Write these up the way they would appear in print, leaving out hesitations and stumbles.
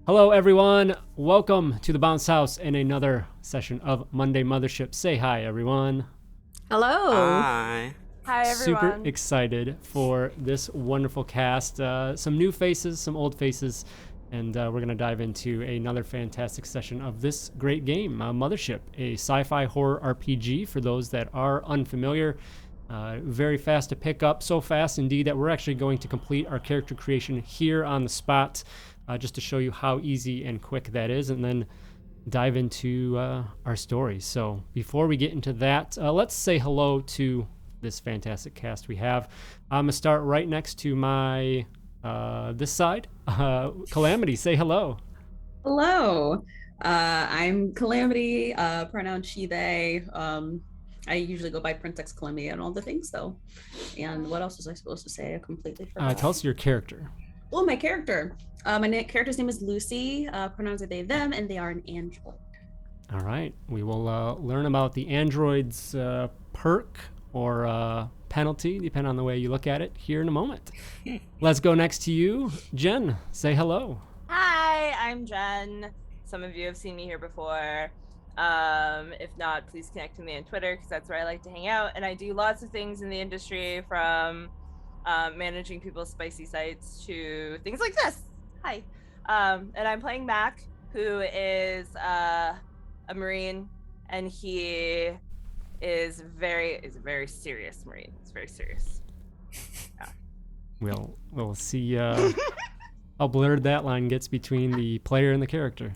Hello, everyone. Welcome to the Bounce House and another session of Monday Mothership. Say hi, everyone. Hello. Hi. Hi, Super everyone. excited for this wonderful cast. Some new faces, some old faces, and we're going to dive into another fantastic session of this great game, Mothership, a sci-fi horror RPG for those that are unfamiliar. Very fast to pick up, so fast indeed that we're actually going to complete our character creation here on the spot, just to show you how easy and quick that is, and then dive into our story. So before we get into that, let's say hello to this fantastic cast we have. I'm gonna start right next to my this side. Calamity, say hello. Hello. I'm Calamity, pronoun she, they. I usually go by Princess Calamity and all the things, though. And what else was I supposed to say? I completely forgot. Tell us your character. Oh, my character. Character's name is Lucy. Pronouns are they, them, and they are an android. All right, we will learn about the android's perk or penalty, depending on the way you look at it, here in a moment. Let's go next to you, Jen. Say hello. Hi, I'm Jen. Some of you have seen me here before. If not, please connect with me on Twitter because that's where I like to hang out. And I do lots of things in the industry, from managing people's spicy sites to things like this. Hi. And I'm playing Mac, who is a Marine, and he is a very serious Marine. It's very serious. Yeah. We'll see how blurred that line gets between the player and the character.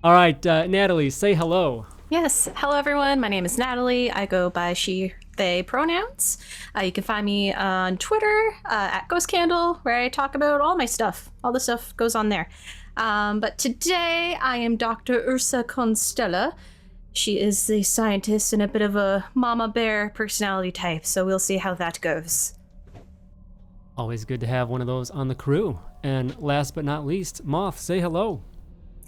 All right, Natalie, say hello. Yes. Hello, everyone. My name is Natalie. I go by she, they pronouns. You can find me on Twitter at Ghost Candle, where I talk about all my stuff. All the stuff goes on there. But today I am Dr. Ursa Constella. She is the scientist and a bit of a mama bear personality type, so we'll see how that goes. Always good to have one of those on the crew. And last but not least, Moth, say hello.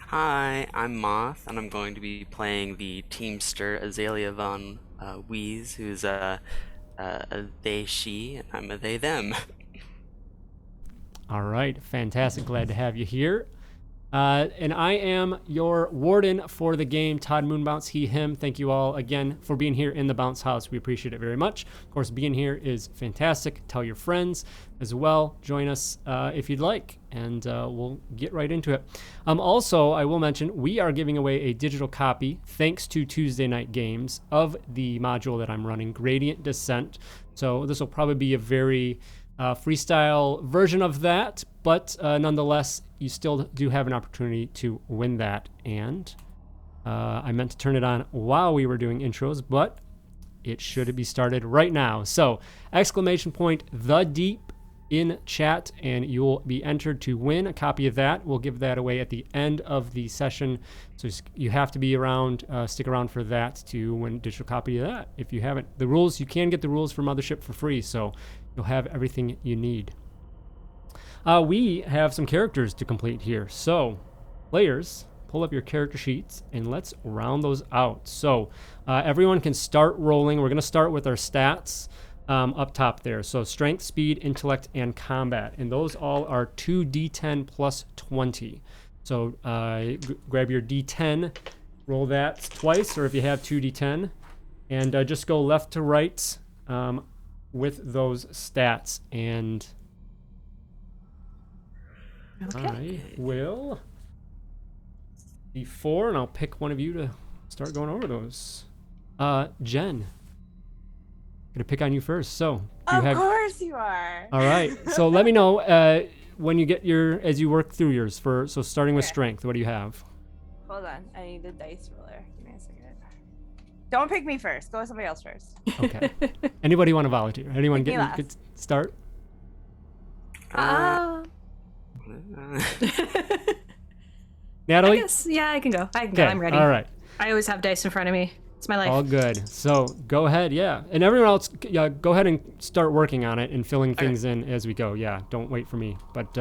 Hi, I'm Moth, and I'm going to be playing the Teamster Azalea von Weeze, who's a they, she, and I'm a they, them. All right, fantastic. Glad to have you here. And I am your warden for the game, Todd Moonbounce, he, him. Thank you all again for being here in the Bounce House. We appreciate it very much. Of course, being here is fantastic. Tell your friends as well. Join us if you'd like, and we'll get right into it. Also, I will mention we are giving away a digital copy, thanks to Tuesday Night Games, of the module that I'm running, Gradient Descent. So this will probably be a very freestyle version of that, but nonetheless, you still do have an opportunity to win that. And I meant to turn it on while we were doing intros, but it should be started right now. So exclamation point the deep in chat, and you'll be entered to win a copy of that. We'll give that away at the end of the session, so you have to be around, stick around for that to win a digital copy of that. If you haven't, the rules, you can get the rules for Mothership for free, so you'll have everything you need. We have some characters to complete here. So, players, pull up your character sheets and let's round those out. So, everyone can start rolling. We're going to start with our stats up top there. So, strength, speed, intellect, and combat. And those all are 2d10 plus 20. So, grab your d10, roll that twice, or if you have 2d10, and just go left to right with those stats. And Okay. I will D4, and I'll pick one of you to start going over those. Jen, gonna pick on you first. So Of course you are. All right. So let me know when you get as you work through yours. So starting with Okay. strength, what do you have? Hold on. I need the dice roller. Give me a second. Don't pick me first. Go with somebody else first. Okay. Anybody want to volunteer? Anyone Pick me get last. start? Natalie? I guess, yeah, I can go. Okay. I'm ready. All right. I always have dice in front of me. It's my life. All good. So go ahead, yeah. And everyone else, yeah, go ahead and start working on it and filling things in as we go. Yeah, don't wait for me. But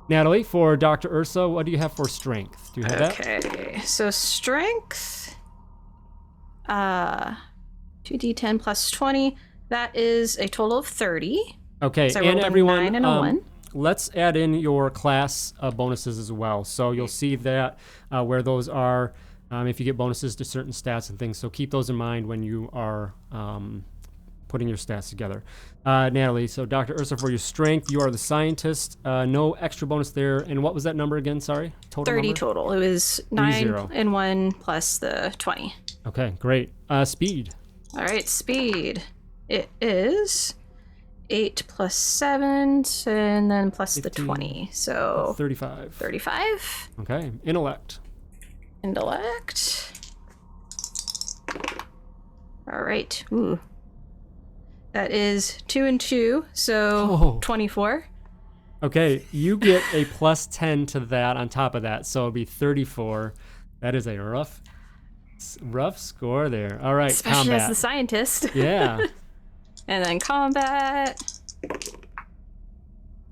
Natalie, for Dr. Ursa, what do you have for strength? Do you have that? Okay, so strength, 2d10 plus 20. That is a total of 30. Okay, So I and rolled a everyone, 9 and a 1. let's add in your class bonuses as well. So you'll see that where those are, if you get bonuses to certain stats and things. So keep those in mind when you are putting your stats together. Natalie, so Dr. Ursa, for your strength, you are the scientist. No extra bonus there. And what was that number again? Sorry, total 30 number? total. It was 9 and 1 plus the 20. Okay, great. Speed. All right, speed. It is 8 plus 7, and then plus 15, the 20. So 35. 35. Okay, intellect. Intellect. All right. Ooh. That is 2 and 2, so 24. Okay, you get a plus 10 to that on top of that, so it'll be 34. That is a rough score there. All right, Especially combat. as the scientist. Yeah. And then combat.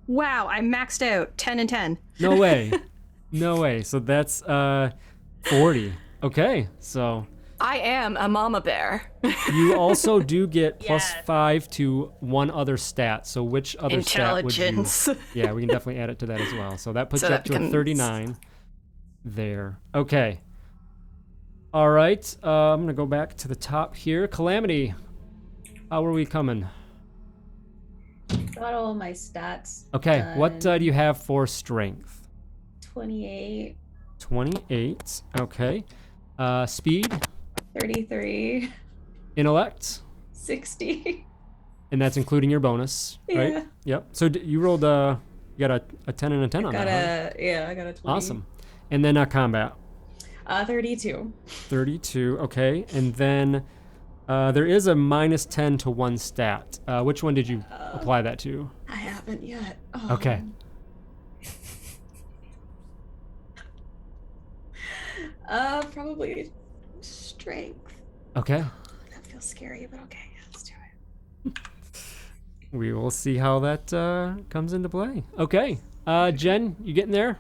Wow, I maxed out 10 and 10. No way. No way. So that's 40. Okay, so I am a mama bear. you also do get plus Yes. 5 to one other stat. So which other stat would you? Intelligence. Yeah, we can definitely add it to that as well. So that puts So you that up to a becomes- 39 there. Okay. All right. I'm going to go back to the top here. Calamity, how are we coming? Got all my stats. Okay, what done. do you have for strength? 28, 28. Okay. Speed, 33, intellect, 60. and that's including your bonus, right? Yeah. Yep. So you rolled you got a 10 and a 10 on Got that. I got a 20. Awesome. And then combat, 32. 32. Okay. And then there is a minus 10 to one stat. Which one did you apply that to? I haven't yet. Okay. Probably strength. Okay. That feels scary, but okay, let's do it. We will see how that comes into play. Okay. Jen, you getting there?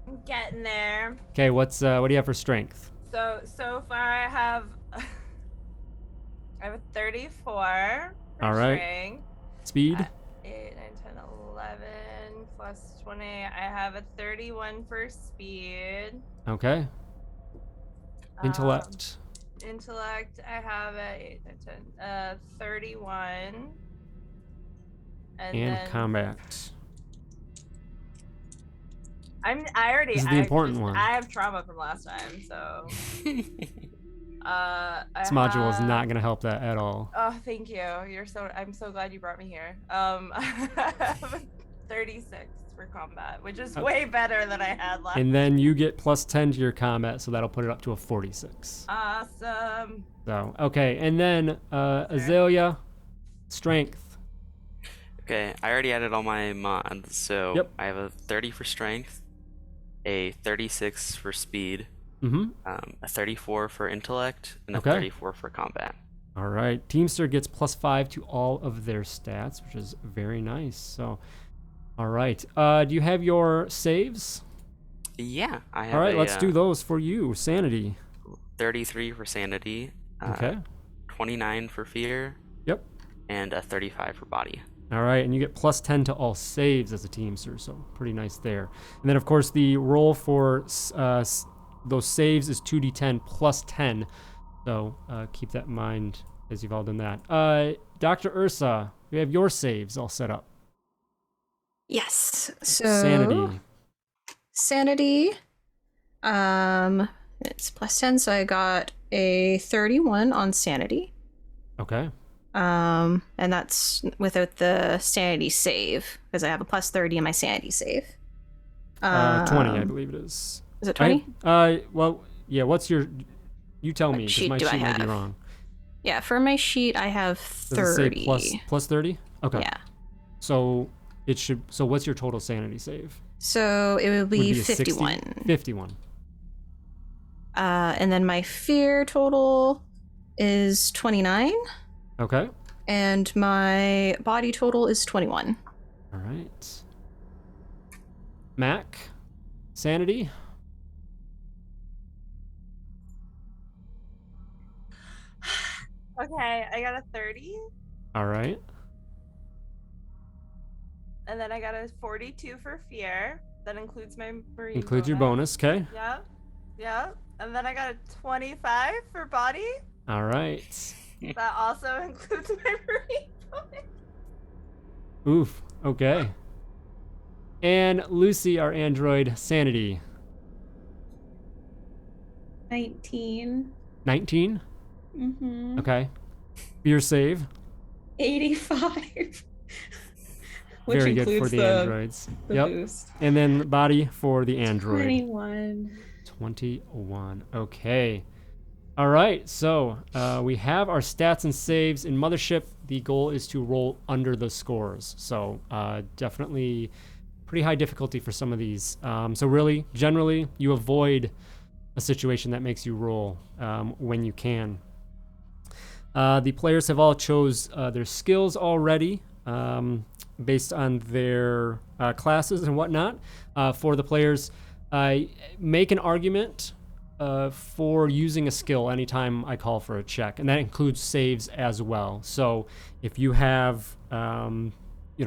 I'm getting there. Okay. What do you have for strength? So far I have I have a 34 for All right. strength. Speed. 8, 9, 10, 11 plus 20. I have a 31 for speed. Okay. Intellect. Intellect, I have a 8, 9, 10, 31. And And then combat. I already This is the important one. I have trauma from last time, so This module is not going to help that at all. Oh, thank you. I'm so glad you brought me here. I have 36 for combat, which is way better than I had last. And then you get plus 10 to your combat, so that'll put it up to a 46. Awesome. So, okay. And then Azalea, strength. Okay, I already added all my mods, so Yep. I have a 30 for strength, a 36 for speed, Mm-hmm. a 34 for intellect, and a Okay. 34 for combat. All right. Teamster gets plus 5 to all of their stats, which is very nice. So, all right. Do you have your saves? Yeah, I have All right, a, let's do those for you. Sanity. 33 for sanity, Okay. 29 for fear, Yep. and a 35 for body. All right, and you get plus 10 to all saves as a teamster, so pretty nice there. And then, of course, the roll for those saves is 2d10 plus 10. So keep that in mind as you've all done that. Dr. Ursa, you have your saves all set up. Yes. So Sanity. It's plus 10, so I got a 31 on sanity. Okay. And that's without the sanity save, because I have a plus 30 in my sanity save. 20, I believe it is. Is it 20? Well, yeah, what's your... You tell What me, because sheet my do I sheet may be have? wrong. Yeah, for my sheet, I have Does it say 30. plus 30? Okay. Yeah. So it should... So what's your total sanity save? So it would Would be a 60? 51. 51. And then my fear total is 29. Okay. And my body total is 21. All right. Mac, sanity. Okay, I got a 30, All right. and then I got a 42 for fear. That includes my marine. Includes your bonus, okay? Yep. Yep. And then I got a 25 for body. All right. That also includes my marine bonus. Oof, okay. And Lucy, our android, sanity. 19. 19? Mm-hmm. Okay. Fear save. 85. Which Very good includes for the androids. the Yep. boost. And then body for the android. 21. 21. Okay. All right. So we have our stats and saves in Mothership. The goal is to roll under the scores. So definitely pretty high difficulty for some of these. So really, generally, you avoid a situation that makes you roll when you can. The players have all chose their skills already based on their classes and whatnot. For the players, make an argument for using a skill anytime I call for a check, and that includes saves as well. So if you have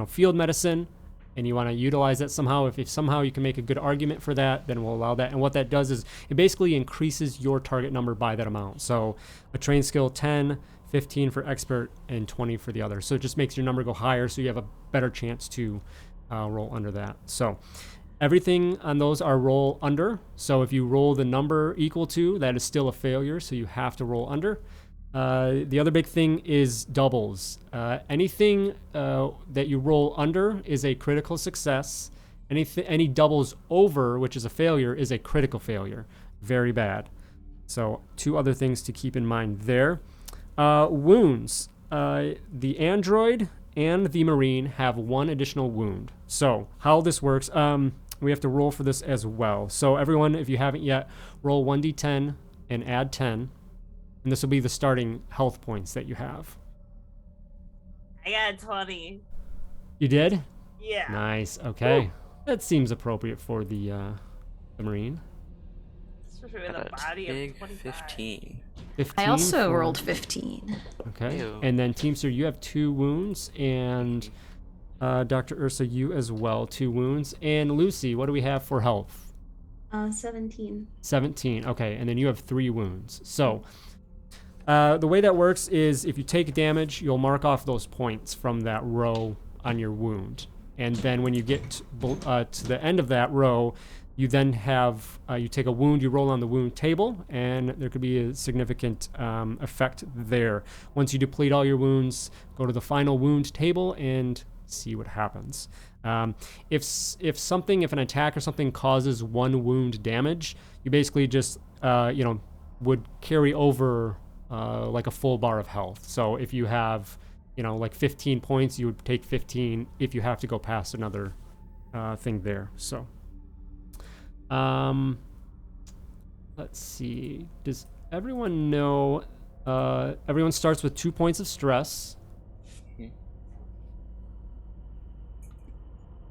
field medicine and you want to utilize that somehow, if somehow you can make a good argument for that, then we'll allow that. And what that does is it basically increases your target number by that amount. So a train skill 10, 15 for expert, and 20 for the other. So it just makes your number go higher, so you have a better chance to roll under that. So everything on those are roll under. So if you roll the number equal to, that is still a failure, so you have to roll under. The other big thing is doubles. Anything that you roll under is a critical success. Any doubles over, which is a failure, is a critical failure. Very bad. So 2 other things to keep in mind there. Wounds. The android and the marine have 1 additional wound. So how this works, we have to roll for this as well. So everyone, if you haven't yet, roll 1d10 and add 10. And this will be the starting health points that you have. I got 20. You did? Yeah. Nice. Okay. That seems appropriate for the Marine. Especially with Got a a body big of 25. 15. 15 I also for- rolled 15. Okay. Ew. And then Teamster, you have 2 wounds, and Dr. Ursa, you as well, 2 wounds. And Lucy, what do we have for health? 17. 17. Okay. And then you have 3 wounds. So the way that works is if you take damage, you'll mark off those points from that row on your wound. And then when you get to the end of that row, you then have, you take a wound, you roll on the wound table, and there could be a significant effect there. Once you deplete all your wounds, go to the final wound table and see what happens. If an attack or something causes 1 wound damage, you basically just, would carry over like a full bar of health. So if you have, like 15 points, you would take 15 if you have to go past another thing there. So, let's see. Does everyone know? Everyone starts with 2 points of stress.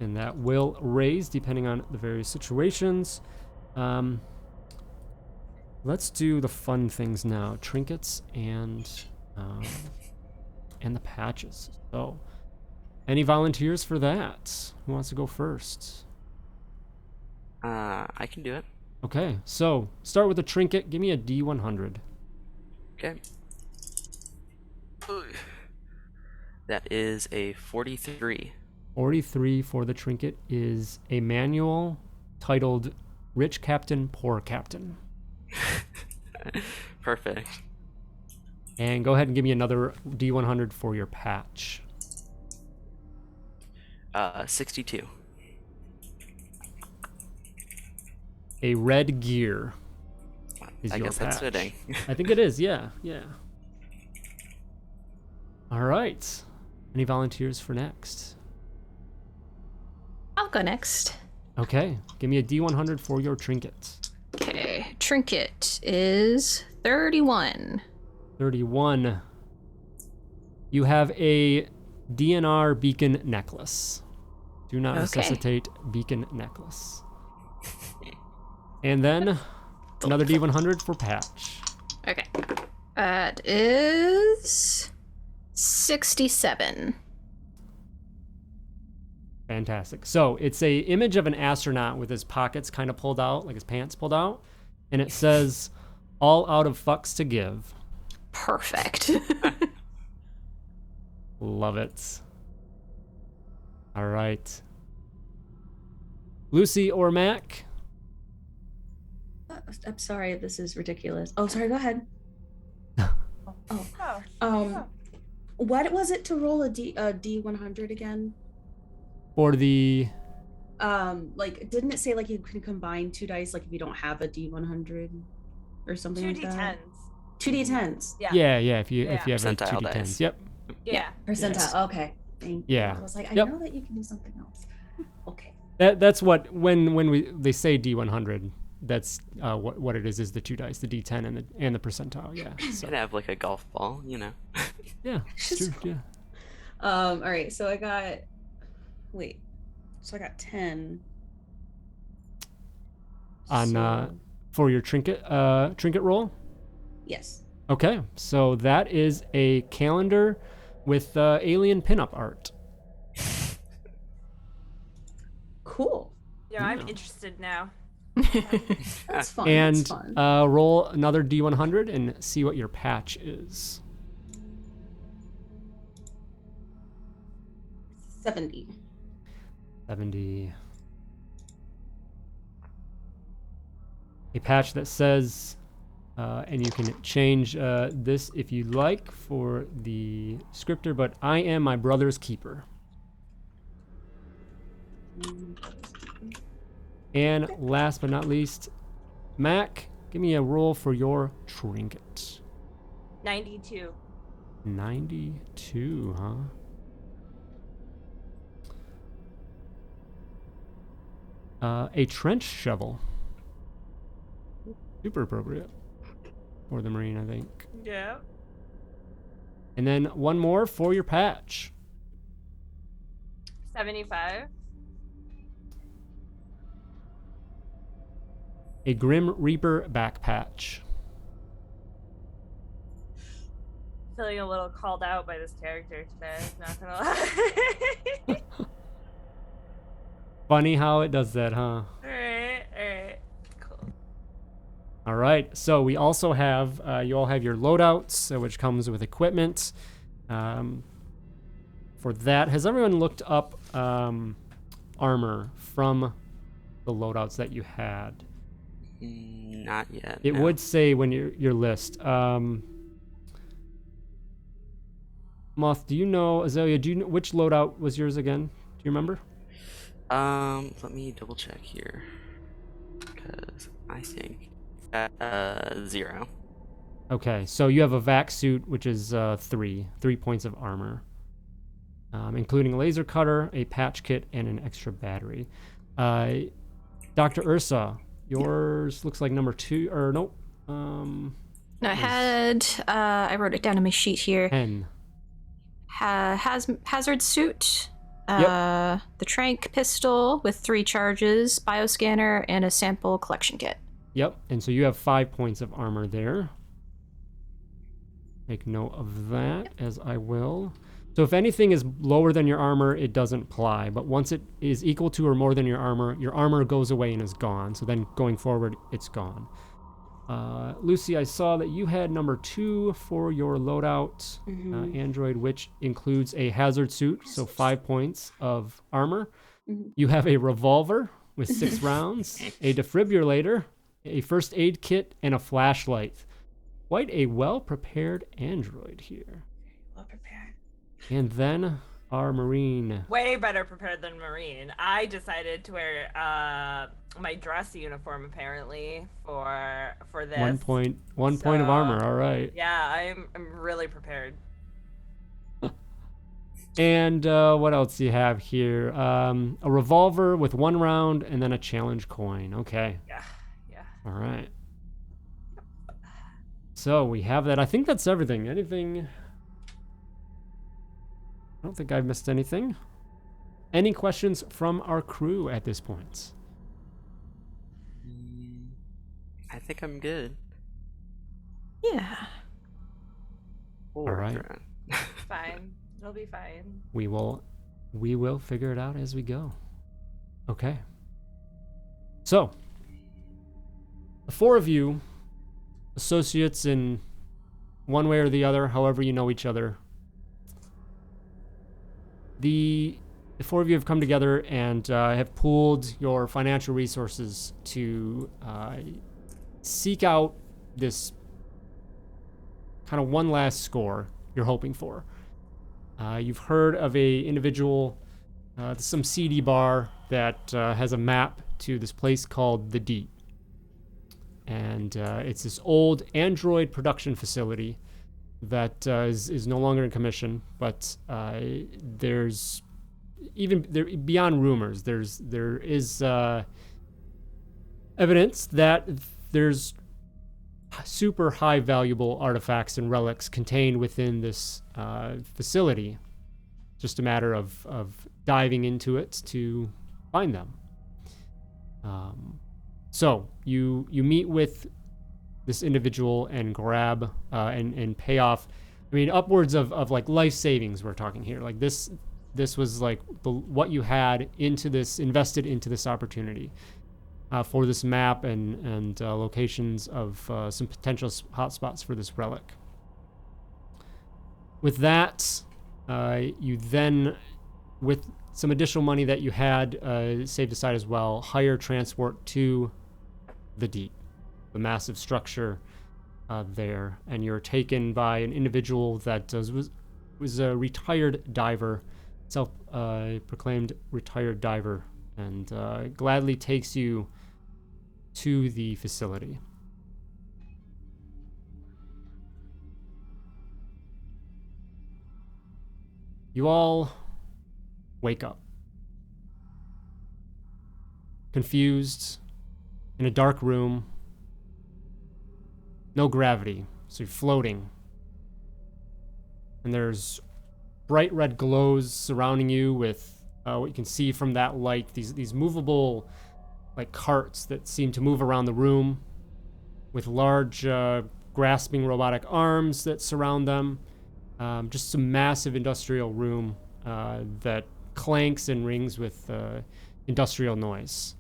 And that will raise depending on the various situations. Let's do the fun things now. Trinkets and the patches. So, any volunteers for that? Who wants to go first? I can do it. Okay, so start with a trinket. Give me a D100. Okay. That is a 43. 43 for the trinket is a manual titled Rich Captain, Poor Captain. Perfect. And go ahead and give me another D100 for your patch. 62. A red gear is I your guess that's patch. fitting. I think it is, yeah. All right. Any volunteers for next? I'll go next. Okay, give me a D100 for your trinket. Okay, trinket is 31. 31. You have a DNR beacon necklace. Do not Okay. necessitate beacon necklace. And then another D100 for patch. Okay. That is 67. Fantastic. So it's a image of an astronaut with his pockets kind of pulled out, like his pants pulled out, and it says, "All out of fucks to give." Perfect. Love it. All right. Lucy or Mac? I'm sorry, this is ridiculous. Oh, sorry, go ahead. Oh. What was it to roll a D100 again? For the Like, didn't it say like you can combine 2 dice, like if you don't have a D100 or something like that? 2d10s. 2D10s. Yeah. yeah, if you have a Percentile 2d10s. dice. Yep. Yeah. Percentile. Yes. Okay. Thank you. Yeah. I was like, I Yep. know that you can do something else. Okay. That's what when they say D100, that's what it is the 2 dice, the D10 and the percentile. Yeah. So Could have like a golf ball, you know. yeah, it's true. Yeah. All right. So I got 10 On So, for your trinket roll. yes. Okay, so that is a calendar with alien pinup art. Cool. Yeah, I'm interested now. That's fun. And That's fun. roll another D100 and see what your patch is. 70. 70. A patch that says, and you can change this if you like for the scripter, but I am my brother's keeper. And last but not least, Mac, give me a roll for your trinket. 92. 92, huh? A trench shovel. Super appropriate for the Marine, I think. Yeah. And then one more for your patch. 75. A Grim Reaper back patch. Feeling a little called out by this character today, not gonna lie. Funny how it does that, huh? Alright. Cool. All right, so we also have, you all have your loadouts, which comes with equipment. For that, has everyone looked up armor from the loadouts that you had? Not yet. It no. would say when your list. Moth, do you know, Azalea, do you know which loadout was yours again? Do you remember? Let me double check here. Because I think 0. Okay, so you have a vac suit, which is 3 points of armor, including a laser cutter, a patch kit, and an extra battery. Dr. Ursa, yours looks like number 2, or nope. No, I had, I wrote it down on my sheet here. 10. Hazard suit, Yep. the trank pistol with 3 charges, bioscanner, and a sample collection kit. Yep, and so you have 5 points of armor there. Make note of that, as I will. So if anything is lower than your armor, it doesn't apply. But once it is equal to or more than your armor goes away and is gone. So then going forward, it's gone. Lucy, I saw that you had number 2 for your loadout android, which includes a hazard suit, so 5 points of armor. You have a revolver with 6 rounds, a defibrillator, a first aid kit, and a flashlight. Quite a well-prepared android here. Well prepared. And then our Marine. Way better prepared than Marine. I decided to wear my dress uniform apparently for this. 1 point of armor. All right. Yeah, I'm really prepared. And what else do you have here? A revolver with 1 round and then a challenge coin. Okay. Yeah. All right. So we have that. I think that's everything. Anything? I don't think I've missed anything. Any questions from our crew at this point? I think I'm good. Yeah. All right. Fine. It'll be fine. We will We will figure it out as we go. Okay. So, the four of you, associates in one way or the other, however you know each other, the four of you have come together and have pooled your financial resources to seek out this kind of one last score you're hoping for. You've heard of a individual, some seedy bar that has a map to this place called the Deep. And it's this old Android production facility that is no longer in commission, but there's even there beyond rumors. There is evidence that there's super high valuable artifacts and relics contained within this facility. Just a matter of diving into it to find them. So you meet with this individual and grab and pay off. I mean, upwards of like life savings we're talking here. Like this was like what you had invested into this opportunity for this map and locations of some potential hotspots for this relic. With that, you then, with some additional money that you had saved aside as well, hire transport to the Deep, the massive structure there, and you're taken by an individual that was a retired diver, self-proclaimed retired diver, and gladly takes you to the facility. You all wake up, confused, in a dark room, no gravity, so you're floating. And there's bright red glows surrounding you with what you can see from that light, these movable like carts that seem to move around the room with large grasping robotic arms that surround them. Just some massive industrial room that clanks and rings with industrial noise.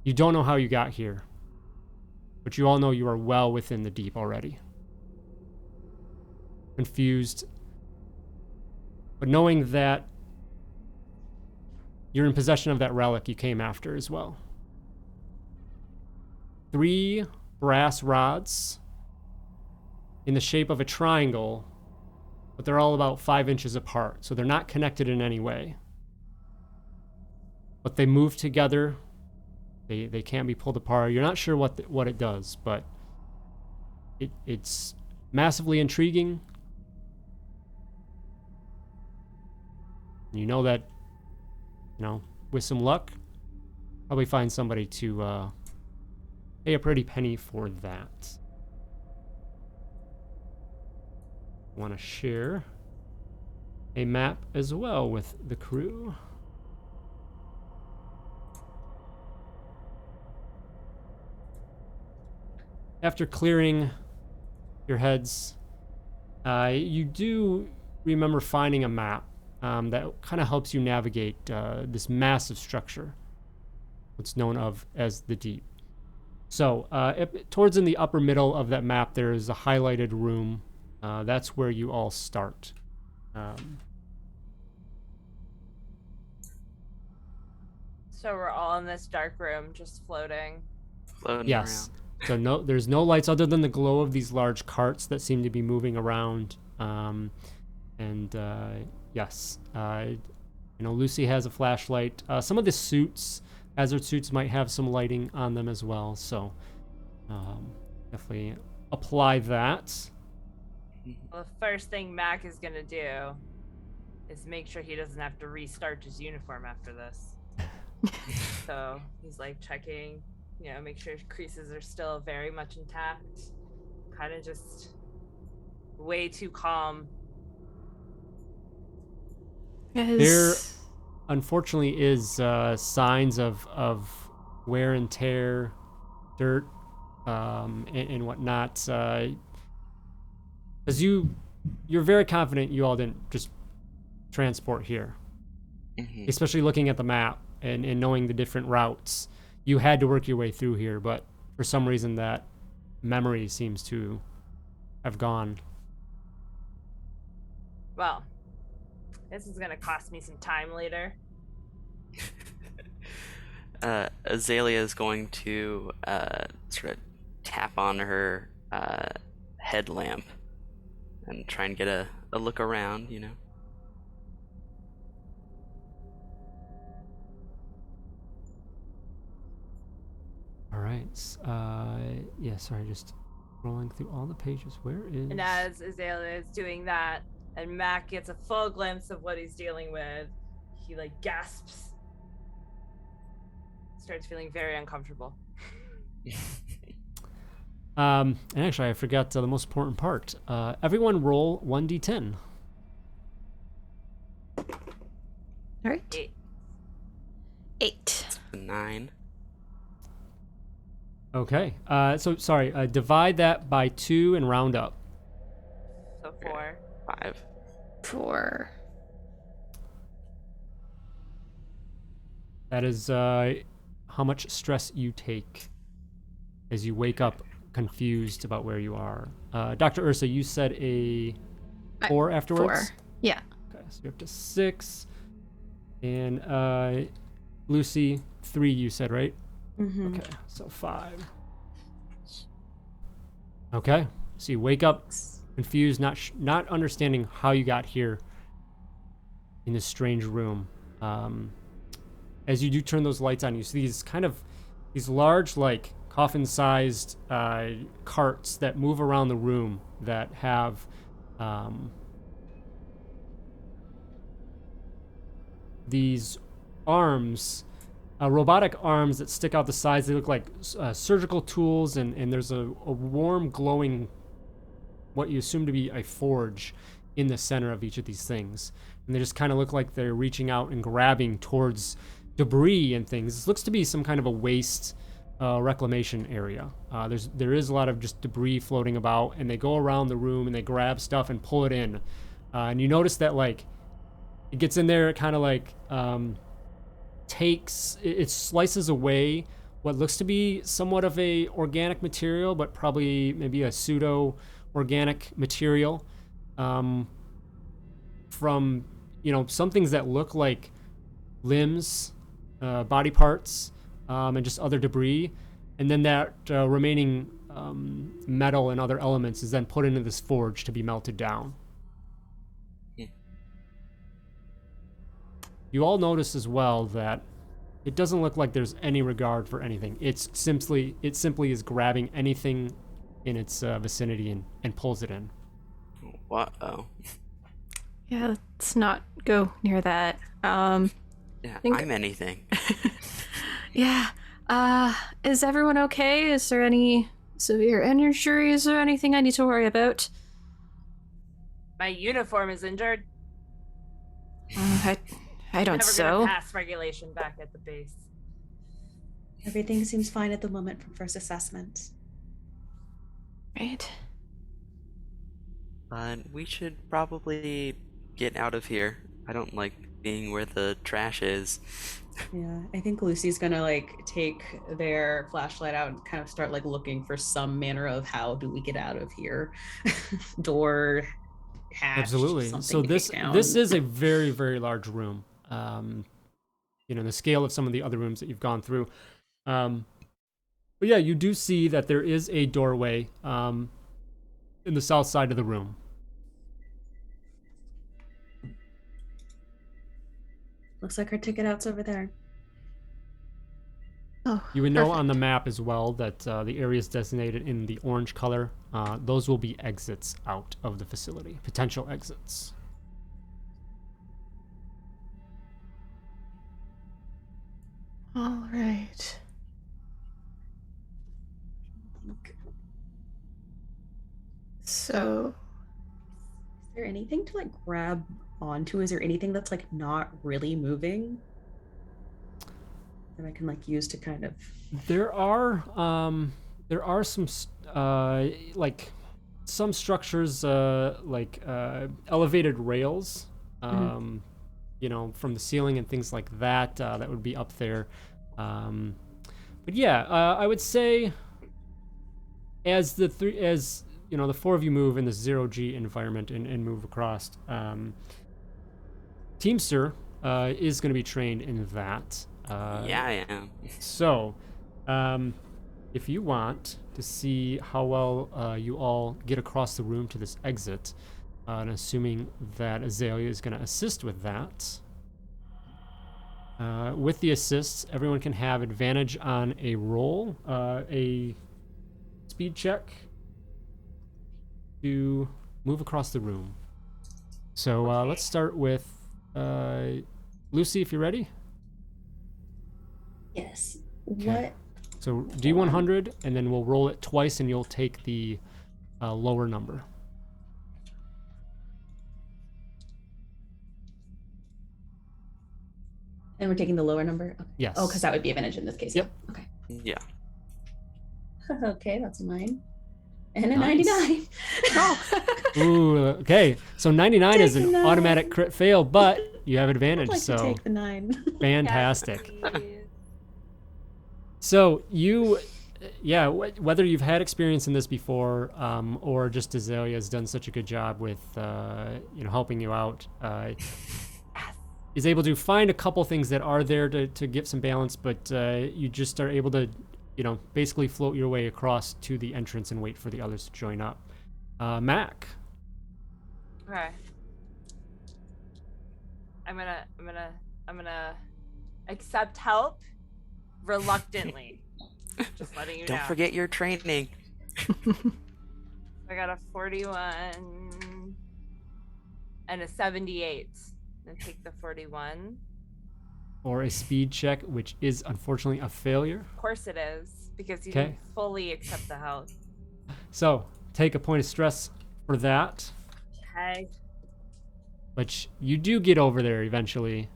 You don't know how you got here, but you all know you are well within the Deep already. Confused, but knowing that you're in possession of that relic you came after as well. 3 brass rods in the shape of a triangle, but they're all about 5 inches apart, so they're not connected in any way. But they move together. They can't be pulled apart. You're not sure what it does, but it's massively intriguing. You know that, with some luck, probably find somebody to pay a pretty penny for that. Want to share a map as well with the crew. After clearing your heads, you do remember finding a map that kind of helps you navigate this massive structure, what's known as the Deep. So towards in the upper middle of that map, there is a highlighted room. That's where you all start. So we're all in this dark room, just floating. Floating Yes. around. So there's no lights other than the glow of these large carts that seem to be moving around. Yes, Lucy has a flashlight. Some of the suits, hazard suits, might have some lighting on them as well. So definitely apply that. Well, the first thing Mac is gonna do is make sure he doesn't have to restart his uniform after this. So he's like checking, make sure creases are still very much intact. Kind of just way too calm. There, unfortunately, is signs of wear and tear, dirt, and whatnot. As you're very confident you all didn't just transport here, Hmm. especially looking at the map and knowing the different routes. You had to work your way through here, but for some reason that memory seems to have gone. Well, this is gonna cost me some time later. Azalea is going to sort of tap on her headlamp and try and get a look around, you know. All right. Yeah, sorry, just scrolling through all the pages. Where is... And as Azalea is doing that, and Mac gets a full glimpse of what he's dealing with, he like gasps, starts feeling very uncomfortable. And actually, I forgot the most important part. Everyone roll 1d10. All right. 8. 8. 9. Okay. So, sorry, divide that by 2 and round up. So 4. 5. 4. That is how much stress you take as you wake up confused about where you are. Dr. Ursa, you said a 4 afterwards? 4. Yeah. Okay, so you're up to 6. And Lucy, 3 you said, right? Mm-hmm. Okay, so 5. Okay, so you wake up confused, not understanding how you got here in this strange room. As you do turn those lights on, you see these large, like coffin-sized carts that move around the room that have these arms, robotic arms that stick out the sides. They look like surgical tools, and there's a warm, glowing, what you assume to be a forge in the center of each of these things. And they just kind of look like they're reaching out and grabbing towards debris and things. This looks to be some kind of a waste reclamation area. There is a lot of just debris floating about, and they go around the room and they grab stuff and pull it in. And you notice that like it gets in there, it kind of like it slices away what looks to be somewhat of a organic material, but probably maybe a pseudo organic material from some things that look like limbs, body parts, and just other debris, and then that remaining metal and other elements is then put into this forge to be melted down. You all notice as well that it doesn't look like there's any regard for anything. It simply is grabbing anything in its vicinity and pulls it in. Uh-oh. Yeah, let's not go near that. Yeah, think- I'm anything. Yeah. Is everyone okay? Is there any severe injuries or anything I need to worry about? My uniform is injured. I don't Never so. gonna pass regulation back at the base. Everything seems fine at the moment from first assessment. Right. We should probably get out of here. I don't like being where the trash is. Yeah, I think Lucy's gonna like take their flashlight out and kind of start like looking for some manner of how do we get out of here. Door, hatch, Absolutely. something So to this kick down. this is a very, very large room. The scale of some of the other rooms that you've gone through. But yeah, you do see that there is a doorway in the south side of the room. Looks like our ticket out's over there. Oh, You would know perfect. on the map as well that the areas designated in the orange color, those will be exits out of the facility, potential exits. All right. So, Is there anything to like grab onto? Is there anything that's like not really moving that I can like use to kind of? There are some like some structures like elevated rails you know, from the ceiling and things like that. That would be up there. But yeah, I would say as you know, the four of you move in the 0G environment and move across, Teamster is going to be trained in that. Yeah, I am. So, if you want to see how well you all get across the room to this exit, and assuming that Azalea is going to assist with that, with the assists, everyone can have advantage on a roll, a speed check to move across the room. So let's start with Lucy, if you're ready. Yes. Okay. What? So D100, and then we'll roll it twice, and you'll take the lower number. And we're taking the lower number? Okay. Yes. Oh, because that would be advantage in this case. Yep. Yeah. Okay. Yeah. Okay, that's a 9. And a Nice. 99. Oh. Ooh, okay. So 99 is Take an the 9. automatic crit fail, but you have advantage, I'd like so to take the 9. fantastic. Yes, please. So you, yeah, whether you've had experience in this before, or just Azalea has done such a good job with, you know, helping you out, is able to find a couple things that are there to give some balance, but you just are able to, you know, basically float your way across to the entrance and wait for the others to join up. Mac. Okay. I'm gonna accept help reluctantly. Just letting you know. Don't forget your training. I got a 41 and a 78. And take the 41. Or a speed check, which is unfortunately a failure. Of course it is, because you Okay. didn't fully accept the help. So take a point of stress for that, Okay. but you do get over there eventually.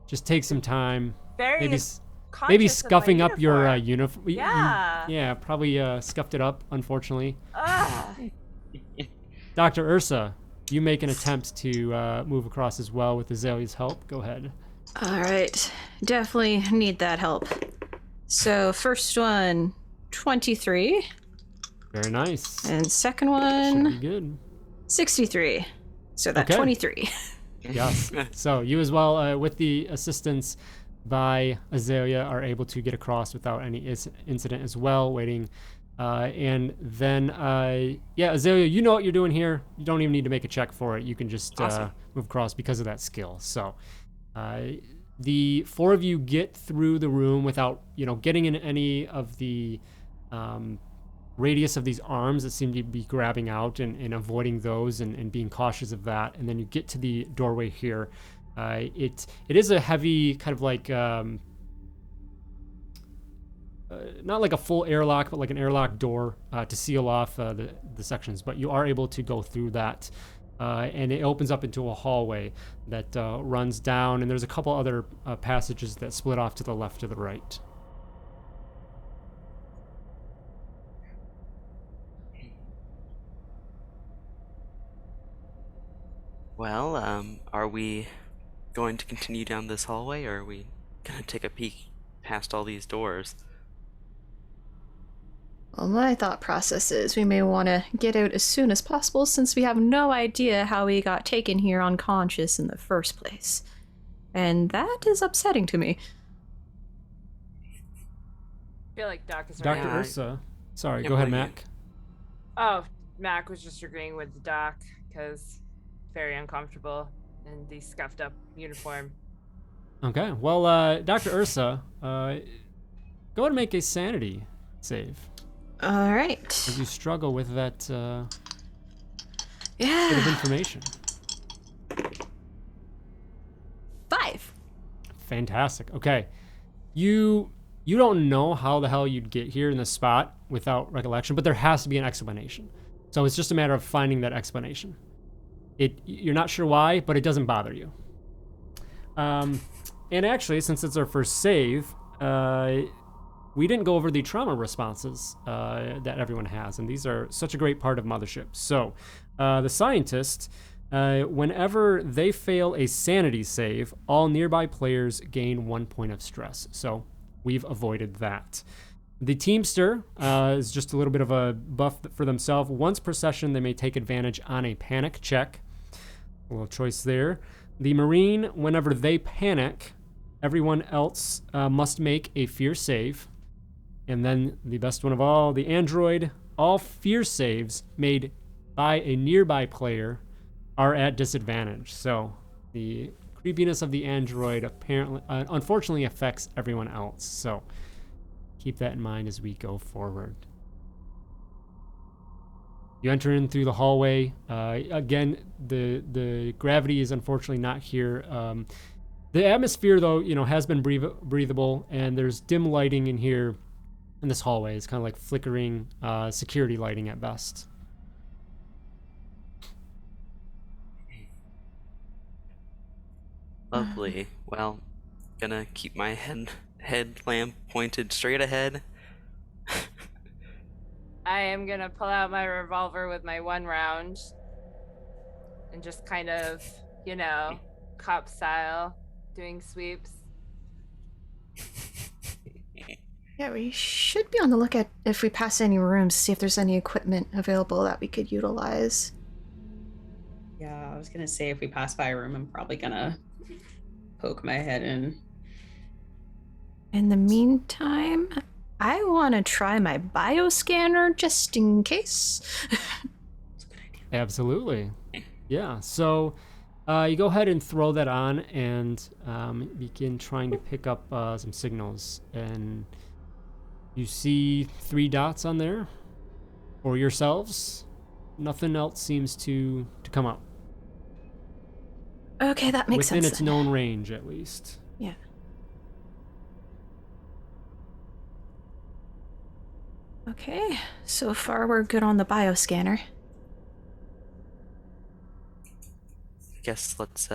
Just take some time. Very Maybe conscious of my scuffing up your uniform. uniform. Yeah. Yeah, probably scuffed it up, unfortunately. Ugh. Dr. Ursa, you make an attempt to move across as well with Azalea's help. Go ahead. All right. Definitely need that help. So, first one, 23. Very nice. And second Should one, be good. 63. So that's Okay. 23. Yes. So you as well, with the assistance by Azalea, are able to get across without any incident as well, waiting. And then, yeah, Azalea, you know what you're doing here. You don't even need to make a check for it. You can just Awesome. move across because of that skill. So the four of you get through the room without, you know, getting in any of the radius of these arms that seem to be grabbing out and avoiding those and being cautious of that. And then you get to the doorway here. It is a heavy kind of like not like a full airlock, but like an airlock door to seal off the sections. But you are able to go through that, and it opens up into a hallway that runs down. And there's a couple other passages that split off to the left to the right. Well, are we going to continue down this hallway, or are we gonna take a peek past all these doors? Well, my thought process is we may want to get out as soon as possible since we have no idea how we got taken here unconscious in the first place. And that is upsetting to me. I feel like Doc is Dr. right. Yeah. Ursa. Sorry, Yeah, go ahead, well, you- Mac. Oh, Mac was just agreeing with the Doc because very uncomfortable in the scuffed up uniform. Okay, well, Dr. Ursa, go ahead and make a sanity save. All right. As you struggle with that bit of Yeah. information. 5. Fantastic. Okay. You don't know how the hell you'd get here in this spot without recollection, but there has to be an explanation. So it's just a matter of finding that explanation. You're not sure why, but it doesn't bother you. And actually, since it's our first save, we didn't go over the trauma responses that everyone has, and these are such a great part of Mothership. So, the scientist Whenever they fail a sanity save, all nearby players gain 1 point of stress. So we've avoided that. The Teamster is just a little bit of a buff for themselves. Once per session, they may take advantage on a panic check. A little choice there. The Marine, whenever they panic, everyone else must make a fear save. And then the best one of all, the Android, all fear saves made by a nearby player are at disadvantage. So the creepiness of the Android apparently, unfortunately, affects everyone else. So keep that in mind as we go forward. You enter in through the hallway. Again, the gravity is unfortunately not here. The atmosphere, though, has been breathable, and there's dim lighting in here. In this hallway, it's kind of like flickering security lighting at best. Lovely. Well, gonna keep my headlamp pointed straight ahead. I am gonna pull out my revolver with my 1 round and just kind of, cop style, doing sweeps. Yeah, we should be on the lookout if we pass any rooms to see if there's any equipment available that we could utilize. Yeah, I was gonna say if we pass by a room, I'm probably gonna poke my head in. In the meantime, I want to try my bioscanner just in case. That's a good idea. Absolutely. Yeah. So you go ahead and throw that on and begin trying to pick up some signals. And you see 3 dots on there for yourselves. Nothing else seems to come up. Okay, that makes Within sense. its known range, at least. Yeah. Okay, so far we're good on the bioscanner. I guess let's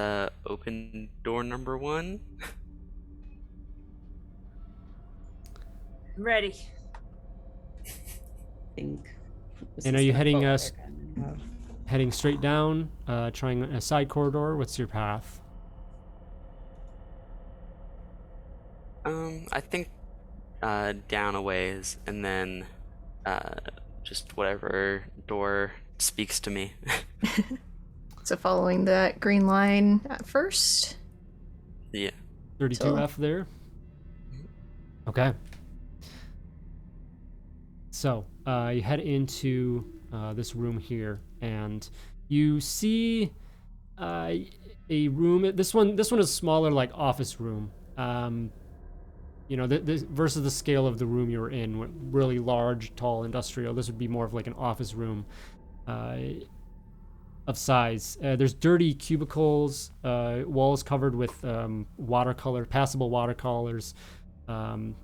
open door number 1. I'm ready. I think. this And is are you the heading photo us- I kinda have. Heading straight down, trying a side corridor. What's your path? I think down a ways, and then just whatever door speaks to me. So following that green line at first. Yeah. 32F there. Okay. So you head into this room here, and you see a room. This one is smaller, like office room. Versus the scale of the room you were in, really large, tall, industrial. This would be more of like an office room of size. There's dirty cubicles, walls covered with passable watercolors, and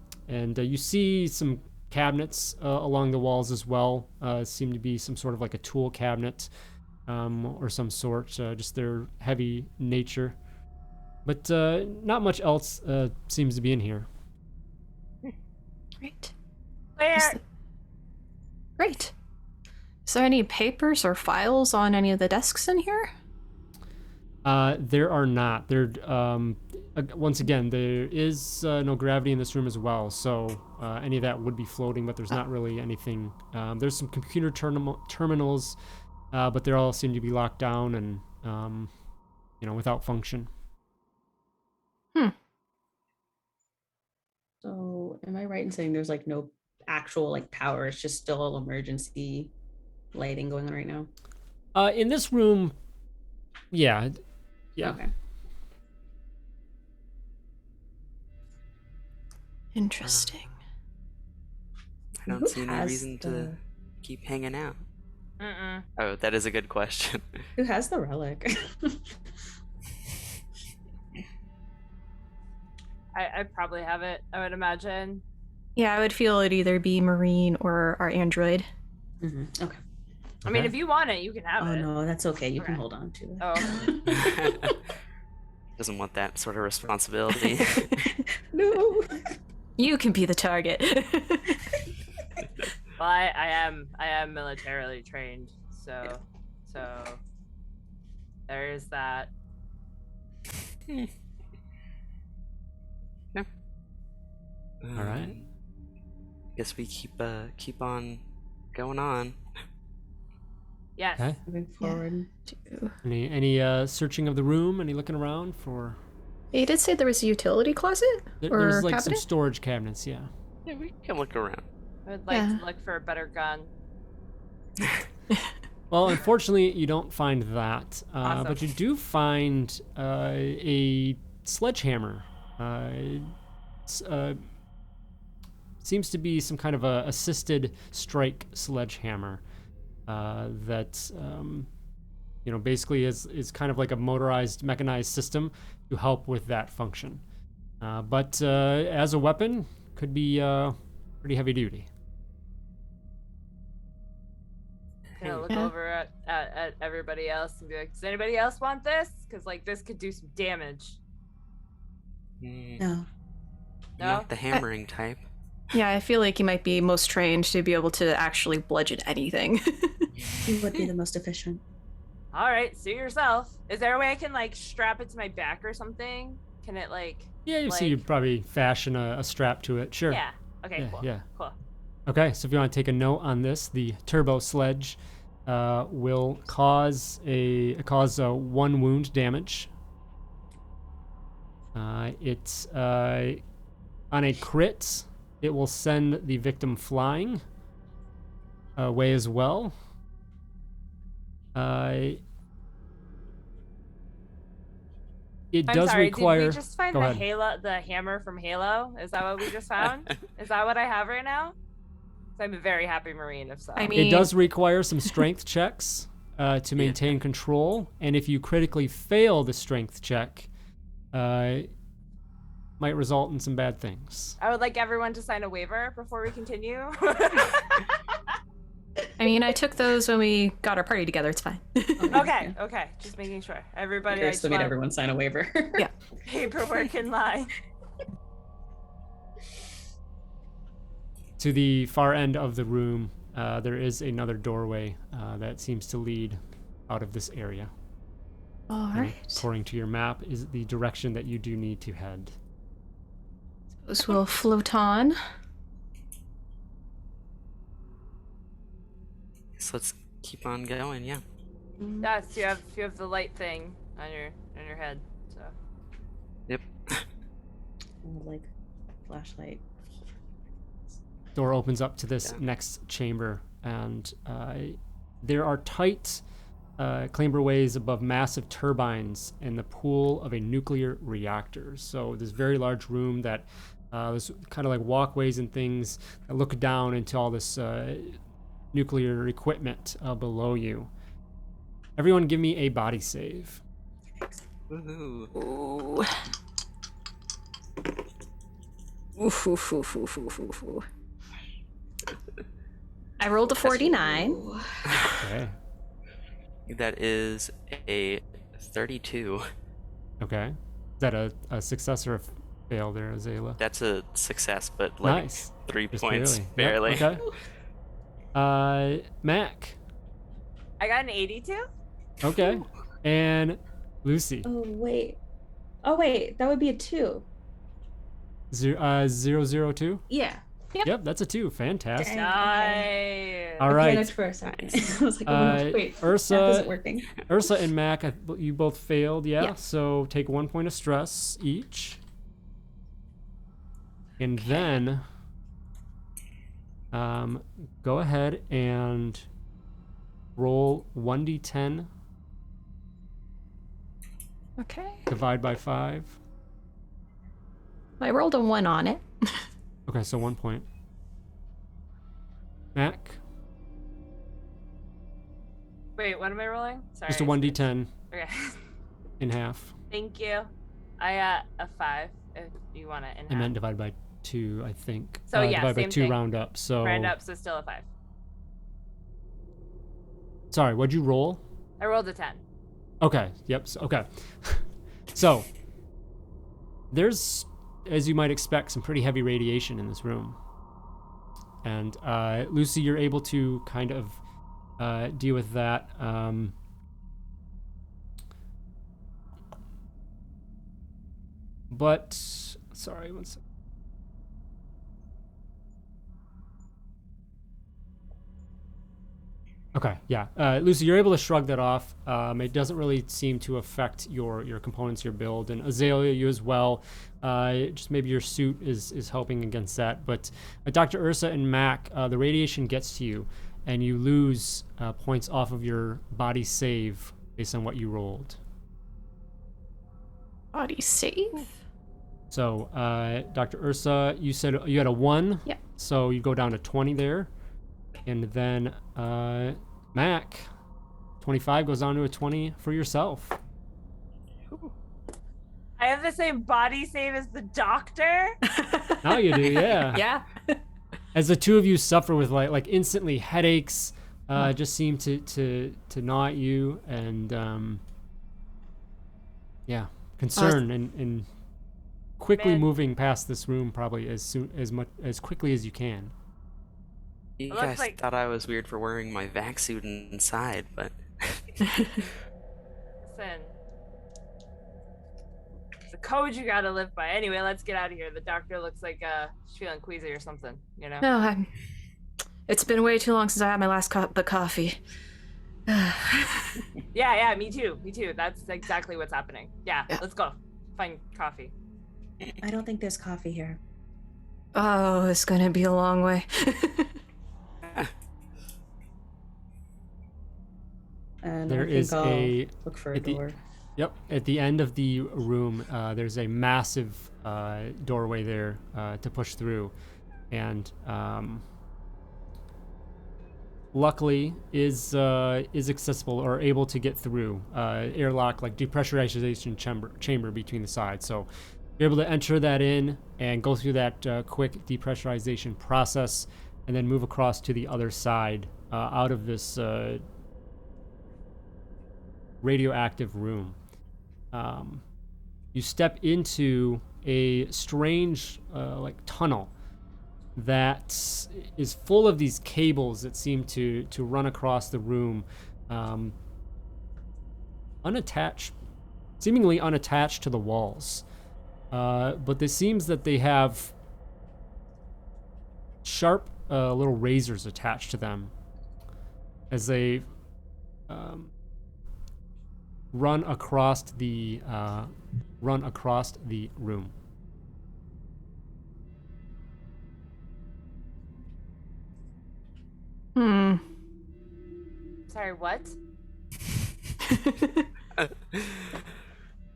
you see some cabinets along the walls as well. Seem to be some sort of like a tool cabinet or some sort, just their heavy nature. But not much else seems to be in here. Great. Where? Great. Is there any papers or files on any of the desks in here? There are not. Once again, there is no gravity in this room as well, so any of that would be floating, but there's not really anything. There's some computer terminals, but they all seem to be locked down and, without function. So, am I right in saying there's like no actual like power? It's just still emergency lighting going on right now? In this room, yeah. Okay. Interesting. I don't Who see any has reason to the- keep hanging out. Mm-mm. Oh, that is a good question. Who has the relic? I'd probably have it, I would imagine. Yeah, I would feel it'd either be Marine or our android. Okay. I mean, Okay. if you want it, you can have Oh it. no, that's okay. You can Okay. hold on to it. Oh. Doesn't want that sort of responsibility. No. You can be the target. Well, I am militarily trained, so there is that. Yeah. All right. Guess we keep on going on. Yes. Okay. Moving forward. Any searching of the room? Any looking around for? You did say there was a utility closet or There's like some cabinet? storage cabinets. Yeah. Yeah, we can look around. I would like Yeah. to look for a better gun. Well, unfortunately, you don't find that, Awesome. but you do find a sledgehammer. Seems to be some kind of a assisted strike sledgehammer that basically is kind of like a motorized, mechanized system to help with that function. But as a weapon, could be pretty heavy duty. Gonna look Yeah. over at everybody else and be like, does anybody else want this? Because like this could do some damage. Mm, No. No? Not the hammering type. Yeah, I feel like you might be most trained to be able to actually bludgeon anything. You would be the most efficient. All right, suit yourself. Is there a way I can like strap it to my back or something? Can it like? Yeah, you see, like- you probably fashion a strap to it. Sure. Yeah. Okay. Yeah, Cool. yeah. Cool. Okay, so if you want to take a note on this, the turbo sledge will cause 1 wound damage. It's on a crit, it will send the victim flying away as well. It I'm does sorry. require. Did we just find Go the ahead. the hammer from Halo? Is that what we just found? Is that what I have right now? 'Cause I'm a very happy Marine, if so. I mean, It does require some strength checks to maintain control, and if you critically fail the strength check, might result in some bad things. I would like everyone to sign a waiver before we continue. I took those when we got our party together. It's fine. Okay, okay, just making sure. Everybody, I Curious just to made want everyone sign a waiver. Yeah. paperwork in line. To the far end of the room, there is another doorway that seems to lead out of this area. All And right. according to your map, is the direction that you do need to head. Suppose we'll float on. So let's keep on going. Yeah. Yes, you have the light thing on your head. So Yep. Like flashlight. Door opens up to this Yeah. next chamber, and there are tight clamberways above massive turbines in the pool of a nuclear reactor. So this very large room that there's kind of like walkways and things that look down into all this nuclear equipment below you. Everyone give me a body save. Woohoo. Ooh. Oof, oof, oof, oof, oof, oof, oof. I rolled a 49. Okay. That is a 32. Okay. Is that a success or a fail there, Azalea? That's a success, but like Nice. 3 Just points. barely. Yep, Barely. okay. Mac. I got an 82. Okay. And Lucy. Oh wait. Oh wait, that would be a 2. 002? Yeah. Yep, that's a 2. Fantastic. Dang. Nice. All I right. panicked for a second. Nice. I was like, oh, wait, Ursa- math isn't working. Ursa and Mac, you both failed, yeah? Yeah. So take 1 point of stress each. And then go ahead and roll 1d10, Okay. divide by 5. I rolled a 1 on it. Okay, so 1 point. Mac, Wait, what am I rolling? Sorry. just a 1d10 Okay. in half. Thank you. I got a 5. If you want it in I half. meant divide by 2, I think. So, yeah, divide by same 2 thing. round up. So Round up, so still a 5. sorry, what'd you roll? I rolled a 10. Okay. Yep. Okay. So there's, as you might expect, some pretty heavy radiation in this room. And Lucy, you're able to kind of deal with that But sorry, one second. Okay, yeah. Lucy, you're able to shrug that off. It doesn't really seem to affect your components, your build, and Azalea, you as well. Just maybe your suit is helping against that. But Dr. Ursa and Mac, the radiation gets to you, and you lose points off of your body save based on what you rolled. Body save? So, Dr. Ursa, you said you had a 1. Yep. So you go down to 20 there. And then Mac, 25 goes down to a 20 for yourself. I have the same body save as the doctor. Now you do, yeah. Yeah. As the two of you suffer with like instantly headaches, just seem to gnaw at you, and yeah, concern and quickly Man. moving past this room probably as quickly as you can. You looks guys like- thought I was weird for wearing my vac suit inside, but Listen. It's a code you gotta live by. Anyway, let's get out of here. The doctor looks like she's feeling queasy or something, you know? No, it's been way too long since I had my last cup of coffee. Yeah, me too. That's exactly what's happening. Yeah, let's go. Find coffee. I don't think there's coffee here. Oh, it's gonna be a long way. And There I think is I'll a look for a at the- door. Yep, at the end of the room, there's a massive doorway there to push through, and luckily is accessible or able to get through. Airlock, like depressurization chamber between the sides, so you're able to enter that in and go through that quick depressurization process, and then move across to the other side out of this radioactive room. You step into a strange like tunnel that is full of these cables that seem to run across the room, unattached, seemingly unattached to the walls. But it seems that they have sharp little razors attached to them as they run across the room. Sorry, what?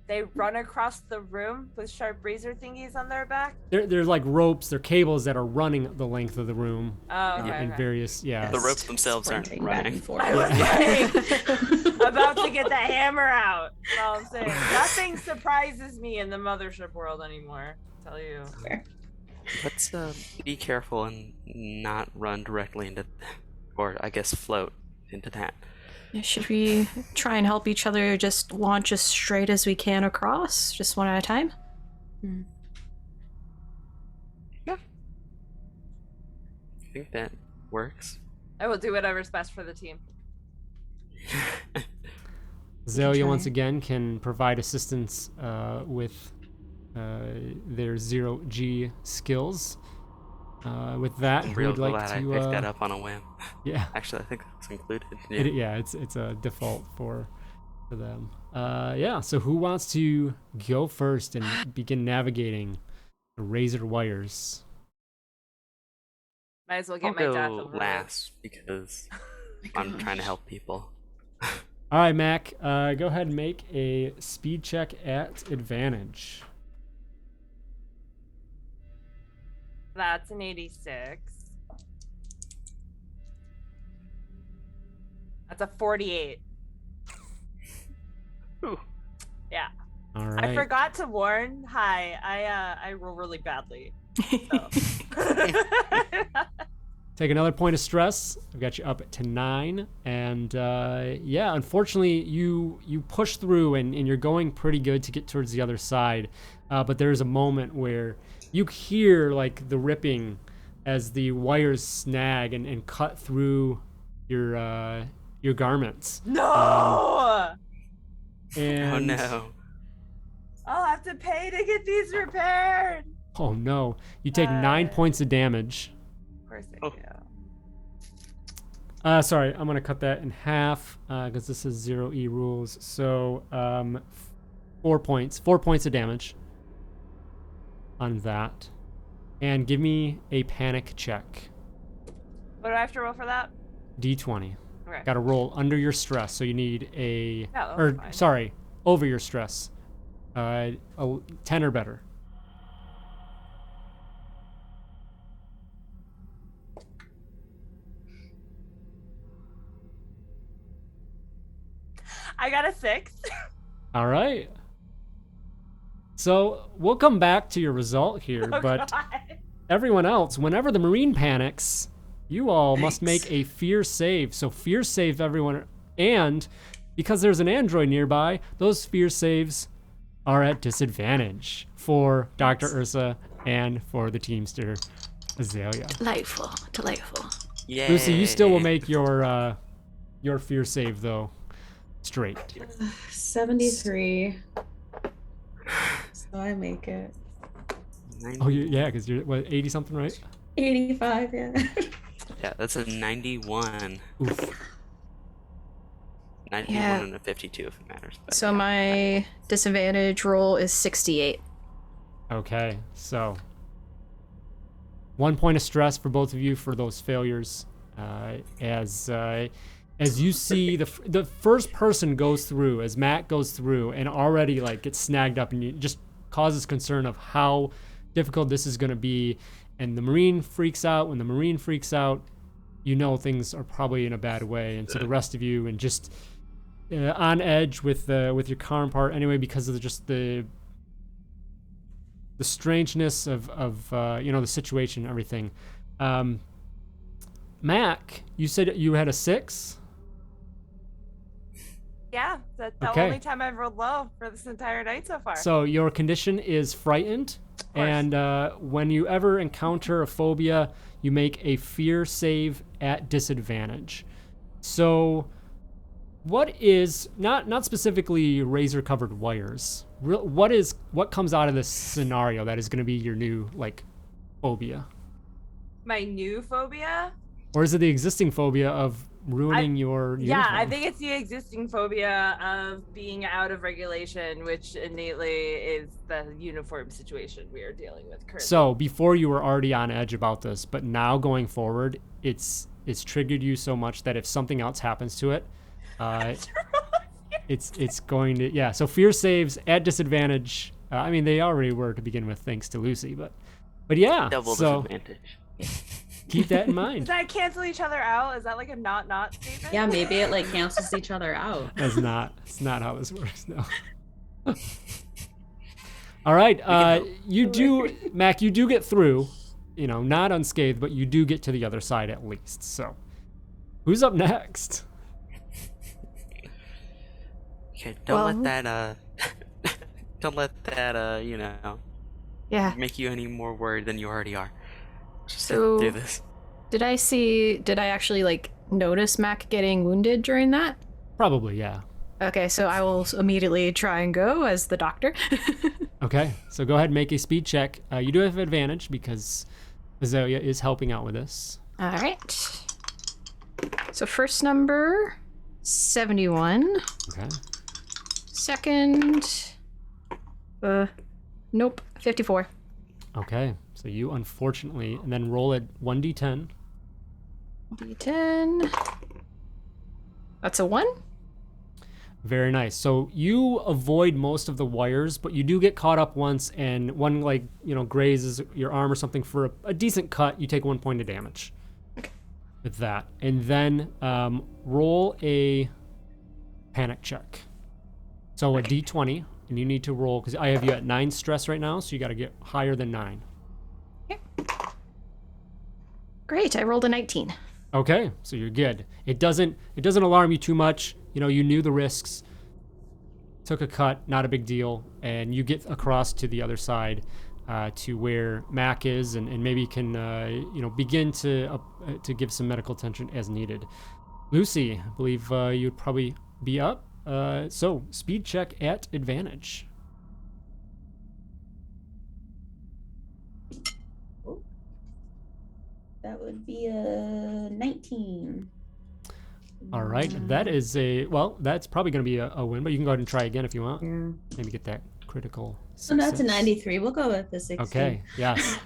They run across the room with sharp razor thingies on their back? They're like ropes, they're cables that are running the length of the room. Oh, okay. In various, yeah. the ropes themselves aren't Sprinting back running. and forth. I was like, about to get the hammer out. That's all I'm saying. Nothing surprises me in the Mothership world anymore. I tell you. Fair. Let's be careful and not run directly into, or I guess float into that. Should we try and help each other just launch as straight as we can across, just one at a time? I think that works. I will do whatever's best for the team. Zelia try once it. again can provide assistance with their 0G skills. With that, I'm who real would like glad I to? picked that up on a whim. Yeah, Actually, I think that's included. Yeah. yeah, it's a default for them. Yeah. So who wants to go first and begin navigating the razor wires? Might as well I'll get my death go over last because I'm trying to help people. All right, Mac. Go ahead and make a speed check at advantage. That's an 86. That's a 48. Ooh. Yeah. All right. I forgot to warn. Hi, I roll really badly. So. Take another point of stress. I've got you up to 9, and yeah, unfortunately, you push through, and you're going pretty good to get towards the other side. But there's a moment where you hear like the ripping as the wires snag and cut through your garments. No. And Oh no. I'll have have to pay to get these repaired. Oh no. You take 9 points of damage. Of course I Oh. do. Sorry, I'm gonna cut that in half because this is 0E rules. So 4 points of damage on that, and give me a panic check. What do I have to roll for that? D20. Okay. Got to roll under your stress, so you need a Oh, or fine. sorry, over your stress. A 10 or better. I got a 6. All right. So we'll come back to your result here, Oh, but God. everyone else, whenever the Marine panics, you all must Thanks. make a fear save. So fear save everyone, and because there's an android nearby, those fear saves are at disadvantage for Dr. Ursa and for the Teamster Azalea. Delightful. Yay. Lucy, you still will make your fear save though. Straight. 73. So I make it. Oh yeah, because you're what 80 something, right? 85, yeah. Yeah, that's a 91. Oof. 91 Yeah. and a 52 if it matters. But So yeah. my disadvantage roll is 68. Okay, so 1 point of stress for both of you for those failures. As you see the first person goes through, as Matt goes through, and already like gets snagged up, and it just causes concern of how difficult this is going to be. And the Marine freaks out. When the Marine freaks out, you know things are probably in a bad way. And so the rest of you, and just on edge with your counterpart anyway, because of just the strangeness of the situation and everything. Mac, you said you had a 6? Yeah, that's the Okay. only time I've rolled low for this entire night so far. So your condition is frightened, course. and when you ever encounter a phobia, you make a fear save at disadvantage. So what is not specifically razor covered wires? What comes out of this scenario that is going to be your new like phobia? My new phobia? Or is it the existing phobia of ruining your Yeah, uniform? I think it's the existing phobia of being out of regulation, which innately is the uniform situation we are dealing with currently. So before you were already on edge about this, but now going forward, it's triggered you so much that if something else happens to it, it's going to, yeah. So fear saves at disadvantage. I mean, they already were to begin with, thanks to Lucy, but yeah. Double So disadvantage. keep that in Does mind. that cancel each other out? Is that like a not statement? Yeah, maybe it like cancels each other out. It's not how this works. No. All right. You do, Mac. You do get through. Not unscathed, but you do get to the other side at least. So, who's up next? Okay, don't Well- let that don't let that Yeah. make you any more worried than you already are. Just So- do this. Did I actually like notice Mac getting wounded during that? Probably, yeah. Okay, so I will immediately try and go as the doctor. Okay, so go ahead and make a speed check. You do have advantage because Azalea is helping out with this. All right. So first number 71. Okay. Second nope, 54. Okay, so you unfortunately, and then roll a 1d10. D10. That's a 1. Very nice. So you avoid most of the wires, but you do get caught up once, and one grazes your arm or something for a decent cut. You take 1 point of damage with that, and then roll a panic check. So a d20, and you need to roll because I have you at 9 stress right now, so you got to get higher than 9. Great, I rolled a 19. Okay, so you're good. It doesn't alarm you too much. You knew the risks. Took a cut, not a big deal, and you get across to the other side to where Mac is, and maybe can begin to give some medical attention as needed. Lucy, I believe you'd probably be up. So speed check at advantage. That would be a 19. All right, that is that's probably going to be a win, but you can go ahead and try again if you want. Yeah. Maybe get that critical So that's a success. 93. We'll go with the 60. Okay, yes.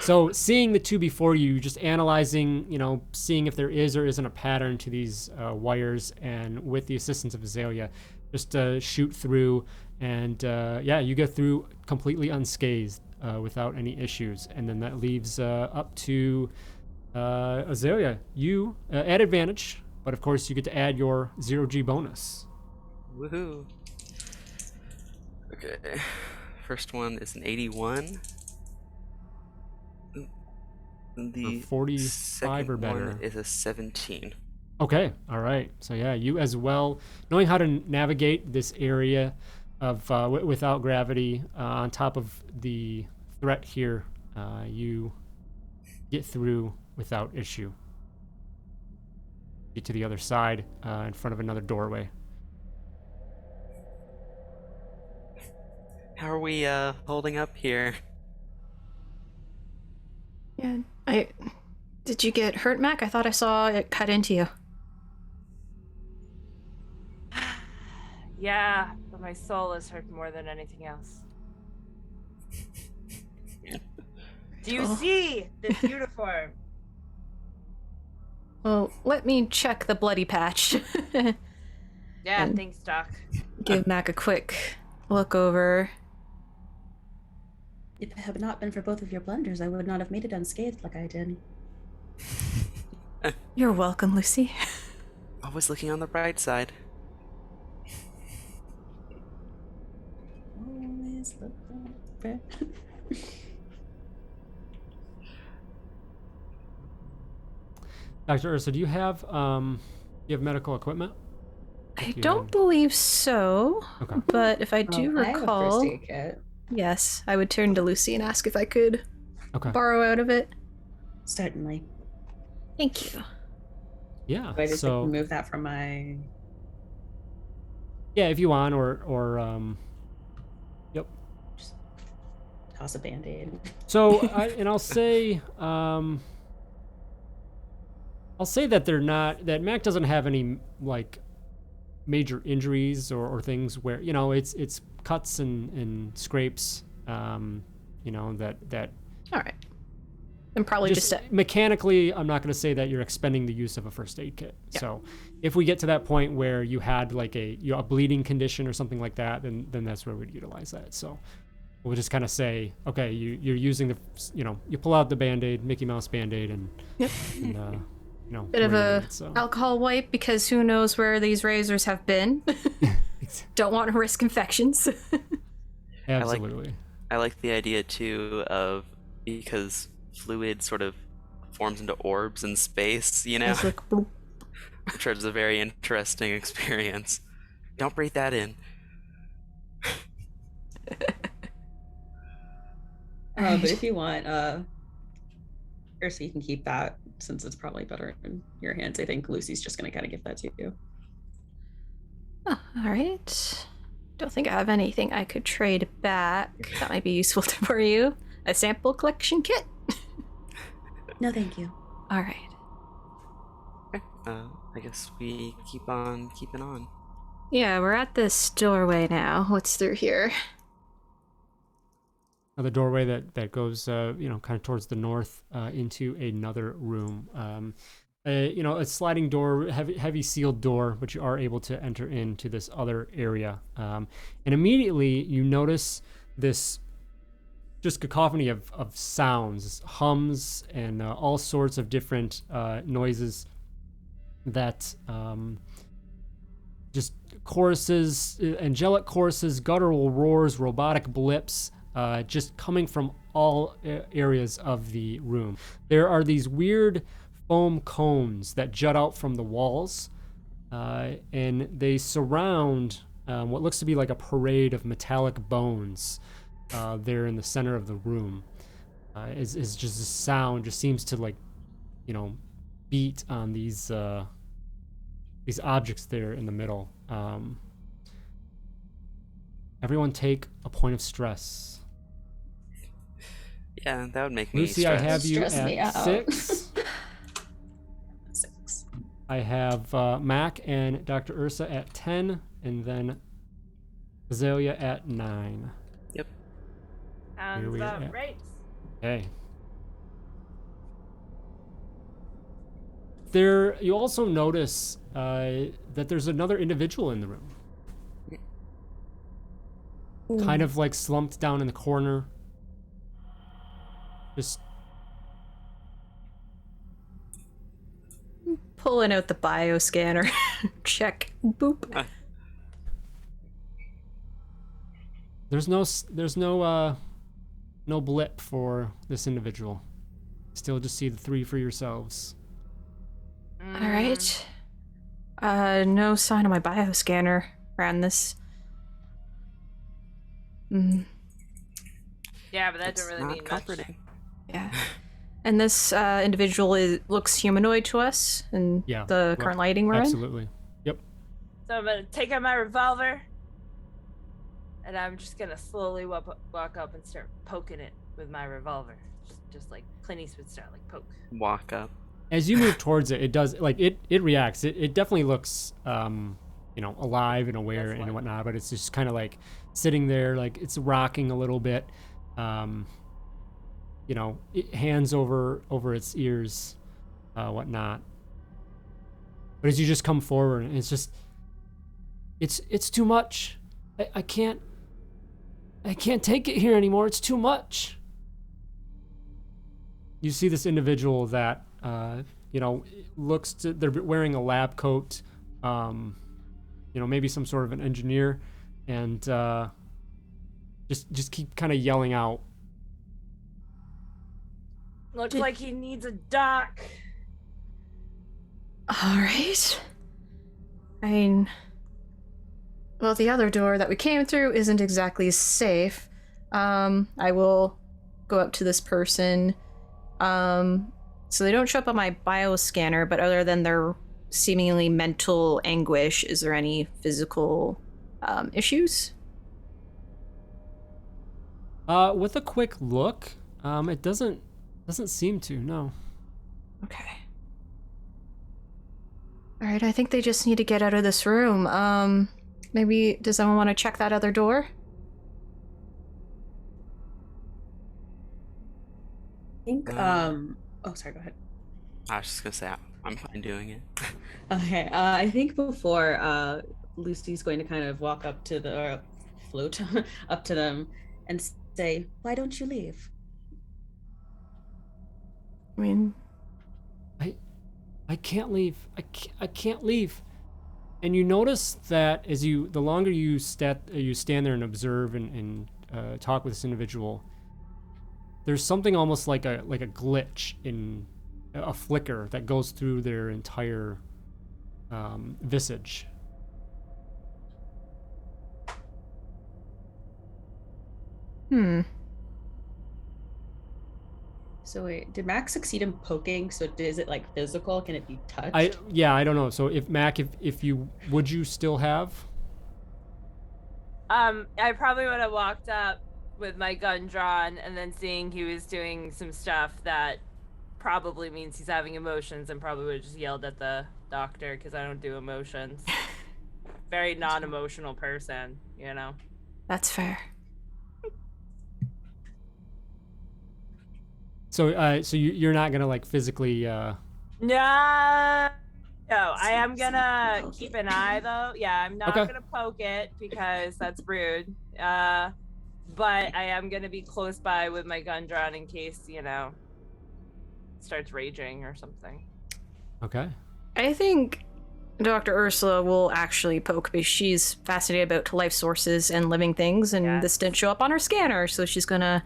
So seeing the two before you, just analyzing, seeing if there is or isn't a pattern to these wires, and with the assistance of Azalea, just shoot through, and you get through completely unscathed without any issues. And then that leaves up to Azalea. You at advantage, but of course you get to add your 0G bonus. Woohoo. Okay. First one is an 81. The 45 second or better. one is a 17. Okay, all right. So yeah, you as well, knowing how to navigate this area of without gravity, on top of the threat here, you get through without issue. Get to the other side, in front of another doorway. How are we holding up here? Yeah, did you get hurt, Mac? I thought I saw it cut into you. Yeah, but my soul is hurt more than anything else. Do you see this uniform? Well, let me check the bloody patch. Yeah, And- thanks, Doc. Give Mac a quick look over. If it had not been for both of your blunders, I would not have made it unscathed like I did. You're welcome, Lucy. Always looking on the bright side. Always look back. Dr. Ursa, do you have medical equipment? I don't believe so. Okay. But if I do I have a recall, first aid kit. yes, I would turn to Lucy and ask if I could Okay. borrow out of it. Certainly. Thank you. Yeah. Do I just So remove that from my... yeah, if you want, or yep. toss a band-aid? So I'll say that they're not, that Mac doesn't have any like major injuries or things where it's cuts and scrapes, that All right. And probably just mechanically, I'm not going to say that you're expending the use of a first aid kit. Yeah. So if we get to that point where you had like a bleeding condition or something like that, then that's where we'd utilize that. So we'll just kind of say, okay, you're using the, you pull out the Band-Aid, Mickey Mouse Band-Aid, and, Yep. and bit of a so. alcohol wipe, because who knows where these razors have been. Don't want to risk infections. Absolutely. I like the idea too of, because fluid sort of forms into orbs in space, It's like, bloop. which is a very interesting experience. Don't breathe that in. But if you want, Ursa, you can keep that, since it's probably better in your hands. I think Lucy's just going to kind of give that to you. Oh, all right. Don't think I have anything I could trade back. That might be useful for you. A sample collection kit. No, thank you. All right. Okay. I guess we keep on keeping on. Yeah, we're at this doorway now. What's through here? The doorway that goes, kind of towards the north, into another room. A sliding door, heavy sealed door, but you are able to enter into this other area. And immediately you notice this just cacophony of sounds, hums, and all sorts of different noises that just choruses, angelic choruses, guttural roars, robotic blips, just coming from all areas of the room. There are these weird foam cones that jut out from the walls, and they surround what looks to be like a parade of metallic bones there in the center of the room. Is just the sound just seems to beat on these objects there in the middle. Everyone take a point of stress. Yeah, that would make me Lucy, I stressed. have you Stress me at out. 6. I have Mac and Dr. Ursa at 10, and then Azalea at 9. Yep. Sounds we about at. right. Okay. There, you also notice that there's another individual in the room. Kind of like slumped down in the corner. Just Pulling out the bioscanner. Check. Boop. there's no blip for this individual. Still just see the 3 for yourselves. All right. No sign of my bioscanner around this. Yeah, but that That's doesn't really not mean much. comforting. Yeah. And this individual looks humanoid to us in Yeah, the look, current lighting we're in. Absolutely. Yep. So I'm gonna take out my revolver, and I'm just gonna slowly walk up and start poking it with my revolver, just like Clint Eastwood style, like poke. Walk up. As you move towards it, it does it reacts. It definitely looks alive and aware That's and like- whatnot, but it's just kind of like sitting there, like it's rocking a little bit. Hands over its ears, whatnot. But as you just come forward, it's just it's too much. I can't take it here anymore. It's too much. You see this individual that they're wearing a lab coat, maybe some sort of an engineer, and just keep kind of yelling out. Looks like he needs a dock. All right. I mean, well, the other door that we came through isn't exactly safe. I will go up to this person. So they don't show up on my bioscanner, but other than their seemingly mental anguish, is there any physical issues? With a quick look, it doesn't seem to, no. Okay. All right, I think they just need to get out of this room. Maybe does someone want to check that other door? I think oh, sorry, go ahead. I was just gonna say I'm fine doing it. Okay, I think before Lucy's going to kind of walk up to the float up to them and say, "Why don't you leave?" I mean, I can't leave. I can't leave. And you notice that the longer you stand there and observe and talk with this individual, there's something almost like a glitch in a flicker that goes through their entire visage. So wait, did Max succeed in poking? So is it like physical? Can it be touched? I don't know. So if Mac, if you would you still have? I probably would have walked up with my gun drawn, and then seeing he was doing some stuff that probably means he's having emotions, and probably would have just yelled at the doctor because I don't do emotions. Very non-emotional person, you know. that's fair. So you're not gonna like physically. No, I am gonna keep an eye though. Yeah, I'm not Okay. gonna poke it because that's rude. But I am gonna be close by with my gun drawn in case, starts raging or something. Okay. I think Dr. Ursula will actually poke because she's fascinated about life sources and living things, and Yes. this didn't show up on her scanner, so she's gonna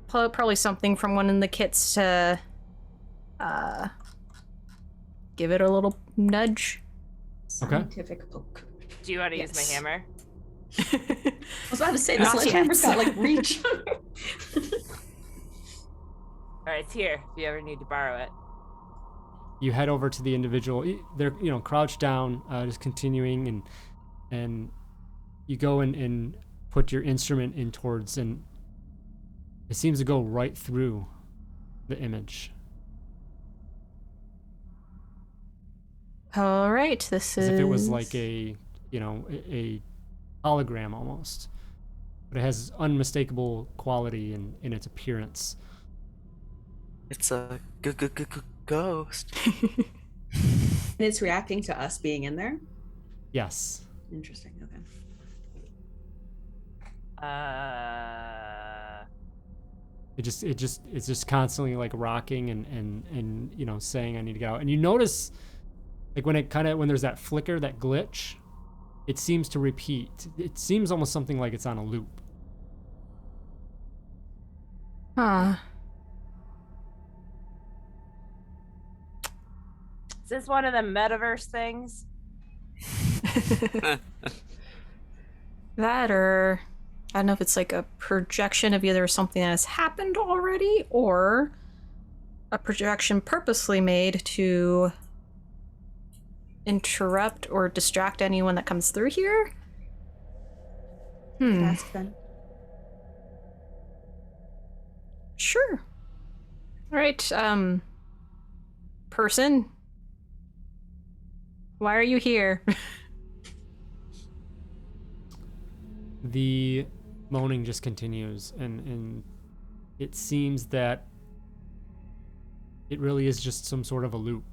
pull out probably something from one of the kits to give it a little nudge. Scientific poke. Do you want to use Yes. my hammer? I was about to say the Not sledgehammer's yet. got like reach. All right, it's here if you ever need to borrow it. You head over to the individual. They're crouched down, just continuing, and you go and put your instrument in towards, and it seems to go right through the image. All right, this as is... if it was like a hologram almost. But it has unmistakable quality in its appearance. It's a ghost. And it's reacting to us being in there. Yes. Interesting. Okay. It's just constantly like rocking and saying I need to get out. And you notice like when there's that flicker, that glitch, it seems to repeat. It seems almost something like it's on a loop. Huh. Is this one of the metaverse things? That, or I don't know if it's like a projection of either something that has happened already or a projection purposely made to interrupt or distract anyone that comes through here. Ask then. Sure. All right, person. Why are you here? The moaning just continues, and it seems that it really is just some sort of a loop.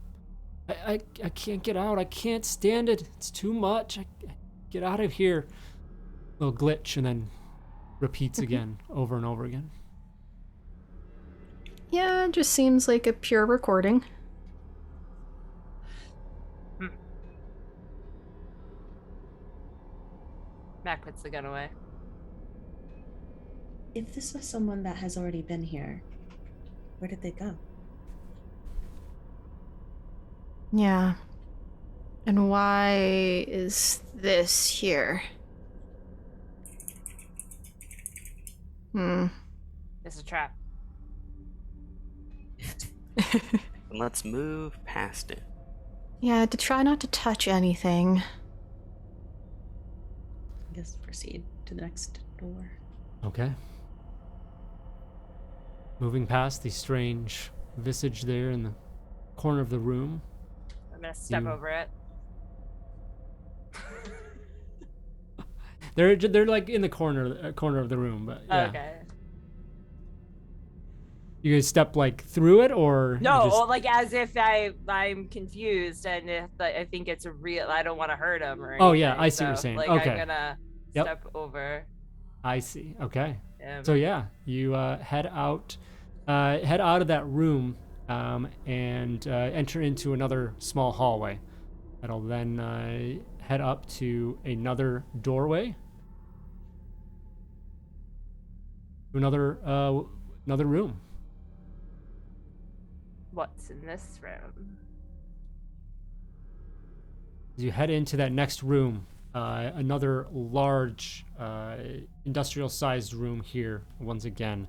I can't get out. I can't stand it. It's too much. Get out of here. Little glitch, and then repeats again, over and over again. Yeah, it just seems like a pure recording. Mac puts the gun away. If this was someone that has already been here, where did they go? Yeah. And why is this here? It's a trap. Let's move past it. Yeah, to try not to touch anything. I guess proceed to the next door. Okay. Moving past the strange visage there in the corner of the room. I'm gonna step over it. They're like in the corner of the room, but yeah. Okay. You guys step like through it, or you No, just- or like as if I'm confused and if I think it's a real. I don't want to hurt him or anything. Oh, yeah, I see what you're saying. Like Okay. I'm gonna Yep. step over I see. Okay. him. So yeah, you head out of that room and enter into another small hallway. That'll then head up to another doorway, to another room. What's in this room? As you head into that next room, another large industrial-sized room here once again.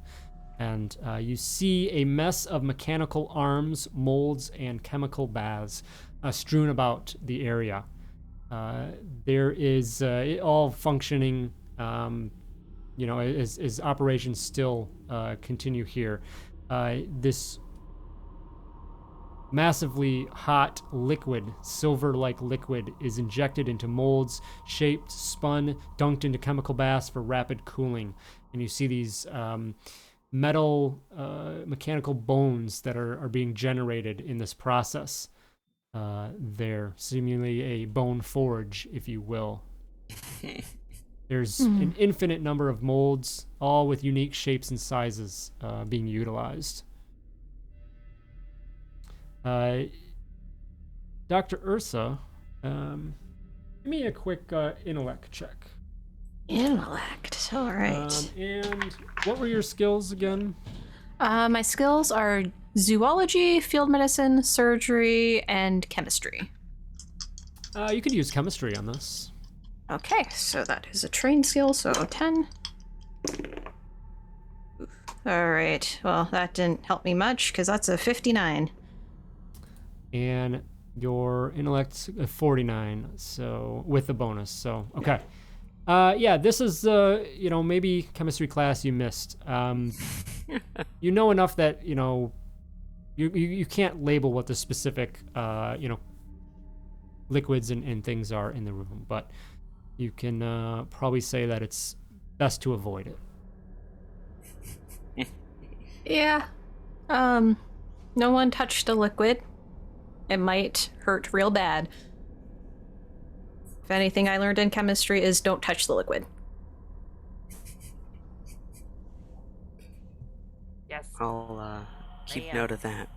And you see a mess of mechanical arms, molds, and chemical baths strewn about the area. There is all functioning, as operations still continue here. This massively hot liquid, silver-like liquid, is injected into molds, shaped, spun, dunked into chemical baths for rapid cooling. And you see these metal mechanical bones that are being generated in this process. They're seemingly a bone forge, if you will. There's an infinite number of molds, all with unique shapes and sizes being utilized. Dr. Ursa, give me a quick intellect check. Intellect. All right. And what were your skills again? My skills are zoology, field medicine, surgery, and chemistry. You could use chemistry on this. Okay, so that is a trained skill, so 10. All right, well, that didn't help me much, because that's a 59. And your intellect's a 49, so with the bonus. So okay, yeah, this is maybe chemistry class you missed. You know enough that you can't label what the specific liquids and things are in the room, but you can probably say that it's best to avoid it. Yeah. No one touched the liquid. It might hurt real bad. If anything I learned in chemistry is don't touch the liquid. Yes. I'll keep Yeah. note of that.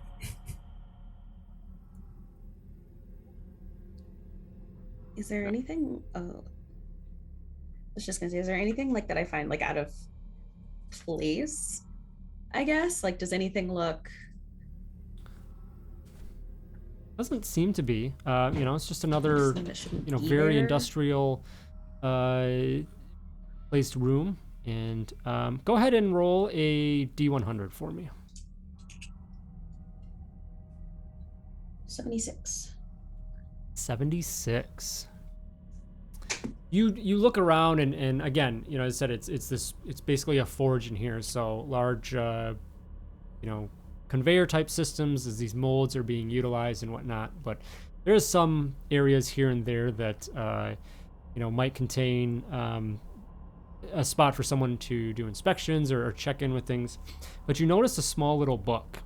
Is there anything? Oh, I was just gonna say, is there anything like that I find like out of place? I guess. Like, does anything look? Doesn't seem to be. It's just another, Something that shouldn't be very there? industrial placed room. And go ahead and roll a D100 for me. 76. 76. You look around and again, as I said, it's basically a forge in here, so large conveyor type systems as these molds are being utilized and whatnot. But there's some areas here and there that might contain a spot for someone to do inspections or check in with things. But you notice a small little book,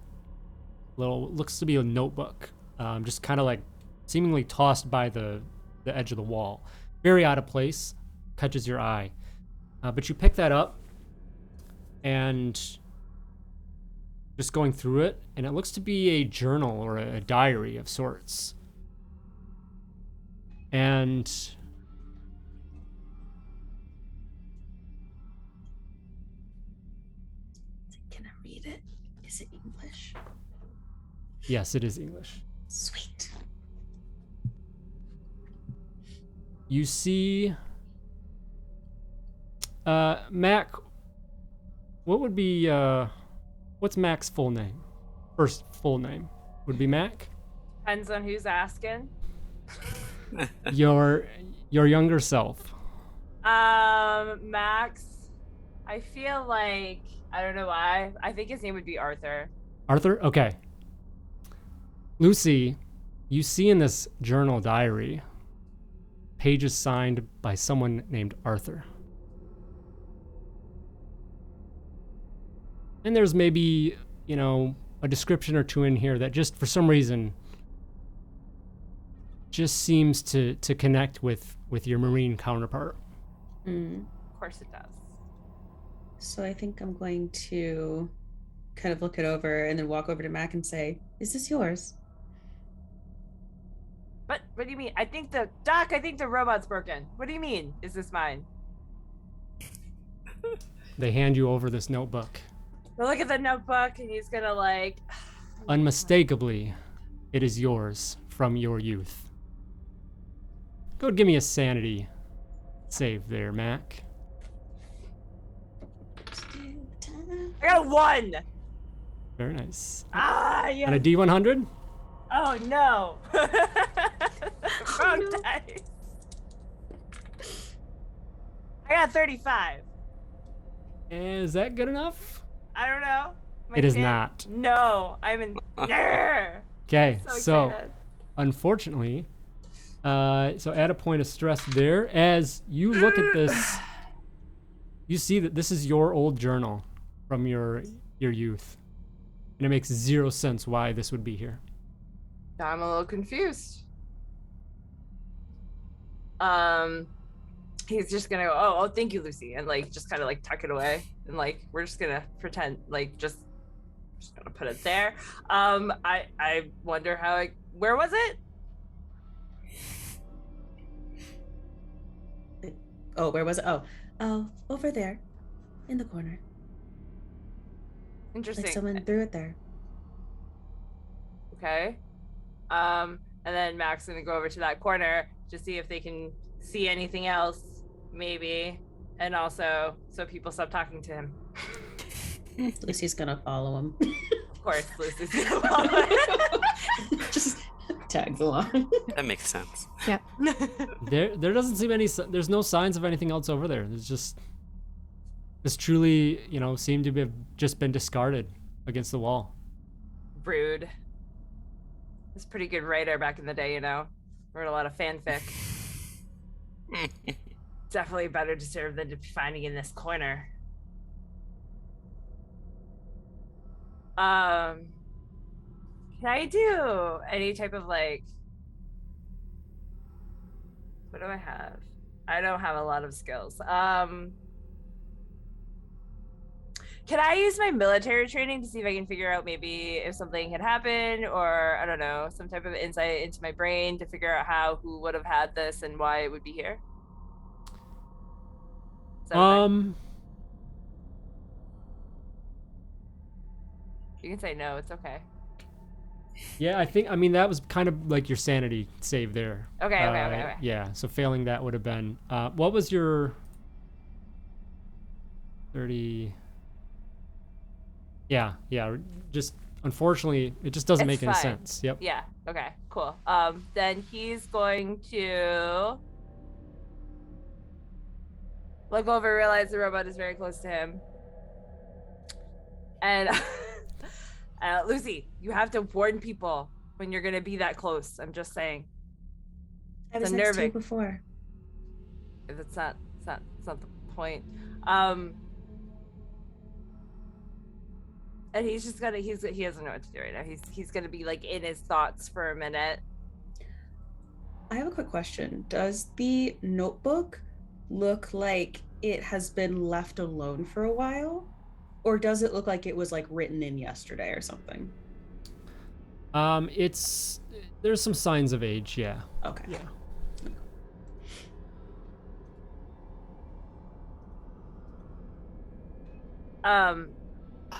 looks to be a notebook, just kind of like seemingly tossed by the edge of the wall. Very out of place, catches your eye. But you pick that up and just going through it, and it looks to be a journal or a diary of sorts. And Can I read it? Is it English? yes, it is English. Sweet. You see, Mac, what would be, what's Mac's full name? First full name would be Mac? Depends on who's asking. Your younger self. Max. I feel like I don't know why. I think his name would be Arthur. Arthur? Okay. Lucy, you see in this journal diary pages signed by someone named Arthur. And there's maybe, a description or two in here that just for some reason just seems to connect with your Marine counterpart. Mm. Of course it does. So I think I'm going to kind of look it over and then walk over to Mac and say, "Is this yours?" What do you mean? I think the robot's broken. What do you mean? Is this mine? They hand you over this notebook. We'll look at the notebook and he's gonna like Unmistakably, it is yours from your youth. Go ahead, give me a sanity save there, Mac. I got a 1! Very nice. Yeah. And a D100? Oh no. Wrong dice. I got 35. Is that good enough? I don't know. It is not. No, I'm in there. Okay, so excited. unfortunately, so add a point of stress there. As you look at this, you see that this is your old journal from your youth. And it makes 0 sense why this would be here. I'm a little confused. He's just gonna go, oh, thank you, Lucy, and like just kind of like tuck it away, and like we're just gonna pretend like just gonna put it there. I wonder how where was it? Oh, where was it? Oh, over there, in the corner. Interesting. Like someone threw it there. Okay. And then Mac's gonna go over to that corner to see if they can see anything else, maybe, and also so people stop talking to him. Lucy's gonna follow him. Of course, Lucy's gonna follow him. Just tags along. That makes sense. Yep. There doesn't seem there's no signs of anything else over there. There's just this truly, seemed to have just been discarded against the wall. Rude. It's pretty good writer back in the day, Wrote a lot of fanfic. Definitely better deserved than to be finding in this corner. Can I do any type of like, what do I have? I don't have a lot of skills. Can I use my military training to see if I can figure out maybe if something had happened, or I don't know, some type of insight into my brain to figure out who would have had this and why it would be here? Is that a thing? You can say no, it's okay. Yeah, I mean, that was kind of like your sanity save there. Okay. Yeah, so failing that would have been, what was your 30? Yeah, just unfortunately, it just doesn't make any fine. sense. Yep. Yeah, okay, cool. Then he's going to look over, realize the robot is very close to him. And Lucy, you have to warn people when you're gonna be that close. I'm just saying. I was next to you before. If it's not the point. And he's just gonna he doesn't know what to do right now. He's gonna be like in his thoughts for a minute. I have a quick question. Does the notebook look like it has been left alone for a while? Or does it look like it was like written in yesterday or something? There's some signs of age, yeah. Okay. Yeah.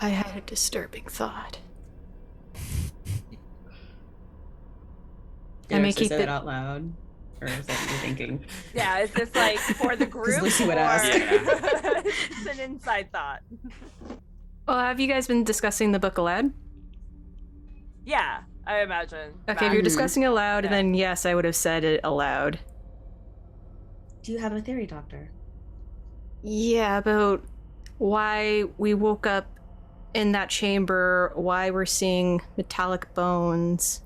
I had a disturbing thought. I may keep it out loud, or is that what you're thinking? Yeah, is this like for the group? Lucy would ask. Yeah. It's an inside thought. Well, have you guys been discussing the book aloud? Yeah, I imagine. Okay, if you're discussing it aloud, then yes, I would have said it aloud. Do you have a theory, Doctor? Yeah, about why we woke up in that chamber, why we're seeing metallic bones.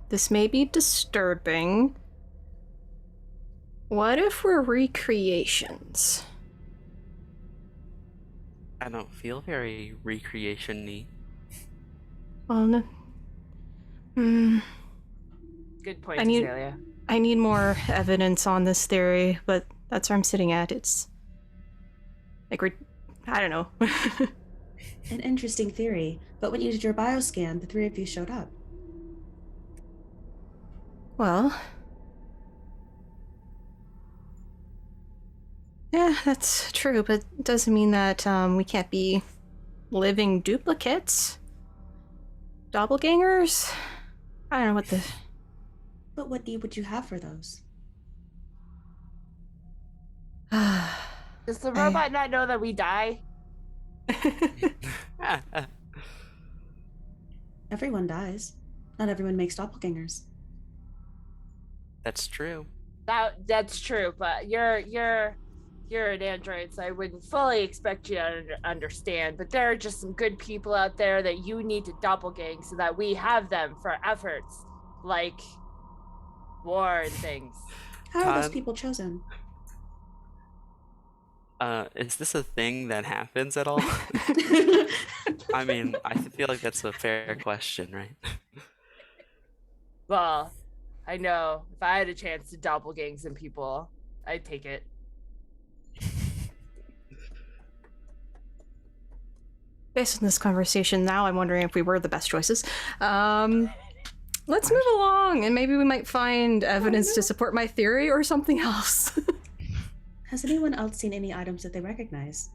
This may be disturbing. What if we're recreations? I don't feel very recreation-y. Well, no. Good point, Azalea. I need more evidence on this theory, but that's where I'm sitting at. It's like I don't know. An interesting theory, but when you did your bioscan, the three of you showed up. Well, yeah, that's true, but it doesn't mean that we can't be living duplicates, doppelgangers. I don't know what the. But what need would you have for those? Does the robot not know that we die? Everyone dies. Not everyone makes doppelgangers. That's true. That's true, but you're an android, so I wouldn't fully expect you to understand. But there are just some good people out there that you need to doppelgang so that we have them for efforts like war and things. How are those people chosen? Is this a thing that happens at all? I mean, I feel like that's a fair question, right? Well, I know if I had a chance to doppelgang some people, I'd take it. Based on this conversation, now I'm wondering if we were the best choices. Let's move along, and maybe we might find evidence to support my theory or something else. Has anyone else seen any items that they recognize?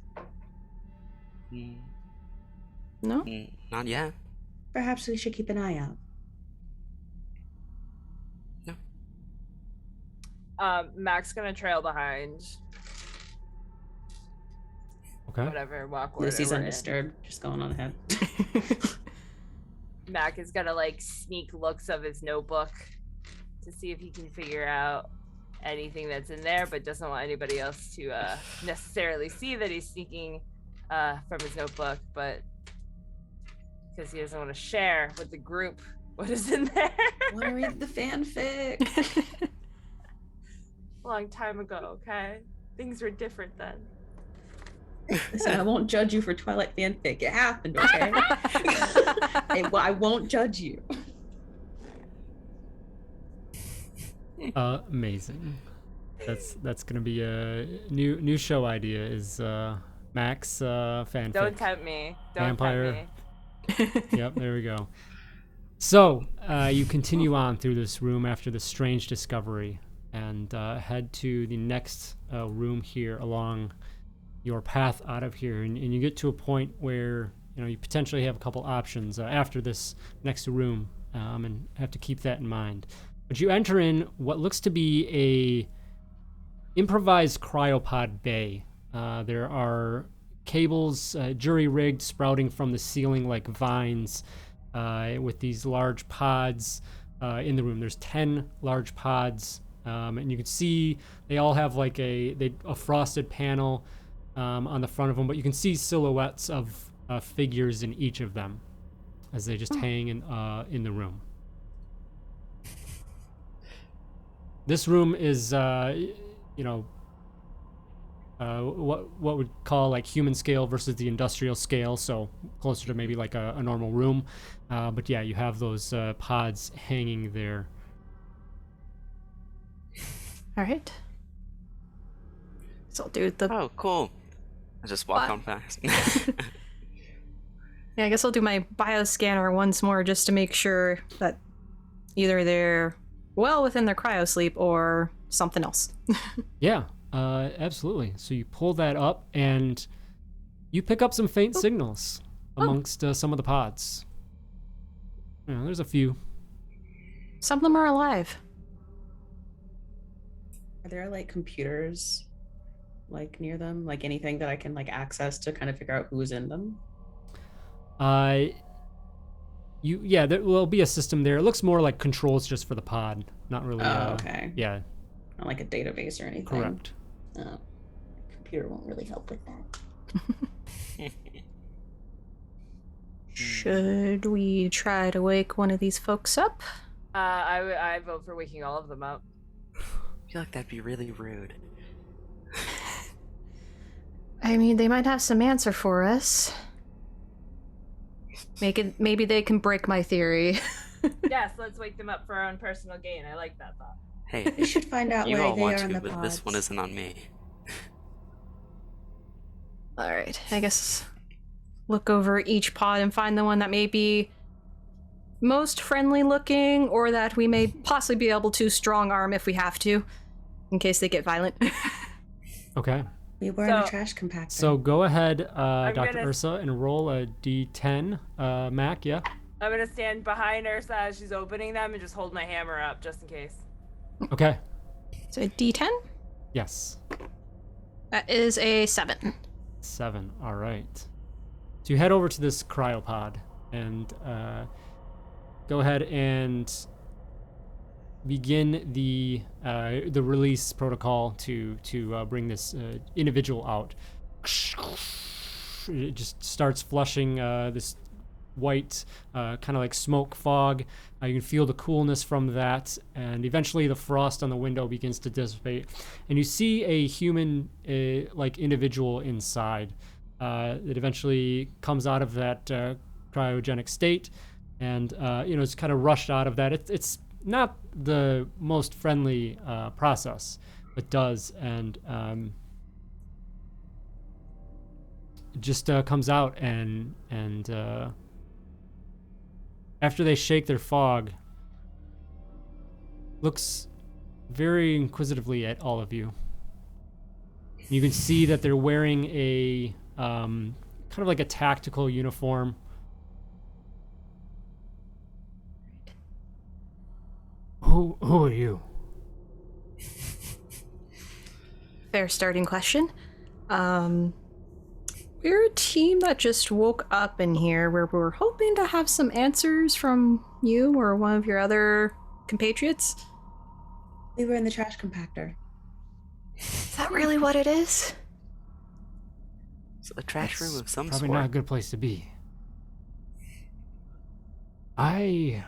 No? Not yet. Perhaps we should keep an eye out. Mac's gonna trail behind. Okay. Whatever, walk. Lucy's undisturbed, just going on ahead. Mac is gonna like sneak looks of his notebook to see if he can figure out anything that's in there, but doesn't want anybody else to necessarily see that he's sneaking from his notebook, but because he doesn't want to share with the group what is in there. Want to read the fanfic? Long time ago, okay? Things were different then. Listen, I won't judge you for Twilight fanfic. It happened, okay? I won't judge you. Amazing. That's gonna be a new show idea. Is Max fanfic? Don't tempt me. Don't Vampire. tempt me. Yep, there we go. So you continue on through this room after this strange discovery, and head to the next room here along your path out of here, and you get to a point where you potentially have a couple options after this next room, and have to keep that in mind. But you enter in what looks to be a improvised cryopod bay. There are cables jury-rigged sprouting from the ceiling like vines, with these large pods in the room. There's 10 large pods, and you can see they all have like a frosted panel on the front of them, but you can see silhouettes of figures in each of them as they just hang in the room. This room is what would call like human scale versus the industrial scale, so closer to maybe like a normal room, but yeah, you have those pods hanging there. All right. So I'll do the. Oh, cool. I just walk on past. Yeah, I guess I'll do my bioscanner once more just to make sure that either they're well within their cryosleep or something else. Yeah, absolutely. So you pull that up and you pick up some faint signals amongst some of the pods. There's a few. Some of them are alive. Are there like computers like near them? Like anything that I can like access to kind of figure out who's in them? There will be a system there. It looks more like controls just for the pod, not really. Okay. Yeah. Not like a database or anything. Correct. Computer won't really help with that. Should we try to wake one of these folks up? I vote for waking all of them up. I feel like that'd be really rude. I mean, they might have some answer for us. Maybe they can break my theory. Yes, let's wake them up for our own personal gain. I like that thought. Hey, We should find out you where all they want are in to, the but pods. this one isn't on me. Alright, I guess look over each pod and find the one that may be most friendly looking, or that we may possibly be able to strong arm if we have to, in case they get violent. Okay. We were in a So- trash compactor. So go ahead, Dr. gonna- Ursa, and roll a d10. Mac, yeah? I'm gonna stand behind Ursa as she's opening them and just hold my hammer up just in case. Okay. So a D10? Yes. That is a 7. 7. All right. So you head over to this cryopod and go ahead and begin the release protocol to bring this individual out. It just starts flushing this white kind of like smoke fog. You can feel the coolness from that, and eventually the frost on the window begins to dissipate, and you see a human like individual inside that eventually comes out of that cryogenic state, and it's kind of rushed out of that. It's not the most friendly process, but does, and it just comes out and after they shake their fog, looks very inquisitively at all of you. You can see that they're wearing a kind of like a tactical uniform. Who are you? Fair starting question. We're a team that just woke up in here where we're hoping to have some answers from you or one of your other compatriots. We were in the trash compactor. Is that really what it is? It's a trash room of some Probably sort. not a good place to be. I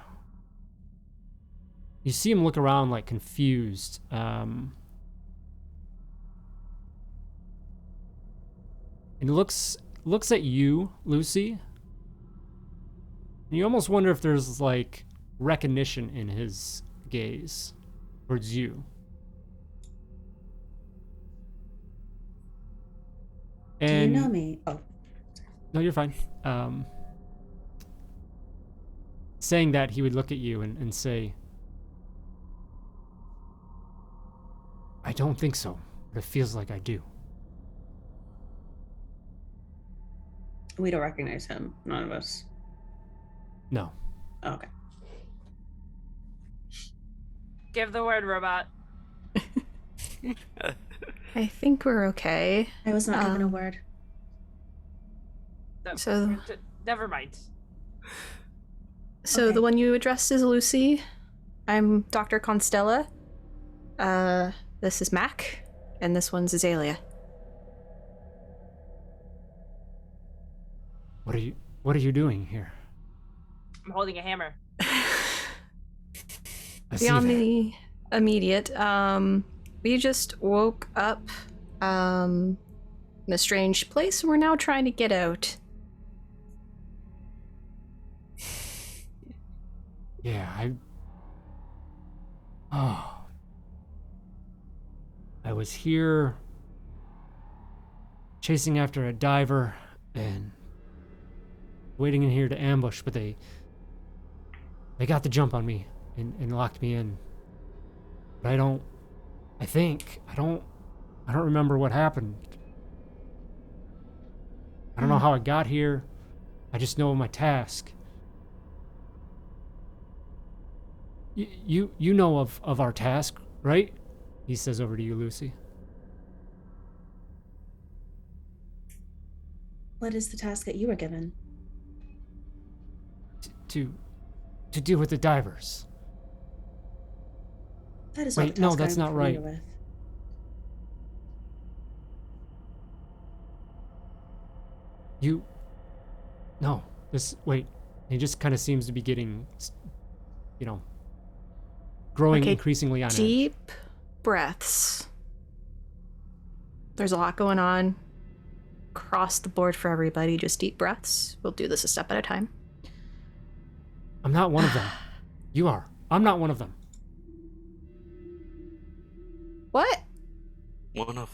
You see him look around like confused. And looks at you, Lucy. And you almost wonder if there's like recognition in his gaze towards you. Do you And know me? Oh, no, you're fine. Saying that, he would look at you and say, I don't think so, but it feels like I do. we don't recognize him. None of us. No. Oh, okay. Give the word, robot. I think we're okay. I was not given a Um, word. No, So- never mind. So Okay. the one you addressed is Lucy. I'm Dr. Constella. This is Mac, and this one's Azalea. What are you doing here? I'm holding a hammer. I see Beyond that. the immediate, we just woke up in a strange place, and we're now trying to get out. Yeah, I was here chasing after a diver and waiting in here to ambush, but they got the jump on me and locked me in. But I don't remember what happened. I don't know how I got here. I just know my task. You know of our task, right? He says over to you, Lucy. What is the task that you were given? To deal with the divers. That is Wait, not no, a task that's I'm not familiar right. with. No, this, wait. He just kind of seems to be getting, growing Okay, increasingly on edge. Deep breaths. There's a lot going on across the board for everybody. Just deep breaths. We'll do this a step at a time. I'm not one of them. You are. I'm not one of them. What? One of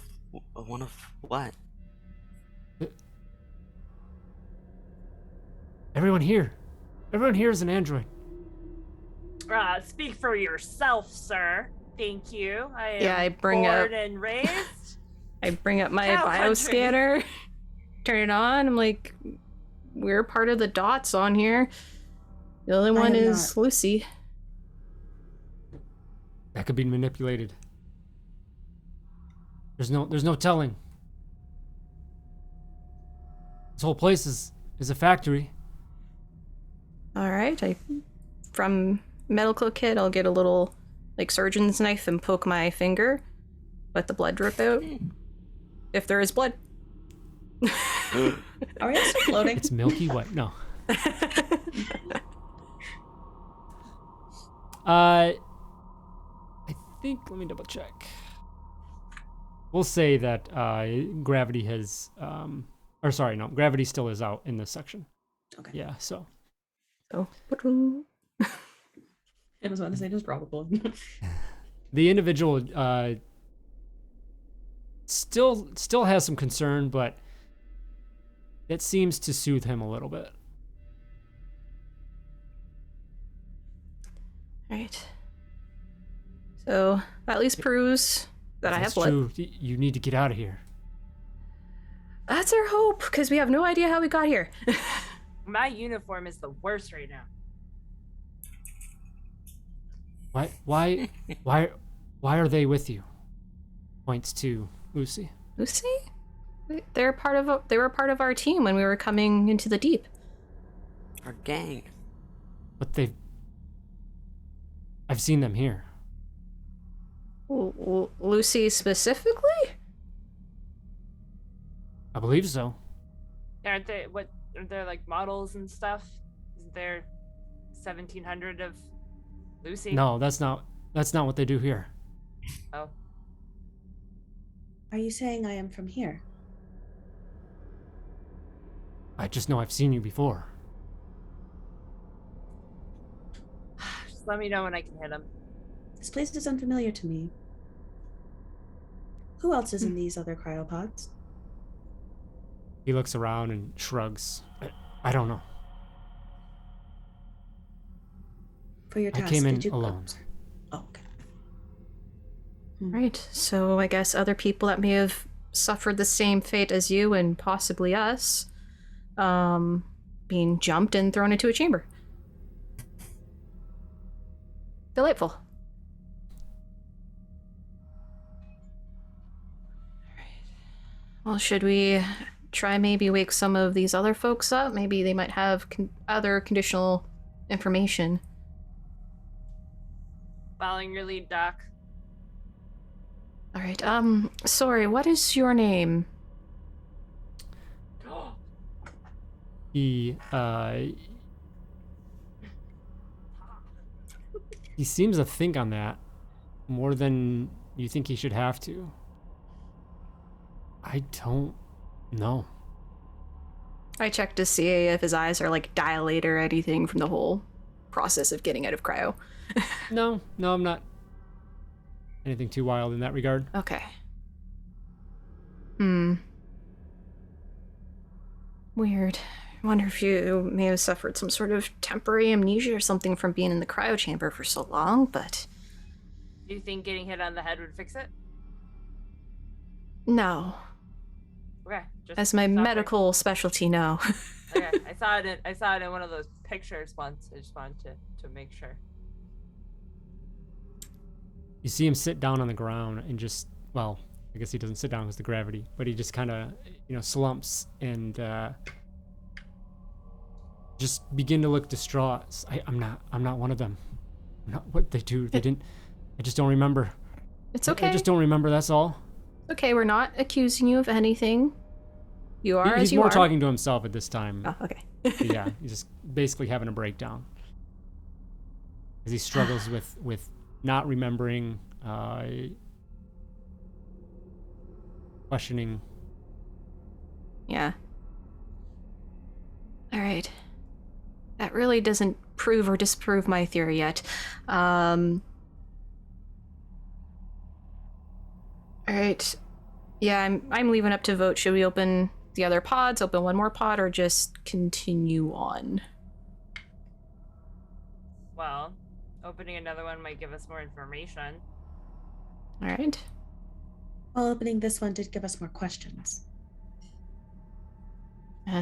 what? Everyone here is an android. Speak for yourself, sir. Thank you. I am I bring born up- and raised. I bring up my Cow country. bioscanner, turn it on. I'm like, we're part of the dots on here. The only one am is Lucy. That could be manipulated. There's no telling. This whole place is a factory. All right. From medical kit, I'll get a little like surgeon's knife and poke my finger, let the blood drip out. If there is blood. Are we still floating? It's milky white. No. I think, let me double check. We'll say that gravity has, gravity still is out in this section. Okay. Yeah, so. So, I was about to say just probable. The individual still has some concern, but it seems to soothe him a little bit. right. So that at least proves that I have That's blood. true. You need to get out of here. That's our hope, because we have no idea how we got here. My uniform is the worst right now. Why are they with you? Points to Lucy. Lucy? They were part of our team when we were coming into the deep. Our gang. But I've seen them here. Lucy specifically? I believe so. Aren't there like models and stuff? Isn't there 1,700 of Lucy? No, that's not what they do here. Oh. Are you saying I am from here? I just know I've seen you before. Just let me know when I can hit him. This place is unfamiliar to me. Who else is in these other cryopods? He looks around and shrugs. I don't know. For your I task, came in did you... alone. Oh, okay. Right. So I guess other people that may have suffered the same fate as you and possibly us, being jumped and thrown into a chamber. Delightful. Well, should we try maybe wake some of these other folks up? Maybe they might have other conditional information. Following your lead, Doc. All right. Sorry, what is your name? He seems to think on that more than you think he should have to. I don't know. I checked to see if his eyes are like dilated or anything from the whole process of getting out of cryo. No, I'm not anything too wild in that regard. Okay. Weird. I wonder if you may have suffered some sort of temporary amnesia or something from being in the cryo chamber for so long, but... Do you think getting hit on the head would fix it? No. Okay. Just As my medical specialty, no. Okay. I saw it in one of those pictures once. I just wanted to make sure. You see him sit down on the ground and just, well, I guess he doesn't sit down because the gravity, but he just kind of, slumps and just begin to look distraught. I'm not one of them. I'm not what they do. I just don't remember. It's okay. I just don't remember, that's all. Okay, we're not accusing you of anything. You are as He's you more are. talking to himself at this time. Oh, okay. Yeah, he's just basically having a breakdown. Because he struggles with not remembering, questioning. Yeah. All right. That really doesn't prove or disprove my theory yet. All right. Yeah, I'm leaving up to vote. Should we open the other pods, open one more pod, or just continue on? Well, opening another one might give us more information. All right. Well, opening this one did give us more questions.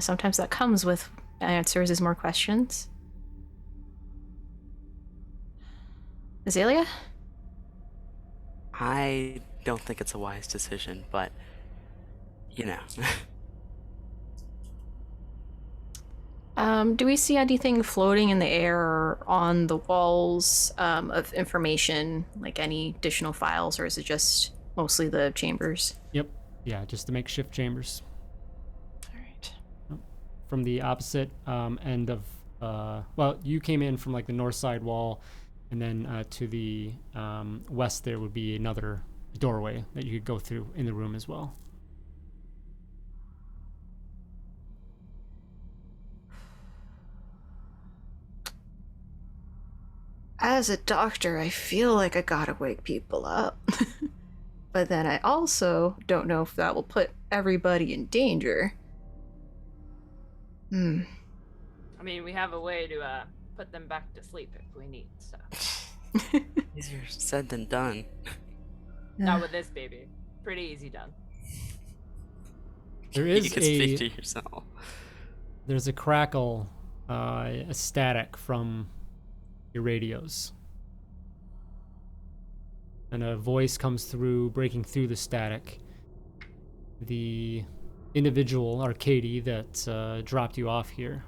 Sometimes that comes with answers is more questions. Azalea? I don't think it's a wise decision, but Do we see anything floating in the air or on the walls of information, like any additional files, or is it just mostly the chambers? Yep. Yeah, just the makeshift chambers. All right. From the opposite end of, well, you came in from like the north side wall, and then to the west there would be another doorway that you could go through in the room as well. As a doctor, I feel like I gotta wake people up. But then I also don't know if that will put everybody in danger. I mean, we have a way to put them back to sleep if we need, so. easier said than done. Not with this baby. Pretty easy done. There You is can speak to yourself. there's a crackle, a static from your radios. And a voice comes through, breaking through the static. The individual, Arcady, that dropped you off here.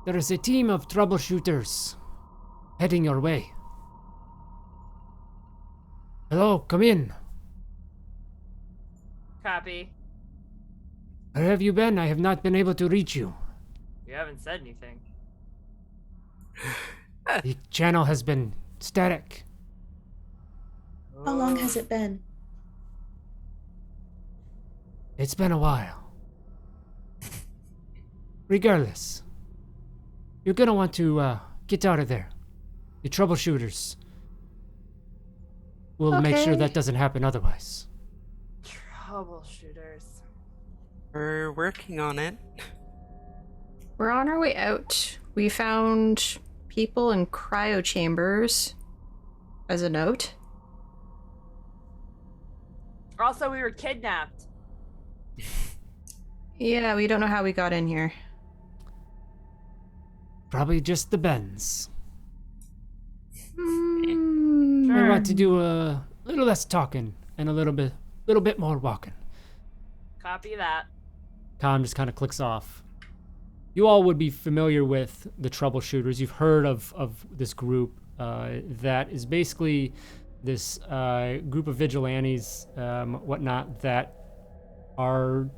There is a team of troubleshooters heading your way. Hello, come in. Copy. Where have you been? I have not been able to reach you. You haven't said anything. The channel has been static. How long has it been? It's been a while. Regardless, you're gonna want to get out of there. The troubleshooters will make sure Okay. that doesn't happen otherwise. Troubleshooters. We're working on it. We're on our way out. We found people in cryo chambers as a note. Also, we were kidnapped. Yeah, we don't know how we got in here. Probably just the bends. Hmm. I want to do a little less talking and a little bit more walking. Copy that. Tom just kind of clicks off. You all would be familiar with the troubleshooters. You've heard of this group that is basically this group of vigilantes, whatnot, that are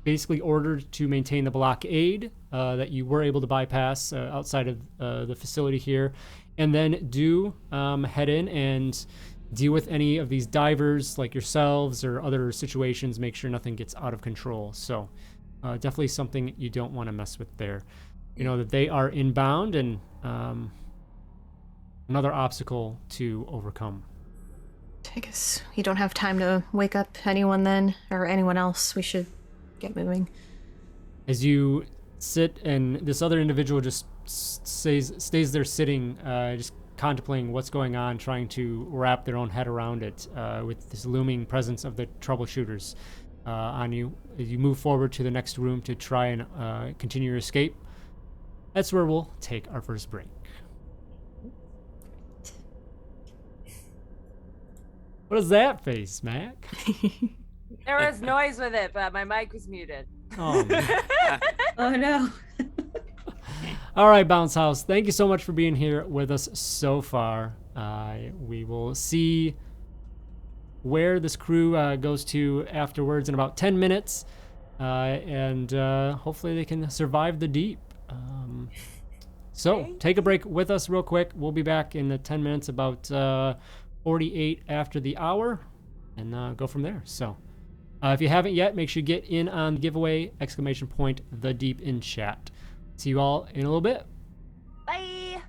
basically ordered to maintain the blockade that you were able to bypass outside of the facility here, and then do head in and deal with any of these divers like yourselves or other situations, make sure nothing gets out of control. So definitely something you don't want to mess with there. You know that they are inbound and another obstacle to overcome. I guess we don't have time to wake up anyone then, or anyone else. We should get moving. As you sit and this other individual just stays there sitting, just contemplating what's going on, trying to wrap their own head around it with this looming presence of the troubleshooters on you. As you move forward to the next room to try and continue your escape, that's where we'll take our first break. What is that face, Mac? There was noise with it, but my mic was muted. Oh, man. Oh no. All right, Bounce House, thank you so much for being here with us so far. We will see where this crew goes to afterwards in about 10 minutes, and hopefully they can survive the deep. So take a break with us real quick. We'll be back in the 10 minutes, about 48 after the hour, and go from there. So if you haven't yet, make sure you get in on the giveaway, ! The Deep in chat. See you all in a little bit. Bye.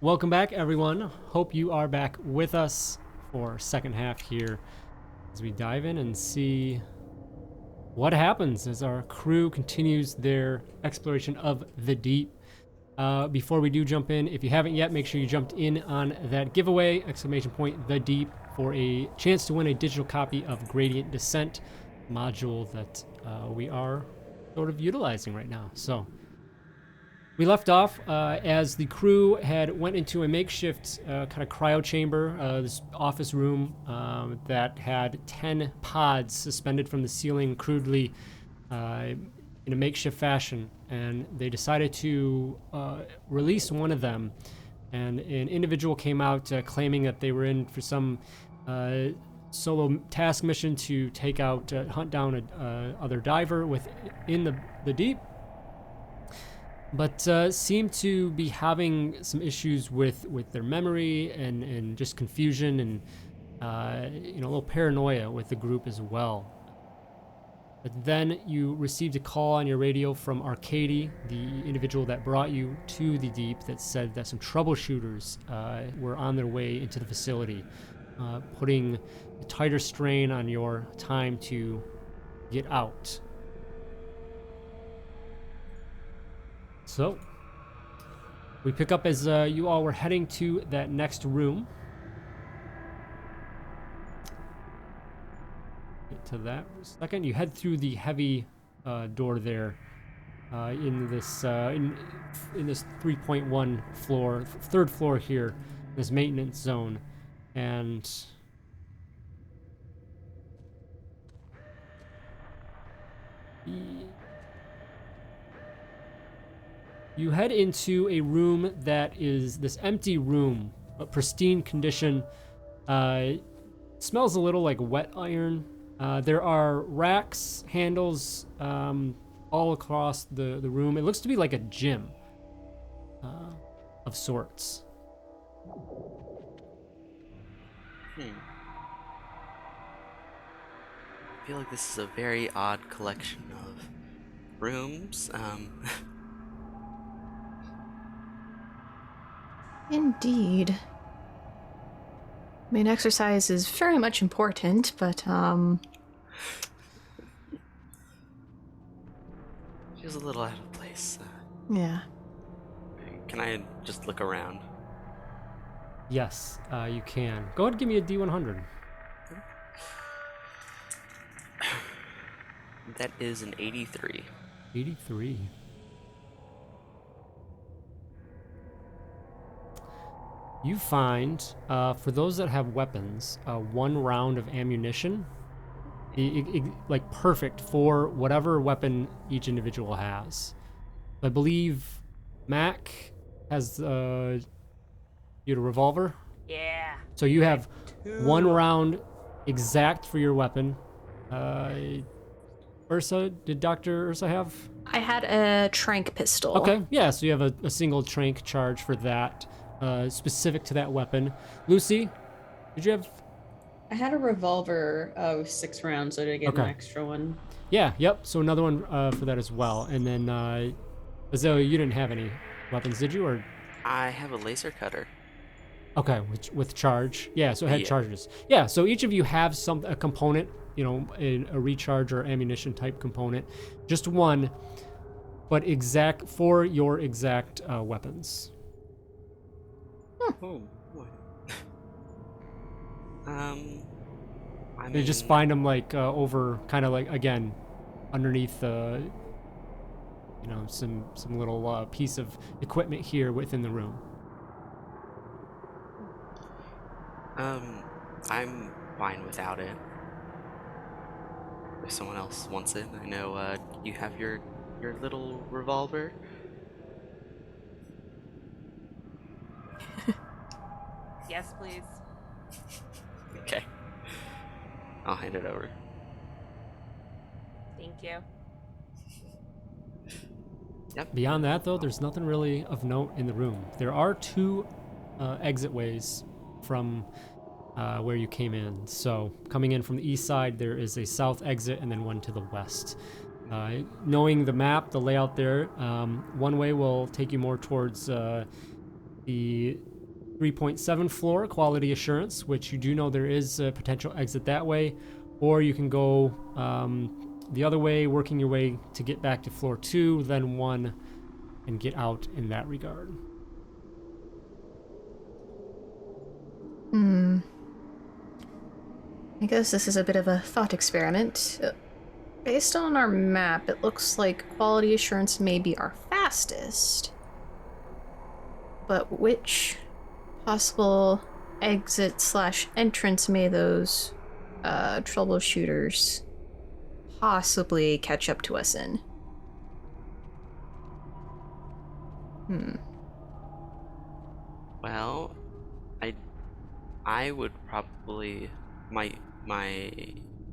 Welcome back, everyone. Hope you are back with us for second half here as we dive in and see what happens as our crew continues their exploration of the deep. Before we do jump in, if you haven't yet, make sure you jumped in on that giveaway, !the deep, for a chance to win a digital copy of Gradient Descent module that we are sort of utilizing right now. So we left off as the crew had went into a makeshift kind of cryo chamber, this office room that had 10 pods suspended from the ceiling crudely in a makeshift fashion, and they decided to release one of them, and an individual came out claiming that they were in for some solo task mission to take out, hunt down a other diver within the deep, but seemed to be having some issues with their memory and just confusion and a little paranoia with the group as well. But then you received a call on your radio from Arcady, the individual that brought you to the deep, that said that some troubleshooters were on their way into the facility, putting a tighter strain on your time to get out. So, we pick up as you all were heading to that next room. Get to that for a second. You head through the heavy door there in this 3.1 floor, third floor here, this maintenance zone, and you head into a room that is this empty room, but pristine condition. Smells a little like wet iron. There are racks, handles all across the room. It looks to be like a gym of sorts. I feel like this is a very odd collection of rooms. Indeed. I mean, exercise is very much important, but, Feels a little out of place. yeah. Can I just look around? Yes, you can. Go ahead and give me a D100. That is an 83. 83. You find, for those that have weapons, 1 round of ammunition, like perfect for whatever weapon each individual has. I believe Mac has you had a revolver, Yeah. so you have 1 Two. round exact for your weapon. Ursa, did Dr. Ursa have? I had a trank pistol. Okay, yeah, so you have a single trank charge for that, specific to that weapon. Lucy, did you have? I had a revolver with 6 rounds, so did I get an Okay. extra one? Yeah, yep, so another one for that as well. And then, Azalea, you didn't have any weapons, did you? Or I have a laser cutter. okay, with charge. Yeah, so it had Yeah. charges. Yeah, so each of you have a component, a recharge or ammunition type component. Just one, but exact for your exact weapons. Oh, what? I You just mean, find them like over, kind of like, again, underneath some little piece of equipment here within the room. I'm fine without it. If someone else wants it, I know you have your little revolver. Yes, please. Okay. I'll hand it over. Thank you. Beyond that, though, there's nothing really of note in the room. There are 2 exit ways from where you came in. So coming in from the east side, there is a south exit and then one to the west. Knowing the map, the layout there, one way will take you more towards the 3.7 floor, quality assurance, which you do know there is a potential exit that way, or you can go the other way, working your way to get back to floor 2, then 1, and get out in that regard. I guess this is a bit of a thought experiment. Based on our map, it looks like quality assurance may be our fastest. But which possible exit/entrance may those troubleshooters possibly catch up to us in? Well, I would probably my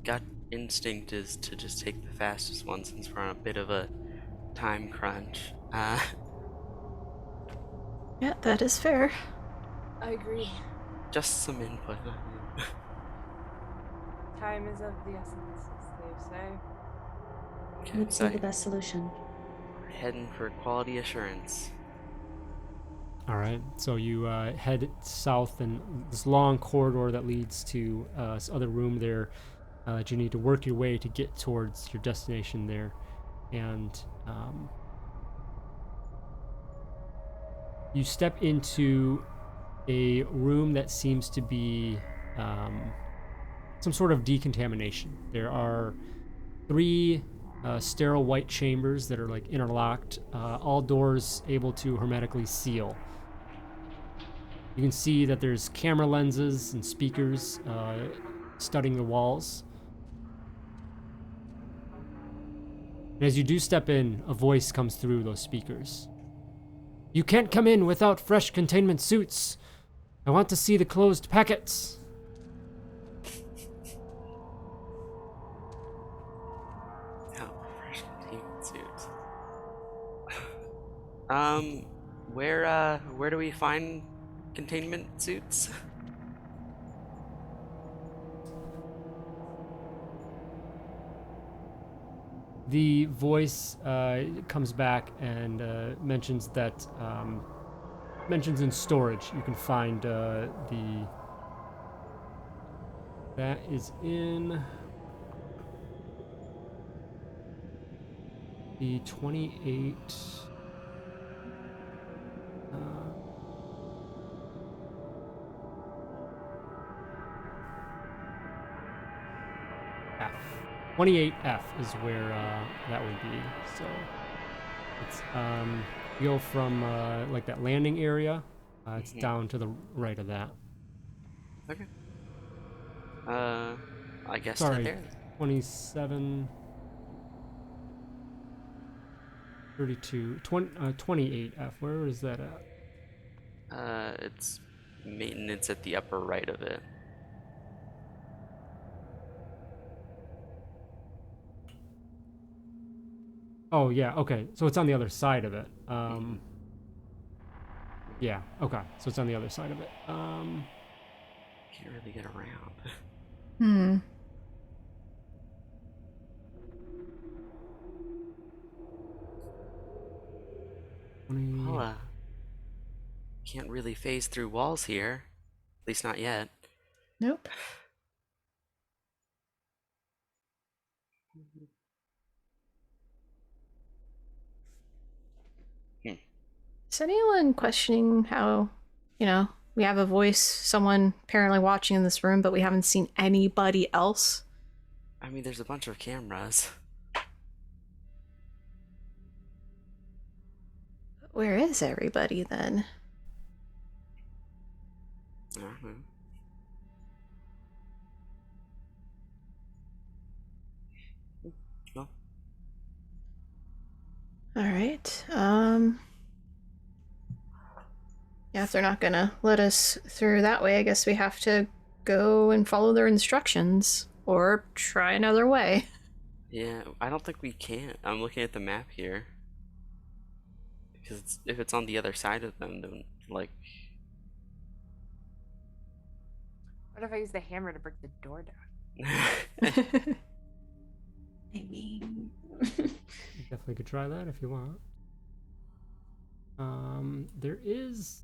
gut instinct is to just take the fastest one since we're on a bit of a time crunch. Yeah, that is fair. I agree. Just some input. Time is of the essence, as they say. Okay, Would so be the best solution. we're heading for quality assurance. All right, so you head south in this long corridor that leads to this other room there that you need to work your way to get towards your destination there. And you step into a room that seems to be some sort of decontamination. There are 3 sterile white chambers that are like interlocked, all doors able to hermetically seal. You can see that there's camera lenses and speakers studding the walls. And as you do step in, a voice comes through those speakers. You can't come in without fresh containment suits. I want to see the closed packets. Oh, fresh containment suits. Where do we find containment suits? The voice comes back and mentions that mentions in storage. You can find that is in the 28. F. 28F is where that would be. So it's you go from like that landing area. It's down to the right of that. Okay. I guess Sorry, right there. 27, 32, 28F. Where is that at? It's maintenance at the upper right of it. Oh yeah, okay. So it's on the other side of it. Yeah, okay. So it's on the other side of it. Can't really get around. Hmm. Well, can't really phase through walls here. At least not yet. Nope. Is anyone questioning how, we have a voice, someone apparently watching in this room, but we haven't seen anybody else? I mean, there's a bunch of cameras. Where is everybody then? I don't know. Well, All right. Yeah, if they're not gonna let us through that way, I guess we have to go and follow their instructions or try another way. yeah, I don't think we can. I'm looking at the map here. Because if it's on the other side of them, then, like... What if I use the hammer to break the door down? Maybe. You definitely could try that if you want. There is.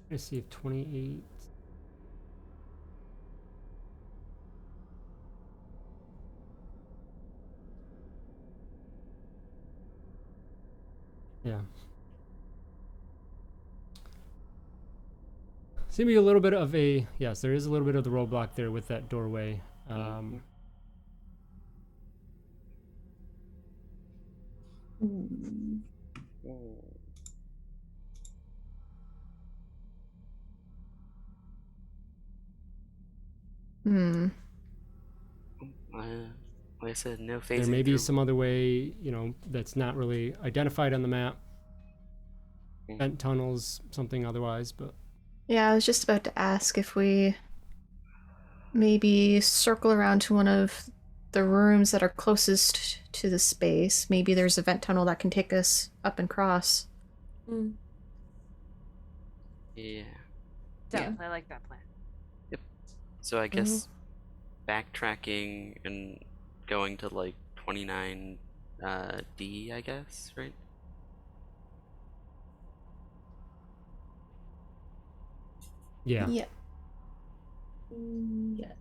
Let's see if 28. Yeah. Seems to be a little bit of a, yes, there is a little bit of the roadblock there with that doorway. Hmm. Hmm. Like I said, no phasing There may be through. some other way, that's not really identified on the map. Mm. Vent tunnels, something otherwise, but Yeah, I was just about to ask if we maybe circle around to one of the rooms that are closest to the space. Maybe there's a vent tunnel that can take us up and cross. Yeah. Definitely, I like that plan. So I guess backtracking and going to like 29 D, I guess, right? yeah. Yeah. Yes.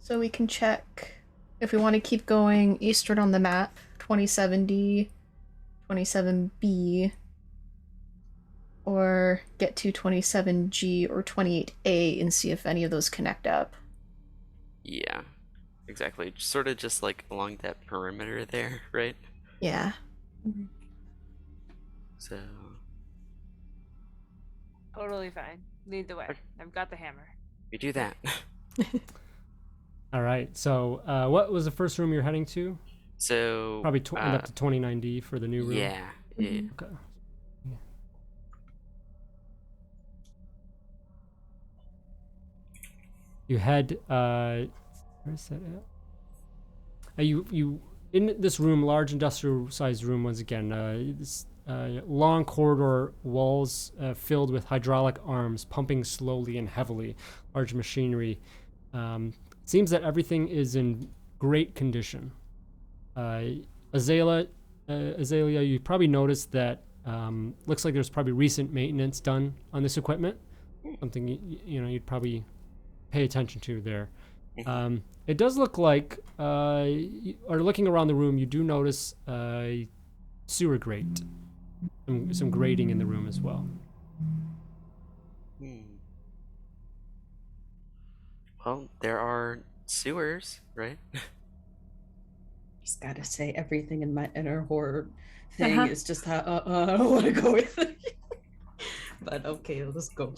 So we can check if we want to keep going eastward on the map, 27D, 27B, or get to 27G or 28A and see if any of those connect up. Yeah, exactly. Sort of just like along that perimeter there, right? Yeah. So, Totally fine. Lead the way. Okay. I've got the hammer. we do that. All right. So, what was the first room you're heading to? So, Probably end up to 29D for the new room. yeah, yeah. Okay. You head. Where is that at? You in this room, large industrial-sized room. Once again, this long corridor, walls filled with hydraulic arms pumping slowly and heavily. Large machinery. Seems that everything is in great condition. Azalea, you probably noticed that looks like there's probably recent maintenance done on this equipment. Something you'd probably pay attention to there. It does look like, or looking around the room, you do notice a sewer grate, some grating in the room as well. Well, there are sewers, right? Just gotta say, everything in my inner horror thing Uh-huh. is just how I don't want to go with it. But okay, let's go.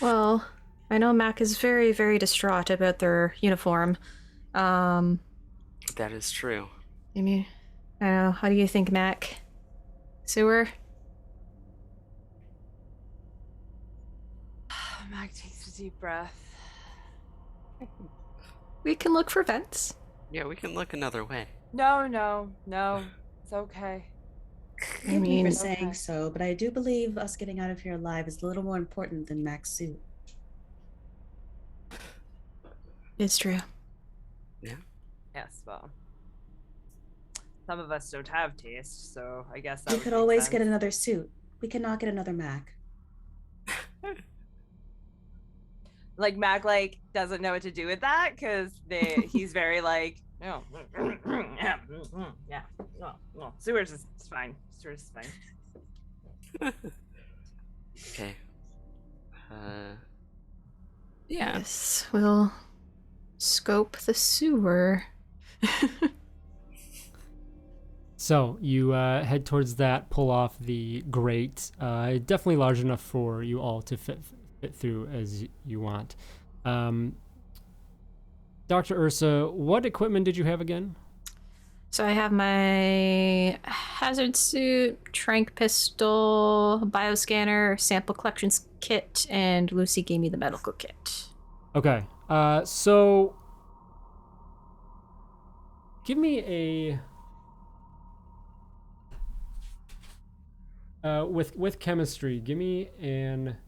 Well, I know Mac is very, very distraught about their uniform. That is true. I mean, I don't know. How do you think, Mac? Sewer? Mac takes a deep breath. We can look for vents. Yeah, we can look another way. No. It's okay. Forgive me mean- for saying Okay. so, but I do believe us getting out of here alive is a little more important than Mac's suit. It's true. Yes, well. Some of us don't have taste, so I guess that We would could make always sense. get another suit. We cannot get another Mac. Like Mac doesn't know what to do with that because he's very no. No. Sewers is fine. Sewers is fine. Okay. Yeah. Yes, we'll scope the sewer. So you head towards that, pull off the grate. Definitely large enough for you all to fit through as you want. Dr. Ursa, what equipment did you have again? So I have my hazard suit, tranq pistol, bioscanner, sample collections kit, and Lucy gave me the medical kit. Okay. So give me a with chemistry. Give me an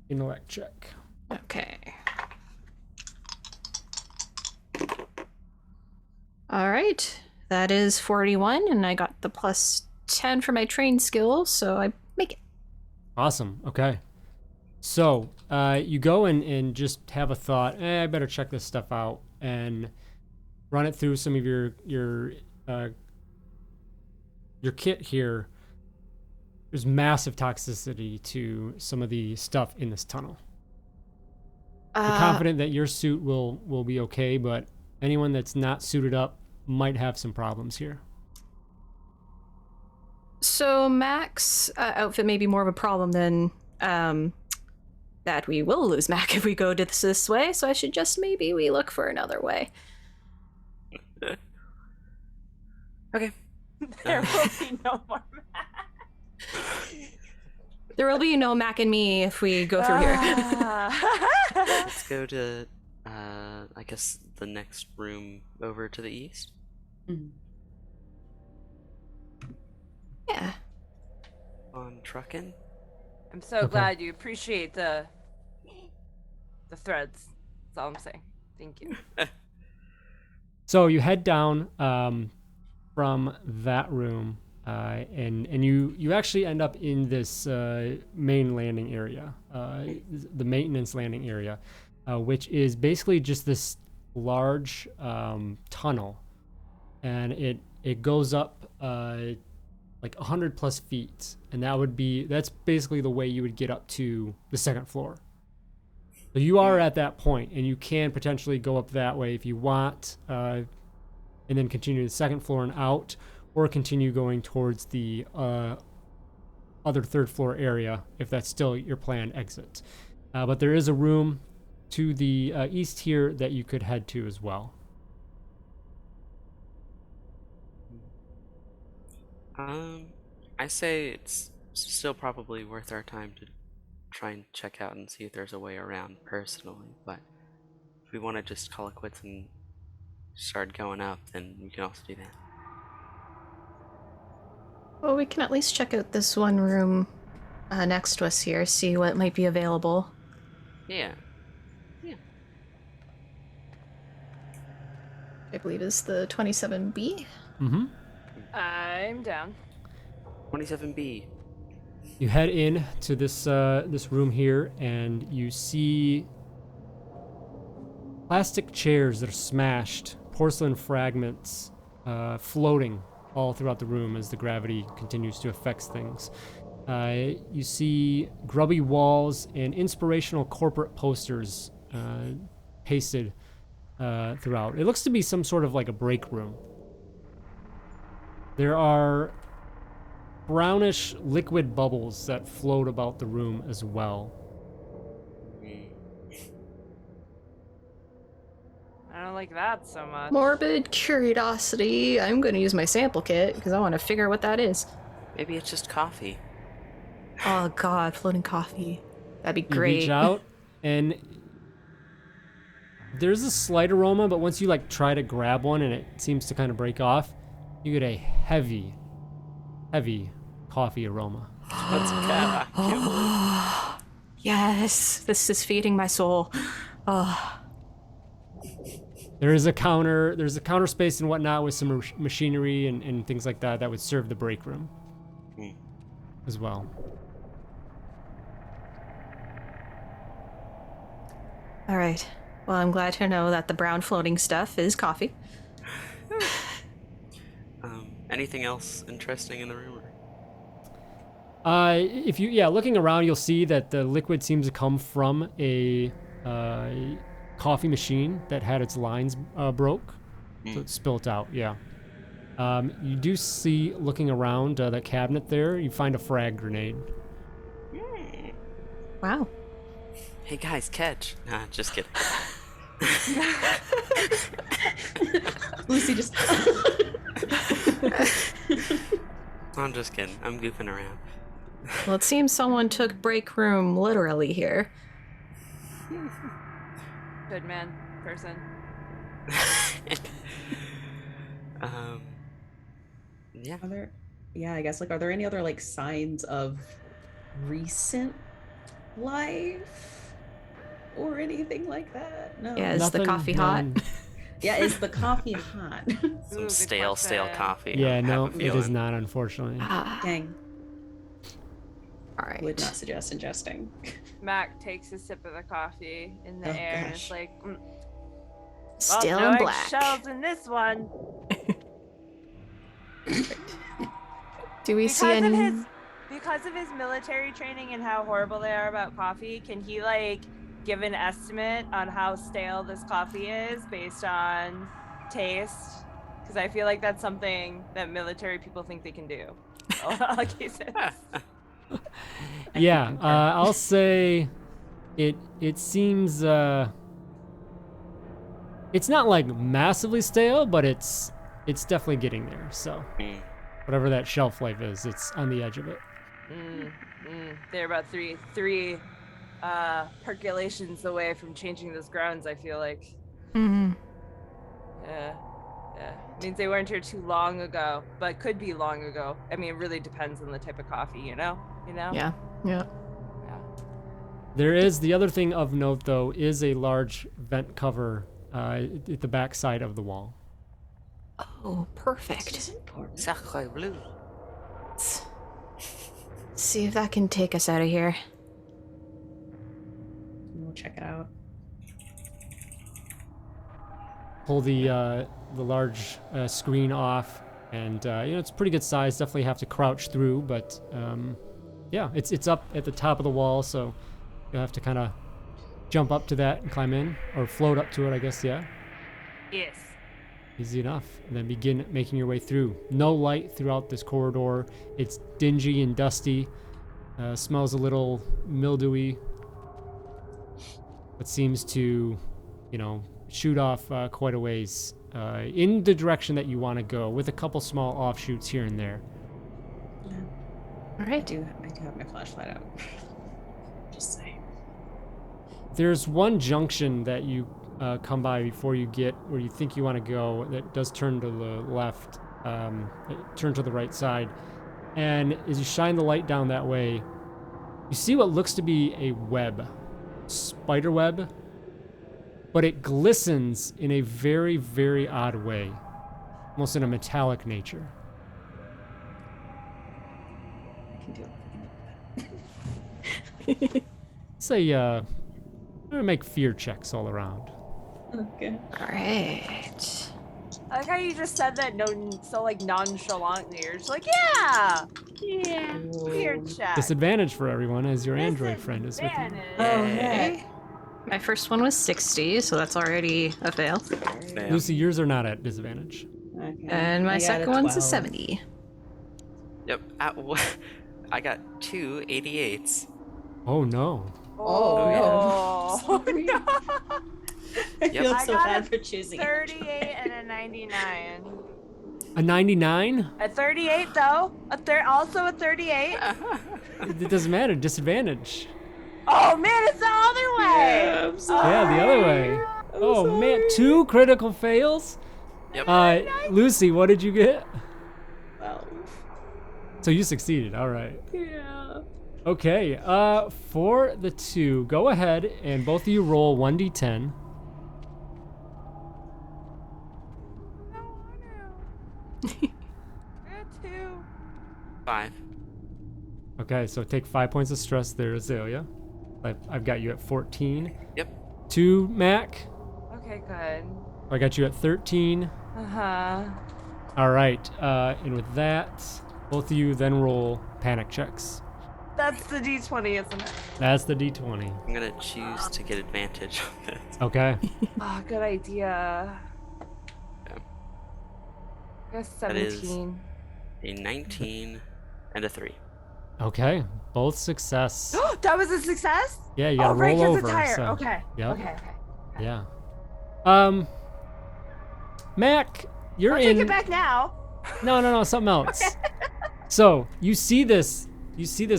intellect check. Okay. All right. That is 41, and I got the plus 10 for my trained skill, so I make it. Awesome. Okay. So you go and just have a thought. I better check this stuff out and run it through some of your your kit here, there's massive toxicity to some of the stuff in this tunnel. You're confident that your suit will be okay, but anyone that's not suited up might have some problems here. So Mac's outfit may be more of a problem than that we will lose Mac if we go this way, so I suggest maybe we look for another way. Okay. There will be no more Mac. There will be no Mac and me if we go through here. Let's go to, I guess, the next room over to the east. Yeah. On trucking. I'm so glad you appreciate the threads. That's all I'm saying. Thank you. So you head down from that room, and you actually end up in this main landing area, the maintenance landing area, which is basically just this large tunnel, and it goes up like 100 plus feet, and that's basically the way you would get up to the second floor. So you are at that point, and you can potentially go up that way if you want, and then continue to the second floor and out, or continue going towards the other third floor area if that's still your planned exit. But there is a room to the east here that you could head to as well. I say it's still probably worth our time to try and check out and see if there's a way around personally, but if we want to just call it quits and start going up, then we can also do that. Well, we can at least check out this one room next to us here, see what might be available. Yeah. I believe is the 27B. Mm-hmm. I'm down. 27B. You head in to this room here, and you see plastic chairs that are smashed, porcelain fragments floating all throughout the room as the gravity continues to affect things. You see grubby walls and inspirational corporate posters pasted throughout. It looks to be some sort of like a break room. There are brownish liquid bubbles that float about the room as well. I don't like that so much. Morbid curiosity. I'm going to use my sample kit because I want to figure out what that is. Maybe it's just coffee. Oh god, floating coffee. That'd be You great. reach out, and there's a slight aroma, but once you like try to grab one and it seems to kind of break off, you get a heavy coffee aroma. That's cat. I can't believe. Yes, this is feeding my soul. Oh. There's a counter space and whatnot with some machinery and things like that would serve the break room as well. All right. Well, I'm glad to know that the brown floating stuff is coffee. Anything else interesting in the room? If you looking around, you'll see that the liquid seems to come from a coffee machine that had its lines broke, so it spilt out. Yeah. You do see, looking around that cabinet there, you find a frag grenade. Wow. Hey guys, catch. Nah, just kidding. Lucy just. I'm just kidding. I'm goofing around. Well, it seems someone took break room literally here. Good man, person. Yeah. I guess, like, are there any other, like, signs of recent life or anything like that? No. Yeah, is the Nothing, coffee hot? Yeah, is the coffee hot? Some Ooh, stale good coffee. Yeah, I have no, a it is feeling. not, unfortunately. Dang. All right. Would not suggest ingesting. Mac takes a sip of the coffee in the Oh, air and gosh. is like, Still no in black. eggshells in this one. Do we see any? Because of his military training and how horrible they are about coffee, can he like give an estimate on how stale this coffee is based on taste? Because I feel like that's something that military people think they can do. All cases. Yeah, I'll say it seems it's not like massively stale, but it's definitely getting there. So whatever that shelf life is, it's on the edge of it. They're about three percolations away from changing those grounds, I feel like. Mm-hmm. Yeah. Means they weren't here too long ago, but could be long ago. I mean, it really depends on the type of coffee, you know? Yeah. There is the other thing of note, though, is a large vent cover at the back side of the wall. Oh, perfect. Sacre bleu. Let's see if that can take us out of here. We'll check it out. Pull the large screen off, and it's pretty good size. Definitely have to crouch through, but yeah, it's up at the top of the wall, so you'll have to kind of jump up to that and climb in, or float up to it, I guess. Yeah. Yes. Easy enough. And then begin making your way through. No light throughout this corridor. It's dingy and dusty. Smells a little mildewy, but seems to, shoot off quite a ways in the direction that you want to go, with a couple small offshoots here and there. Yeah. All I right. do have my flashlight out. Just saying. There's one junction that you come by before you get where you think you want to go that does turn to the left, turn to the right side. And as you shine the light down that way, you see what looks to be a web, spider web, but it glistens in a very, very odd way, almost in a metallic nature. I can do it. Say, I'm gonna make fear checks all around. Okay. All right. I like how you just said that so like nonchalantly. You're just like, yeah, weird chat. Disadvantage for everyone, as your android friend is with you. Oh, hey. My first one was 60, so that's already a fail. Damn. Lucy, yours are not at disadvantage. Okay. And my I got second one's a 12. 70. Yep. I got 2 88s. Oh no. Oh, Oh. I feel I so got bad a for choosing 38 and a 99. A 99? A 38 though. Also a 38. It doesn't matter. Disadvantage. Oh man, it's the other way. Yeah, I'm sorry. Yeah, the other way. Oh man, 2 critical fails? Yep. Lucy, what did you get? Well, So you succeeded. All right. yeah. Okay. For the 2, go ahead and both of you roll 1d10. Good too. 5. Okay, so take 5 points of stress there, Azalea. I've got you at 14. Yep. 2, Mac. Okay, good. I got you at 13. Uh-huh. All right. And with that, both of you then roll panic checks. That's the D20, isn't it? That's the d20. I'm gonna choose to get advantage on this. Okay. Oh, good idea. Yeah. I guess That is- 17. A 19 and a 3. Okay. Both success. That was a success? Yeah, you gotta Oh, right, roll 'cause over. it's higher. so- Okay. Yep. Okay. Yeah. Mac, you're I'll in. take it back now. No, something else. So you see this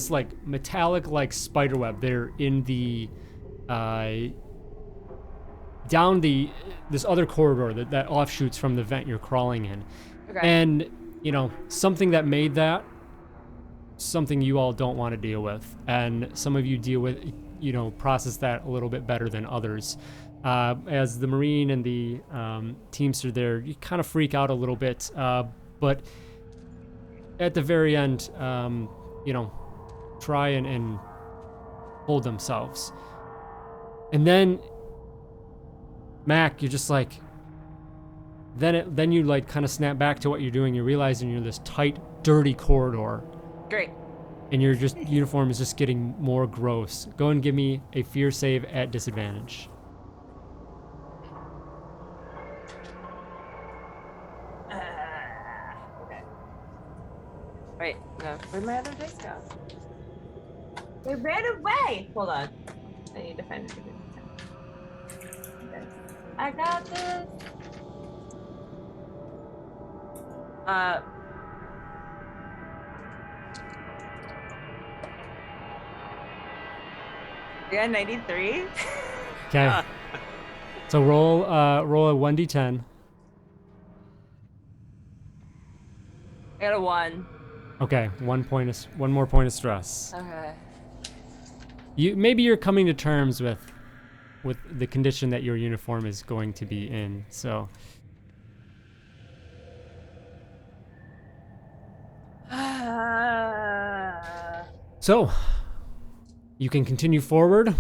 like metallic like spider web there in the down this other corridor that offshoots from the vent you're crawling in. Okay. And something that made that something you all don't want to deal with, and some of you deal with process that a little bit better than others. As the Marine and the Teamster there, you kind of freak out a little bit, but at the very end, try and hold themselves. And then, Mac, you're just like, then you like kind of snap back to what you're doing. You realize you're in this tight, dirty corridor, Great. and your uniform is just getting more gross. Go and give me a fear save at disadvantage. Okay. Wait, no. Where'd my other dice go? They ran away. Hold on. I need to find it. Okay. I got this. Yeah, 93. Okay. So roll a 1d10. I got a 1. Okay, one more point of stress. Okay. Maybe you're coming to terms with the condition that your uniform is going to be in. So you can continue forward,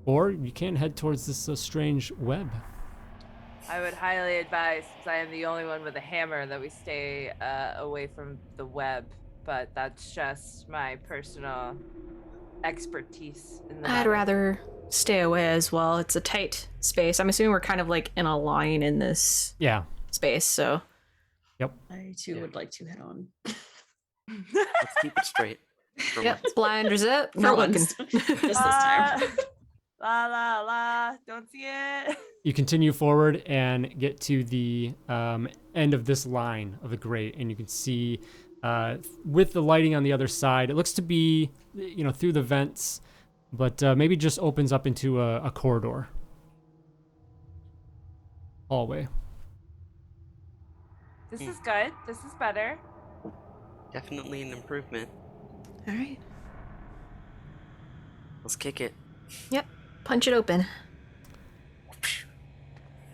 or you can head towards this strange web. I would highly advise, since I am the only one with a hammer, that we stay away from the web. But that's just my personal expertise in the I'd matter. rather stay away as well. It's a tight space. I'm assuming we're kind of like in a line in this Yeah. space, so. I too would like to head on. Let's keep it straight. For Yep, once. blinders up. For Not once. looking. Just this time. La la la, don't see it. You continue forward and get to the end of this line of the grate, and you can see with the lighting on the other side, it looks to be, through the vents, but maybe just opens up into a corridor. Hallway. This is good. This is better. Definitely an improvement. All right. Let's kick it. Yep. Punch it open.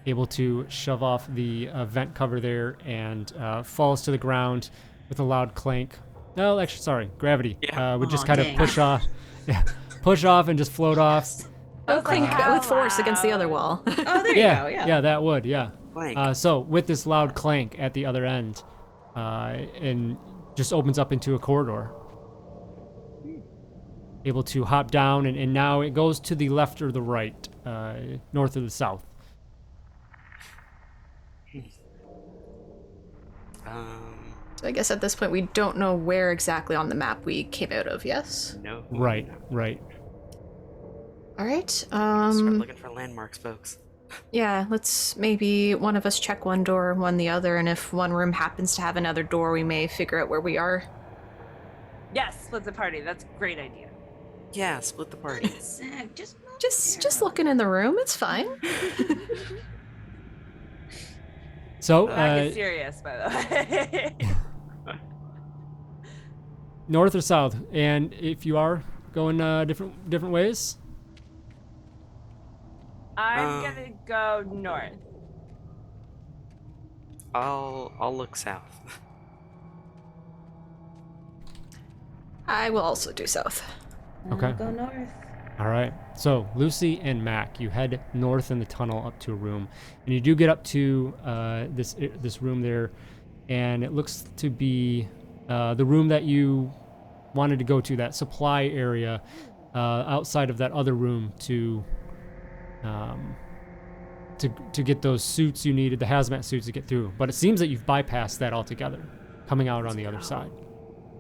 Able to shove off the vent cover there and falls to the ground with a loud clank. No, actually, sorry, gravity. Yeah. Would just Aw, kind of dang. push off. Yeah, push off and just float off. Oh, clink how with force against the loud. other wall. Oh, there Yeah, you go. Yeah. that would, yeah. Blank. So with this loud clank at the other end, and just opens up into a corridor. Able to hop down, and now it goes to the left or the right, north or the south. So I guess at this point we don't know where exactly on the map we came out of, yes? No. Right. All right. Start looking for landmarks, folks. Yeah, let's maybe one of us check one door, one the other, and if one room happens to have another door, we may figure out where we are. Yes, split the party. That's a great idea. Yeah, split the party. Zach, just move Just looking in the room, it's fine. So That is serious, by the way. north or south, and if you are going different ways. I'm gonna go north. I'll look south. I will also do south. Okay. Go north. All right. So Lucy and Mac, you head north in the tunnel up to a room, and you do get up to this room there, and it looks to be the room that you wanted to go to, that supply area outside of that other room to get those suits you needed, the hazmat suits to get through. But it seems that you've bypassed that altogether, coming out on the other side.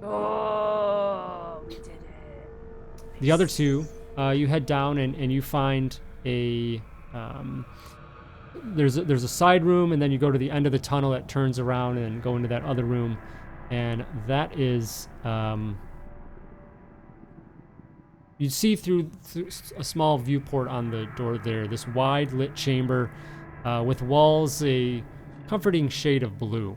Oh, we did it. The other two, you head down and you find a there's a side room, and then you go to the end of the tunnel that turns around and go into that other room, and that is you see through a small viewport on the door there, this wide lit chamber with walls a comforting shade of blue.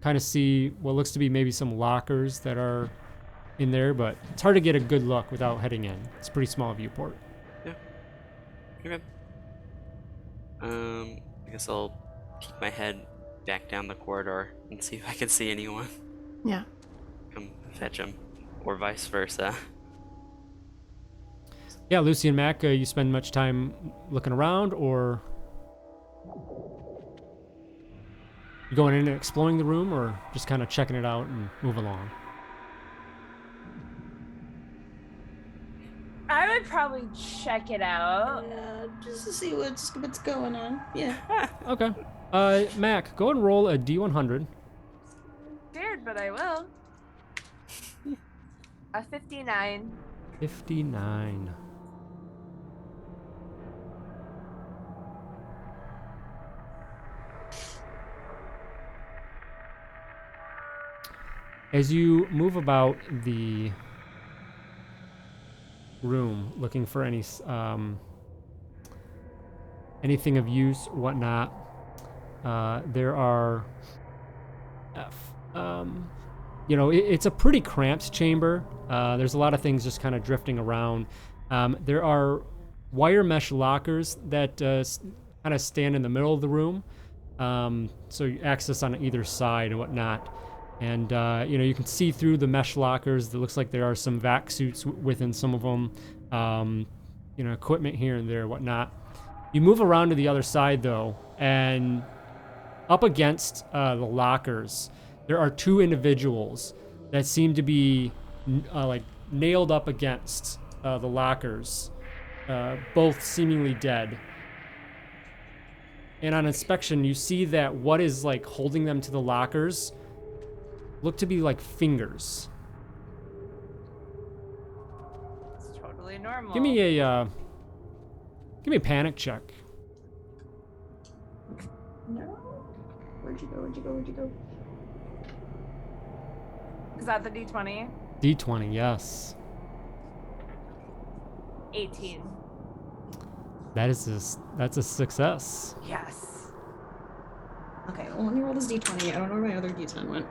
Kind of see what looks to be maybe some lockers that are in there, but it's hard to get a good look without heading in. It's a pretty small viewport. Yeah. Okay. I guess I'll keep my head back down the corridor and see if I can see anyone. Yeah. Come fetch them, or vice versa. Yeah, Lucy and Mac, you spend much time looking around, or You going in and exploring the room, or just kind of checking it out and move along? I would probably check it out. Just to see what's going on. Yeah. Okay. Mac, go and roll a D100. Scared, but I will. A 59. 59. As you move about the room, looking for anything of use or whatnot, there are, it's a pretty cramped chamber. There's a lot of things just kind of drifting around. There are wire mesh lockers that kind of stand in the middle of the room, so you access on either side and whatnot. And you can see through the mesh lockers. It looks like there are some vac suits within some of them. Equipment here and there, whatnot. You move around to the other side though, and up against the lockers, there are two individuals that seem to be like nailed up against the lockers, both seemingly dead. And on inspection, you see that what is like holding them to the lockers look to be like fingers. It's totally normal. Give me a panic check. No. Where'd you go? Is that the D20? D20, yes. 18. That's a success. Yes. Okay, well, let me roll this D20. I don't know where my other D10 went.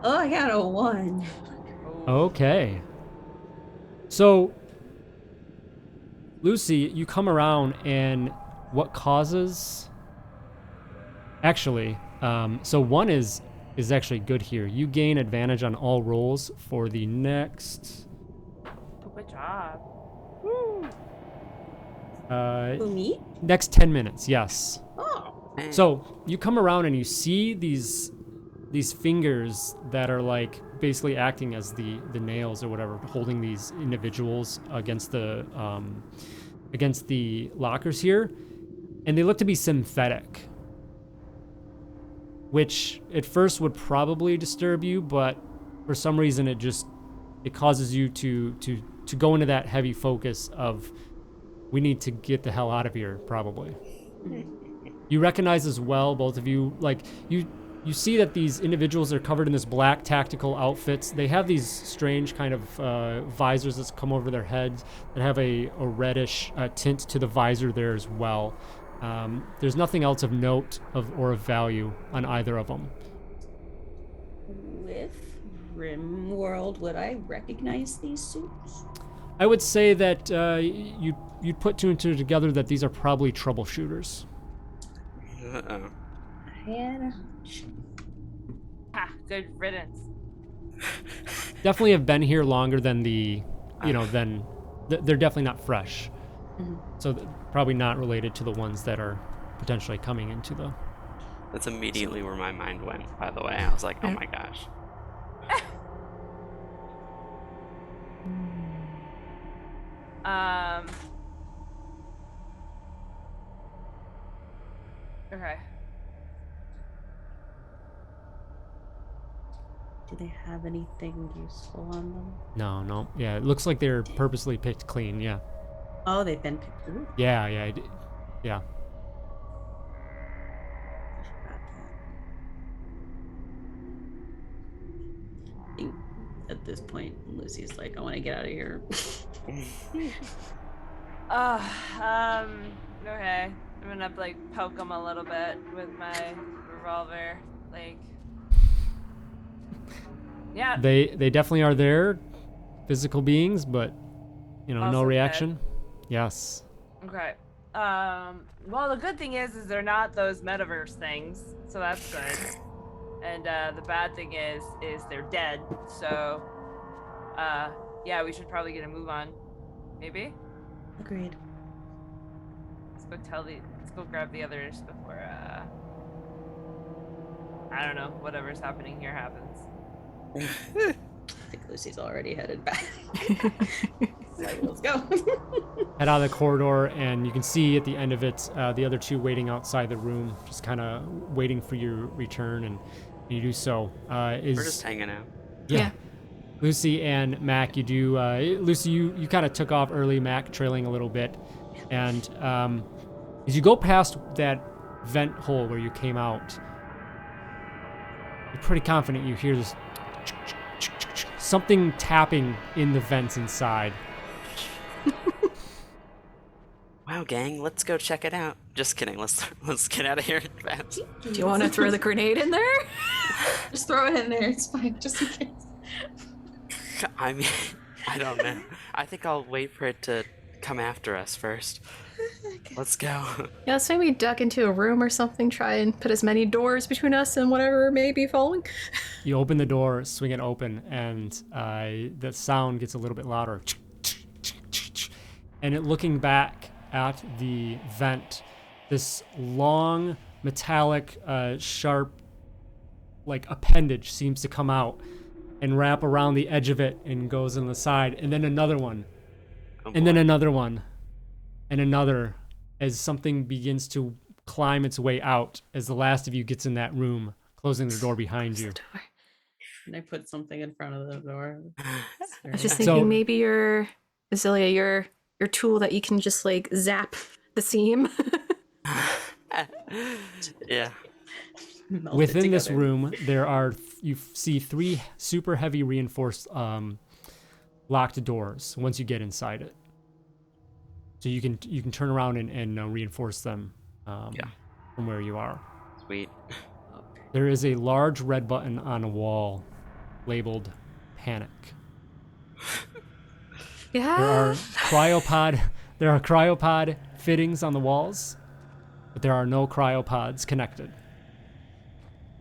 Oh, I got a 1. Okay. So, Lucy, you come around, and what causes? Actually, so 1 is actually good here. You gain advantage on all rolls for the next. Oh, good job. Who, me? Next 10 minutes. Yes. Oh. So you come around and you see these fingers that are like basically acting as the nails or whatever, holding these individuals against the lockers here, and they look to be synthetic, which at first would probably disturb you, but for some reason it causes you to go into that heavy focus of, we need to get the hell out of here, probably. You recognize as well, both of you, like you see that these individuals are covered in this black tactical outfits. They have these strange kind of visors that come over their heads that have a reddish tint to the visor there as well. There's nothing else of note or of value on either of them. With RimWorld, would I recognize these suits? I would say that you'd put 2 and 2 together that these are probably troubleshooters. Uh-oh. I had a hunch. Ha, good riddance. Definitely have been here longer than they're definitely not fresh. Mhm. So probably not related to the ones that are potentially coming into the. That's immediately where my mind went, by the way. I was like, oh my gosh. Okay. Do they have anything useful on them? No. Yeah, it looks like they're purposely picked clean. Yeah. Oh, they've been picked. Ooh, Yeah. I forgot that. I think at this point, Lucy's like, I want to get out of here. Okay. I'm gonna like poke him a little bit with my revolver, like. Yeah. They definitely are there, physical beings, but no Also reaction. Yes. Okay. Well, the good thing is they're not those metaverse things, so that's good. And the bad thing is they're dead. So, yeah, we should probably get a move on. Maybe. Agreed. Let's go tell let's go grab the others before I don't know, whatever's happening here happens. I think Lucy's already headed back. It's like, let's go. Head out of the corridor, and you can see at the end of it the other two waiting outside the room, just kind of waiting for your return, and you do so. We're just hanging out. Yeah. Lucy and Mac, you do. Lucy, you kind of took off early, Mac trailing a little bit. And as you go past that vent hole where you came out, you're pretty confident you hear this something tapping in the vents inside. Wow, gang, let's go check it out. Just kidding. Let's get out of here fast. Do you want to throw the grenade in there? Just throw it in there. It's fine. Just in case. I mean, I don't know. I think I'll wait for it to come after us first. Let's go. Yeah, let's maybe duck into a room or something, try and put as many doors between us and whatever may be following. You open the door, swing it open, and the sound gets a little bit louder. And looking back at the vent, this long, metallic, sharp, like appendage seems to come out and wrap around the edge of it and goes on the side, and then another one, and then another one, and another, as something begins to climb its way out as the last of you gets in that room, closing the door behind you. And I put something in front of the door. I was just thinking maybe your tool that you can just like zap the seam. Yeah. Within this room, you see 3 super heavy reinforced locked doors once you get inside it. So you can turn around and reinforce them from where you are. Sweet. There is a large red button on a wall labeled panic. Yeah. There are cryopod fittings on the walls, but there are no cryopods connected.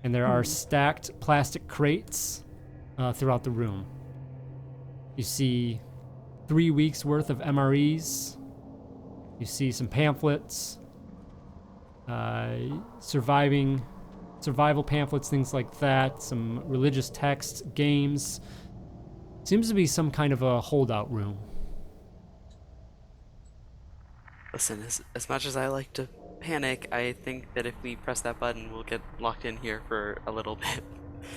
And there are stacked plastic crates throughout the room. You see 3 weeks worth of MREs. You see some pamphlets, survival pamphlets, things like that, some religious texts, games. Seems to be some kind of a holdout room. Listen, as much as I like to panic, I think that if we press that button, we'll get locked in here for a little bit.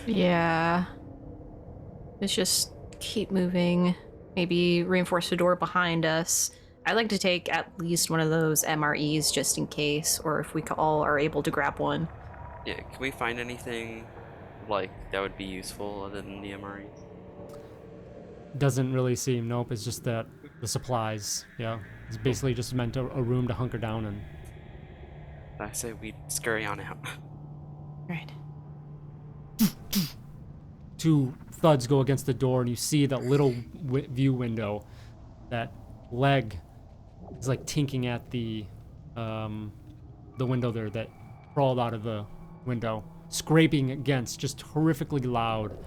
Yeah. Let's just keep moving. Maybe reinforce the door behind us. I'd like to take at least one of those MREs just in case, or if we all are able to grab one. Yeah, can we find anything like that would be useful other than the MREs? Doesn't really seem, nope, it's just that the supplies, yeah. It's basically just meant a room to hunker down in. I say we scurry on out. Right. 2 thuds go against the door, and you see that little view window. That leg is like tinking at the window there that crawled out of the window, scraping against, just horrifically loud.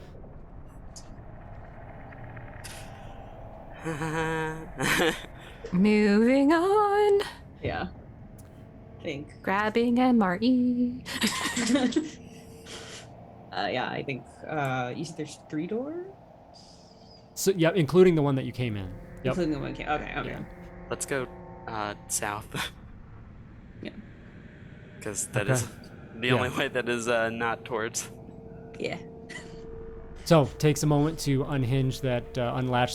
Moving on. Yeah. I think. Grabbing MRE. Yeah, I think you said there's 3 doors? So yeah, including the one that you came in. Yep. Including the one okay. Yeah. Let's go south. Yeah. Because that is the only way that is not towards. Yeah. So takes a moment to unlatch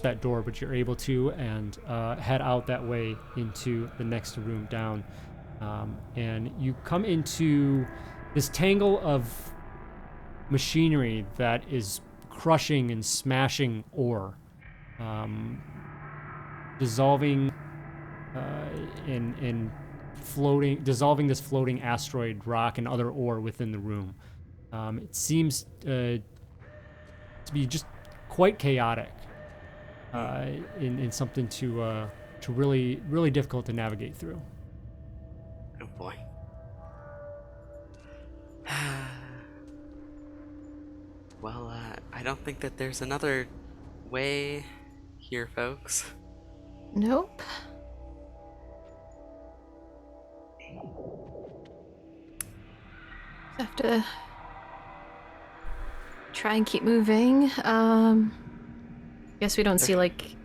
that door, but you're able to, and head out that way into the next room down. And you come into this tangle of machinery that is crushing and smashing ore, dissolving dissolving this floating asteroid rock and other ore within the room. It seems to be just quite chaotic, in something to really difficult to navigate through. Oh boy. Well, I don't think that there's another way here, folks. Nope. Have to try and keep moving. Guess we don't see like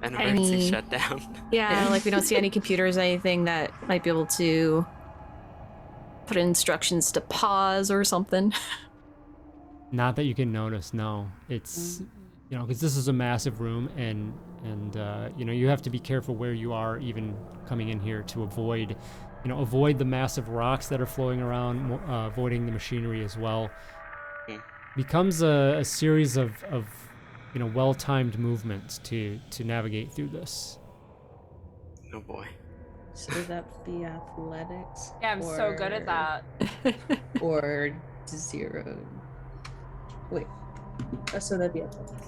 An emergency any. shutdown. Yeah, like we don't see any computers, anything that might be able to put instructions to pause or something. Not that you can notice. No, it's because this is a massive room, and you have to be careful where you are, even coming in here, to avoid the massive rocks that are flowing around, avoiding the machinery as well. Becomes a series of well-timed movements to navigate through this. Oh boy. So would that be athletics? Yeah, I'm so good at that. Or 0. Wait. So that'd be athletics.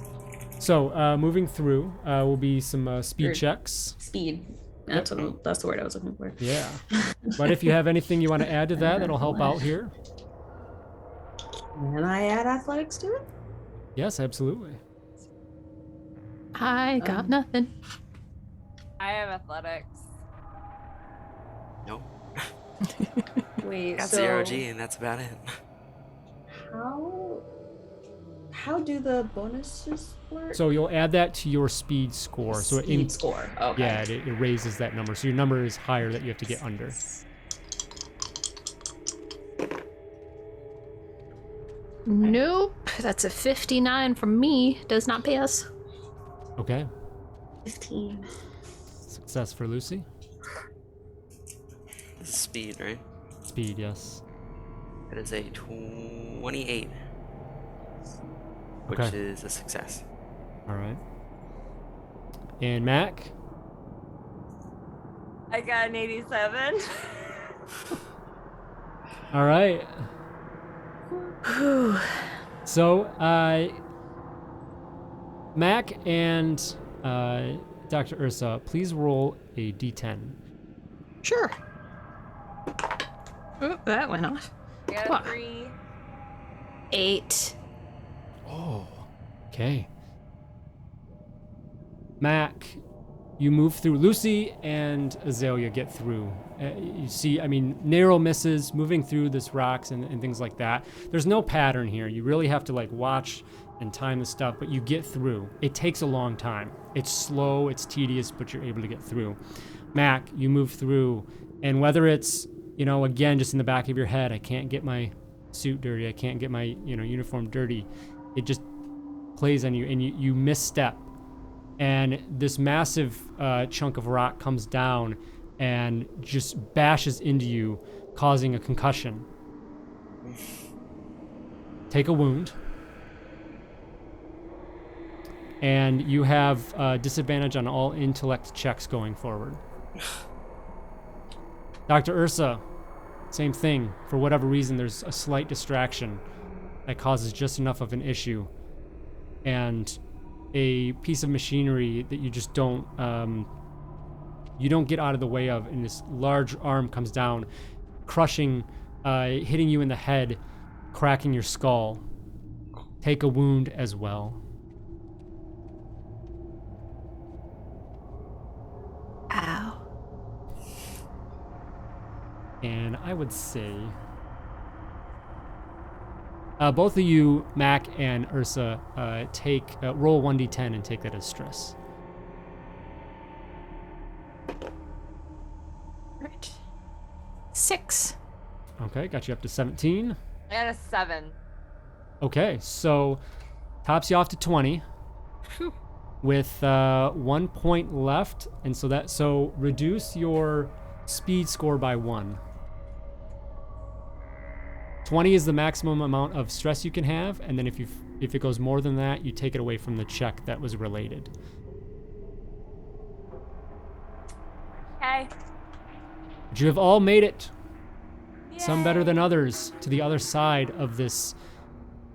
So moving through will be some speed Or- checks. Speed. That's that's the word I was looking for. Yeah. But if you have anything you want to add to that, that'll help out here. Can I add athletics to it? Yes, absolutely. I got nothing. I have athletics. Nope. Wait, Got so 0G and that's about it. how do the bonuses work? So you'll add that to your speed score. So Speed score. Okay. Yeah, it raises that number. So your number is higher that you have to get under. Nope, that's a 59 from me. Does not pass. Okay. 15. Success for Lucy. This is speed, right? Speed, yes. That is a 28. Which Okay. is a success. All right. And Mac. I got an 87. All right. So, Mac and Dr. Ursa, please roll a d10. Sure. Oh, that went off. I got What? a 3. 8. Oh, okay. Mac, you move through. Lucy and Azalea get through. You see, narrow misses, moving through this rocks and things like that. There's no pattern here. You really have to watch and time the stuff, but you get through. It takes a long time. It's slow, it's tedious, but you're able to get through. Mac, you move through, and whether it's, again, just in the back of your head, I can't get my suit dirty, I can't get my, uniform dirty, it just plays on you, and you misstep. And this massive chunk of rock comes down and just bashes into you, causing a concussion. Take a wound. And you have disadvantage on all intellect checks going forward. Dr. Ursa, same thing. For whatever reason, there's a slight distraction that causes just enough of an issue. And a piece of machinery that you just don't get out of the way of, and this large arm comes down, crushing, hitting you in the head, cracking your skull. Take a wound as well. Ow. And I would say both of you, Mac and Ursa, roll 1d10 and take that as stress. Right. 6. Okay, got you up to 17. I got a 7. Okay, so tops you off to 20 with 1 point left, and so reduce your speed score by 1. 20 is the maximum amount of stress you can have, and then if it goes more than that, you take it away from the check that was related. Okay. But you have all made it, some better Yay. than others, to the other side of this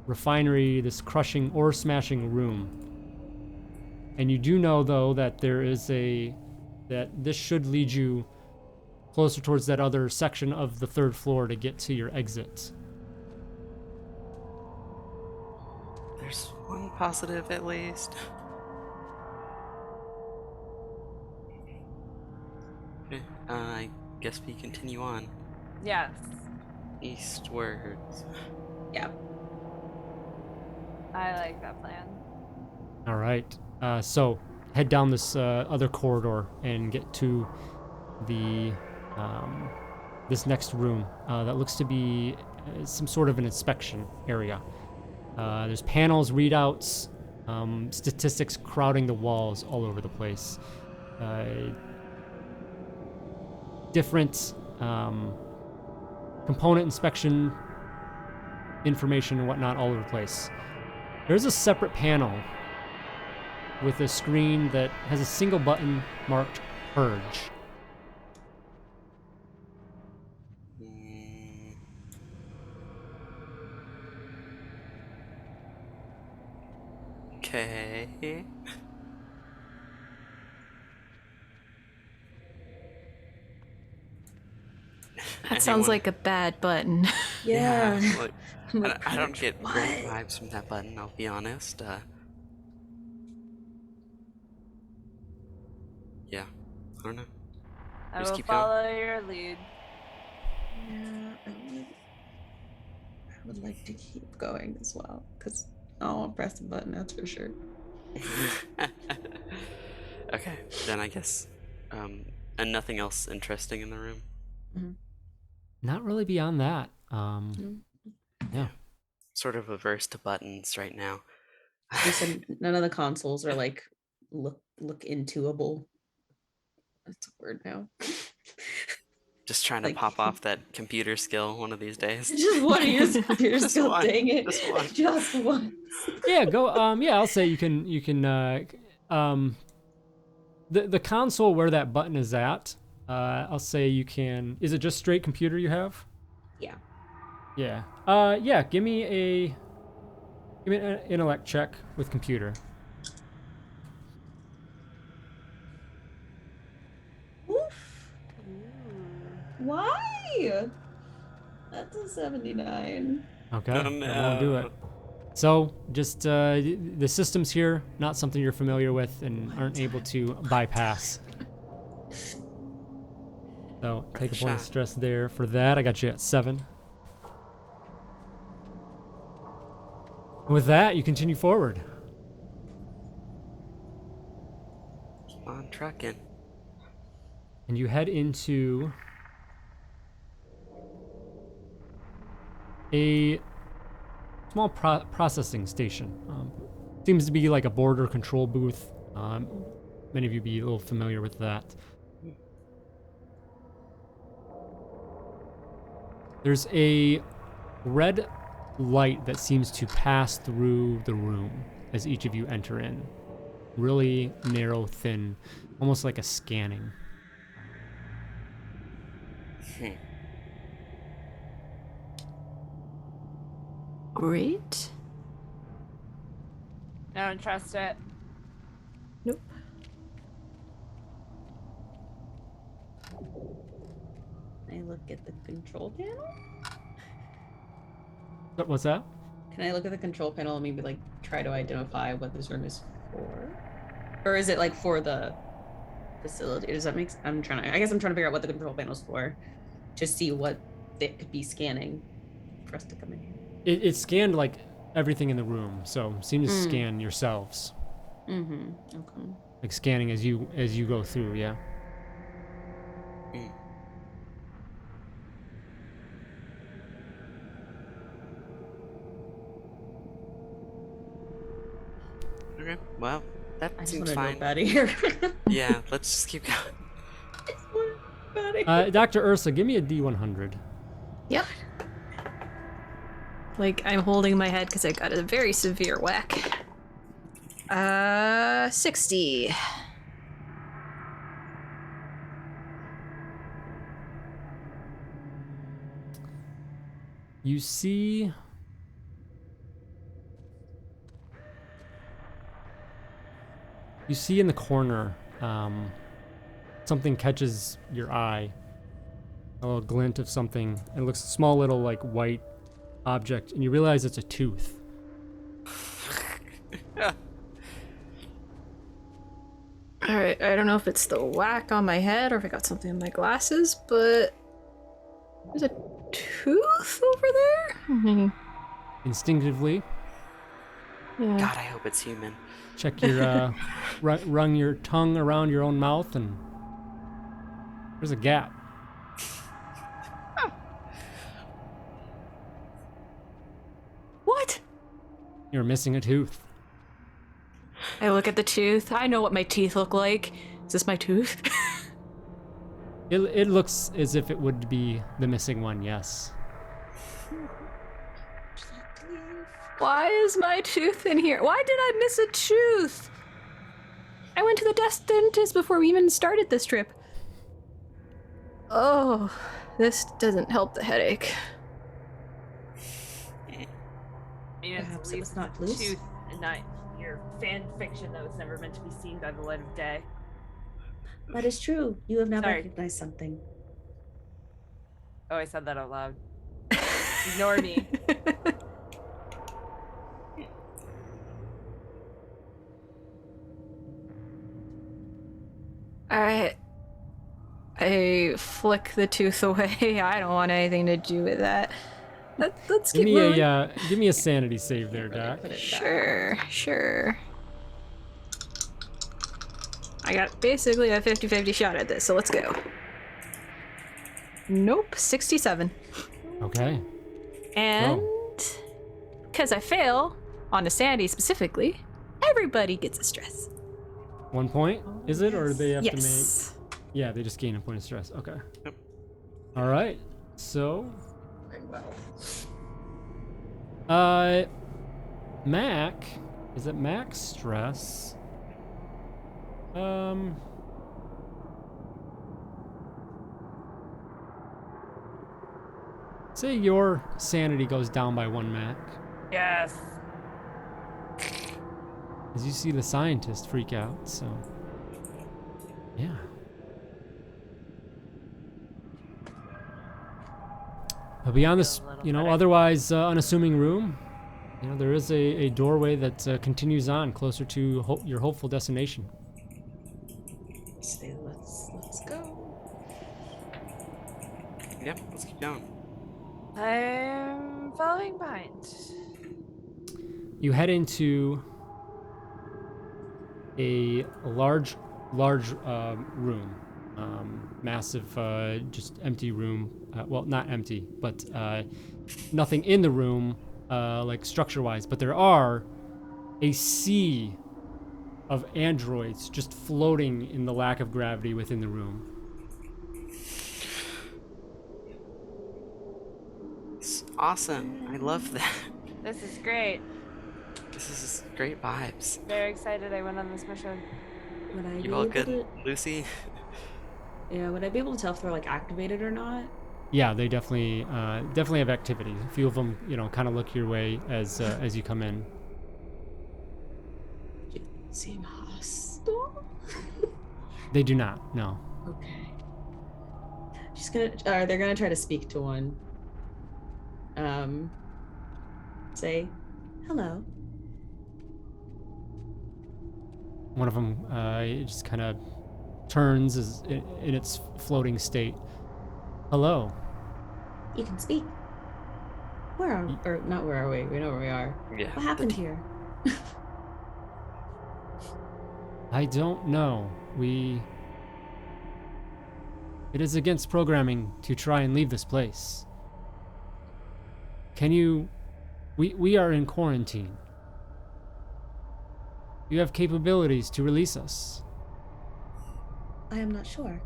refinery, this crushing ore smashing room. And you do know, though, that that this should lead you closer towards that other section of the 3rd floor to get to your exit. There's one positive at least. Okay, I guess we continue on. Yes. eastwards. Yeah. I like that plan. All right. So head down this other corridor and get to the this next room that looks to be some sort of an inspection area. There's panels, readouts, statistics crowding the walls all over the place. Different component inspection information and whatnot all over the place. There's a separate panel with a screen that has a single button marked Purge. Okay. That sounds like a bad button. Yeah. What? I'm like, I don't get what? great vibes from that button, I'll be honest. Yeah, I don't know. I Just will keep going. follow your lead. Yeah, I would like to keep going as well, because I won't press the button, that's for sure. Okay, then I guess, and nothing else interesting in the room? Not really beyond that. Yeah. Sort of averse to buttons right now. You said none of the consoles are like look intoable. That's a word now. Just trying to Like- pop off that computer skill one of these days. Just one of your computers, Just still one, dang it. just one. Just one. Yeah, go yeah, I'll say you can the console where that button is at, I'll say you can. Is it just straight computer you have? Yeah. Yeah. Yeah, give me an intellect check with computer. Oof. Why? That's a 79. Okay. Oh, That won't do it. no. So, just the systems here, not something you're familiar with and aren't able to bypass. So, take a point of shot. stress there for that. I got you at 7. With that, you continue forward. Keep on trucking. And you head into a small processing station. Seems to be like a border control booth. Many of you be a little familiar with that. There's a red light that seems to pass through the room as each of you enter in. Really narrow, thin, almost like a scanning. Great. I don't trust it. Nope. Can I look at the control panel? What's that? Can I look at the control panel and maybe like try to identify what this room is for? Or is it like for the facility? Does that make sense? I guess I'm trying to figure out what the control panel is for to see what it could be scanning for us to come in here. It scanned like everything in the room, so seems to scan yourselves. Mm-hmm. Okay. Like scanning as you go through, yeah. Okay, well, that I just seems want to fine. know out of here. Yeah, let's just keep going. I just want to know out of here. Dr. Ursa, give me a D100. Yep. Like, I'm holding my head because I got a very severe whack. 60. You see in the corner, something catches your eye. A little glint of something. It looks a small little like white object, and you realize it's a tooth. Alright, I don't know if it's the whack on my head or if I got something in my glasses, but there's a tooth over there? Instinctively, Yeah. God, I hope it's human. check your run your tongue around your own mouth, and there's a gap. What? You're missing a tooth. I look at the tooth. I know what my teeth look like. Is this my tooth? It looks as if it would be the missing one. Yes. Why is my tooth in here? Why did I miss a tooth? I went to the dentist before we even started this trip. Oh, this doesn't help the headache. Maybe it's Perhaps at it least was not the loose? tooth and not your fan fiction that was never meant to be seen by the light of day. That is true. You have now Sorry. recognized something. Oh, I said that out loud. Ignore me. Alright. I flick the tooth away. I don't want anything to do with that. Let's Give keep me moving. give me a sanity save there, Doc. Put it back. Sure. I got basically a 50-50 shot at this, so let's go. Nope, 67. Okay. And because I fail on a sanity specifically, everybody gets a stress. 1 point, is it, or they have to make? Yes. Yeah, they just gain a point of stress. Okay. Yep. All right. So, Mac, is it Mac's stress? Say your sanity goes down by 1, Mac, Yes. as you see the scientist freak out. So, yeah. But beyond this, Feel a little you know, better. otherwise unassuming room, you know, there is a doorway that continues on closer to your hopeful destination. So let's go. Yep, let's keep going. I'm following behind. You head into a large room, massive, just empty room. Well, not empty, but nothing in the room, like structure-wise. But there are a sea of androids just floating in the lack of gravity within the room. It's awesome. I love that. This is great. This is great vibes. Very excited I went on this mission. Would I be You all able good, to? Lucy? Yeah. Would I be able to tell if they're like activated or not? Yeah, they definitely have activity. A few of them, you know, kind of look your way as you come in. Seem hostile. They do not. No. Okay. She's gonna. They're gonna try to speak to one. Say, hello. One of them it just kind of turns in its floating state. Hello. You can speak. Where are? Or not? Where are we? We know where we are. Yeah. What happened here? I don't know. It is against programming to try and leave this place. Can you... We are in quarantine. You have capabilities to release us. I am not sure.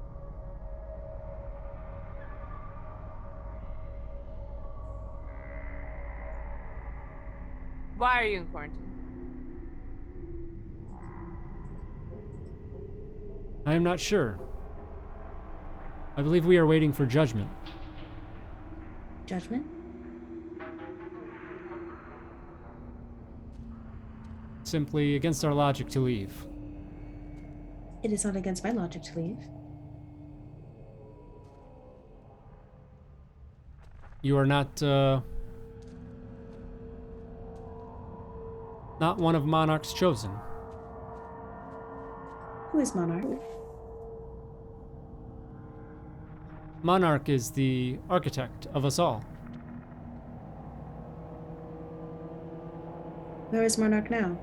Why are you in quarantine? I am not sure. I believe we are waiting for judgment. Judgment? Simply against our logic to leave. It is not against my logic to leave. You are not one of Monarch's chosen. Who is Monarch? Monarch is the architect of us all. Where is Monarch now?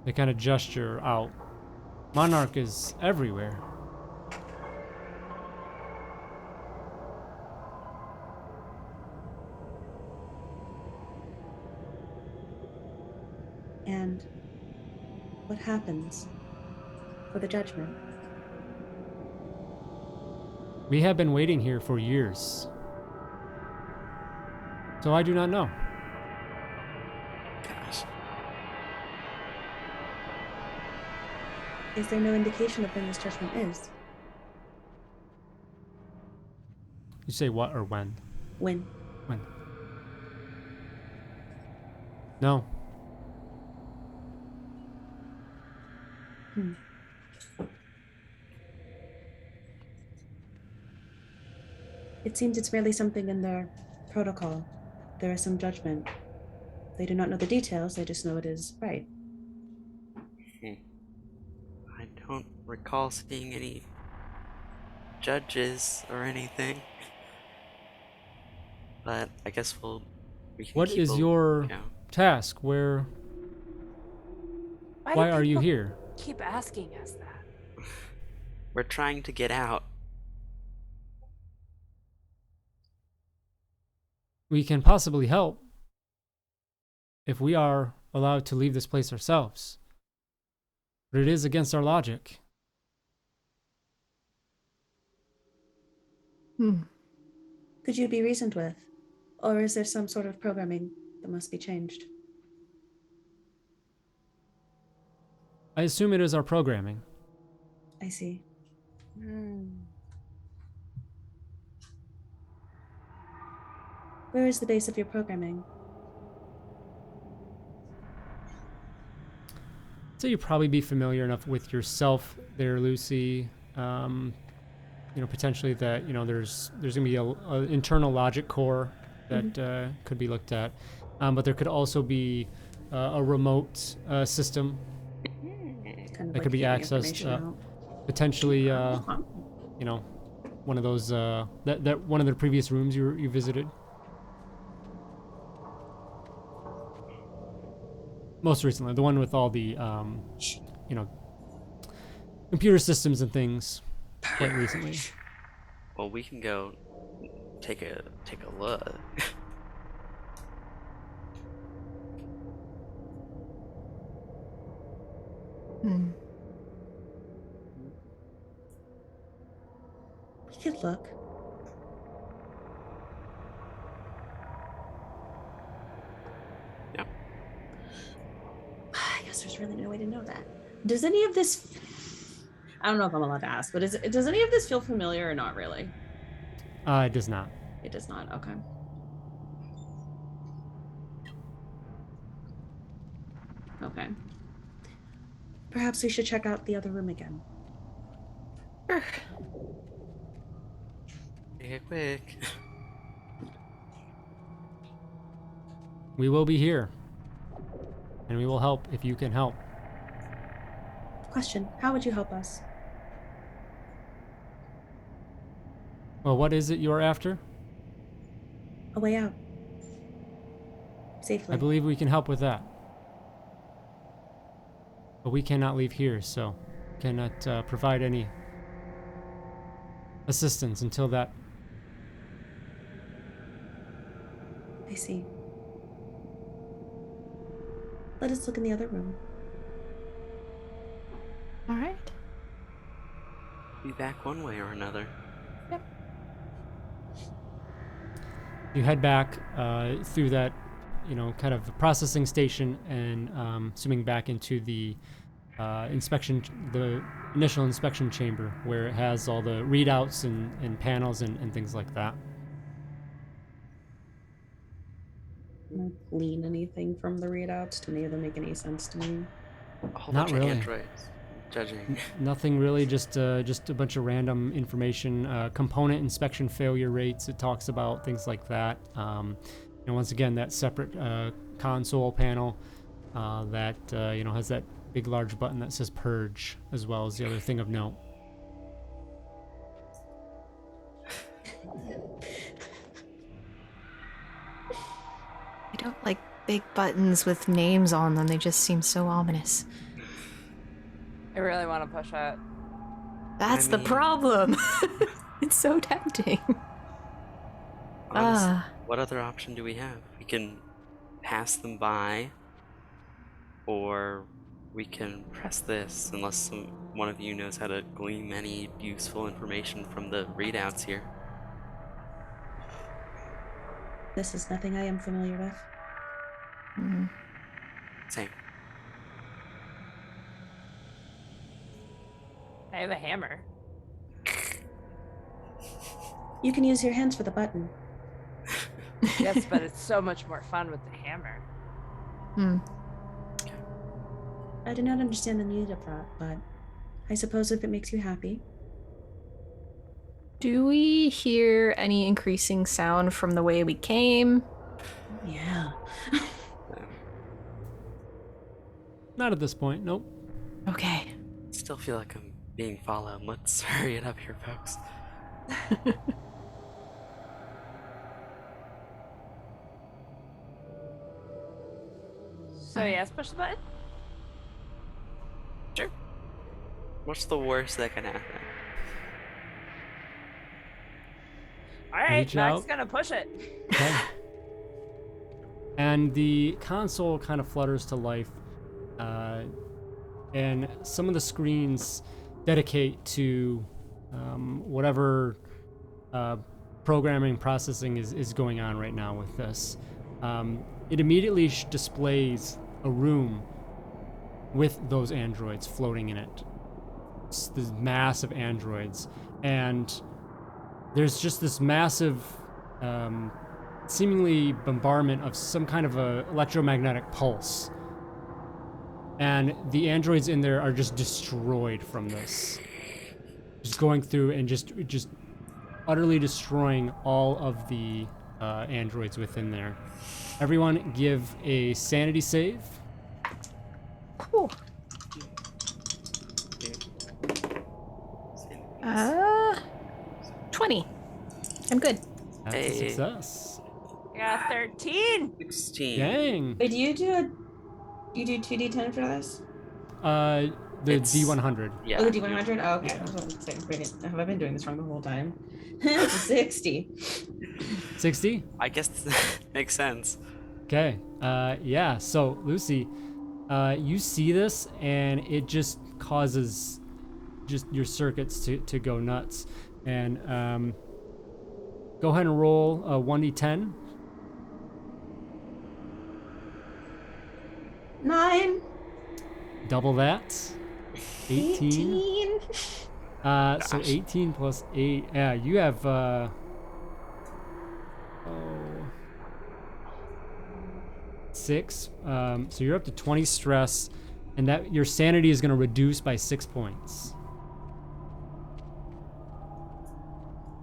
They kind of gesture out. Monarch is everywhere. And what happens for the judgment? We have been waiting here for years. So I do not know. Gosh. Is there no indication of when this judgment is? You say what or when? When? When? No. It seems it's merely something in their protocol. There is some judgment. They do not know the details, they just know it is right. I don't recall seeing any judges or anything. But I guess we can What keep is a- your you know, task? Why do are you people here? Keep asking us that. we're trying to get out. We can possibly help if we are allowed to leave this place ourselves. But it is against our logic. Could you be reasoned with? Or is there some sort of programming that must be changed? I assume it is our programming. I see. Where is the base of your programming? So you'd probably be familiar enough with yourself there, Lucy. Potentially that, there's gonna be a internal logic core that could be looked at. But there could also be a remote system Kind of that could be feeding accessed, information out. potentially, Huh. one of those, that one of the previous rooms you visited. Most recently, the one with all the, computer systems and things quite recently. Well, we can go take a look. We could look. Yep. I guess there's really no way to know that. Does any of this... I don't know if I'm allowed to ask, but does any of this feel familiar or not really? It does not. It does not. Okay. Okay. Perhaps we should check out the other room again. Sure. Make it quick. We will be here. And we will help if you can help. Question: how would you help us? Well, what is it you're after? A way out. Safely. I believe we can help with that. But we cannot leave here, so cannot provide any assistance until that. I see. Let us look in the other room. All right. Be back one way or another. Yep. You head back through that, kind of processing station and swimming back into the the initial inspection chamber where it has all the readouts and panels and things like that. Can I glean anything from the readouts? Do any of them make any sense to me? A whole Not bunch really. of androids judging. Nothing really, just a bunch of random information, component inspection failure rates. It talks about things like that. And once again, that separate console panel that has that big large button that says purge, as well as the other thing of note. I don't like big buttons with names on them. They just seem so ominous. I really want to push it. That's the mean- problem. It's so tempting. Honestly, Ah. what other option do we have? We can pass them by, or we can press this, unless one of you knows how to glean any useful information from the readouts here. This is nothing I am familiar with. Hmm. Same. I have a hammer. You can use your hands for the button. Yes, but it's so much more fun with the hammer. Hmm. I do not understand the need of that, but I suppose if it makes you happy. Do we hear any increasing sound from the way we came? Yeah. Not at this point. Nope. Okay. Still feel like I'm being followed. Let's hurry it up here, folks. So yes, push the button. Sure. What's the worst that can happen? All right, Reach Mac's out. gonna push it. Okay. And the console kind of flutters to life, and some of the screens dedicate to whatever programming processing is going on right now with this. It immediately displays a room with those androids floating in it. It's this massive androids, and there's just this massive seemingly bombardment of some kind of a electromagnetic pulse, and the androids in there are just destroyed from this, just going through and just utterly destroying all of the androids within there. Everyone give a sanity save. Cool. 20. I'm good. That's a Hey. success. I got 13. 16. Dang. Wait, do you do 2d10 for this? The It's- D100. Yeah. Oh, the D100? Oh, okay. I was about to say, have I been doing this wrong the whole time? 60. 60? I guess that makes sense. Okay. Yeah. So Lucy, you see this, and it just causes just your circuits to go nuts. And go ahead and roll a 1d10. 9. Double that. 18. So 18 plus 8. Yeah, you have 6. So you're up to 20 stress, and that your sanity is going to reduce by 6 points.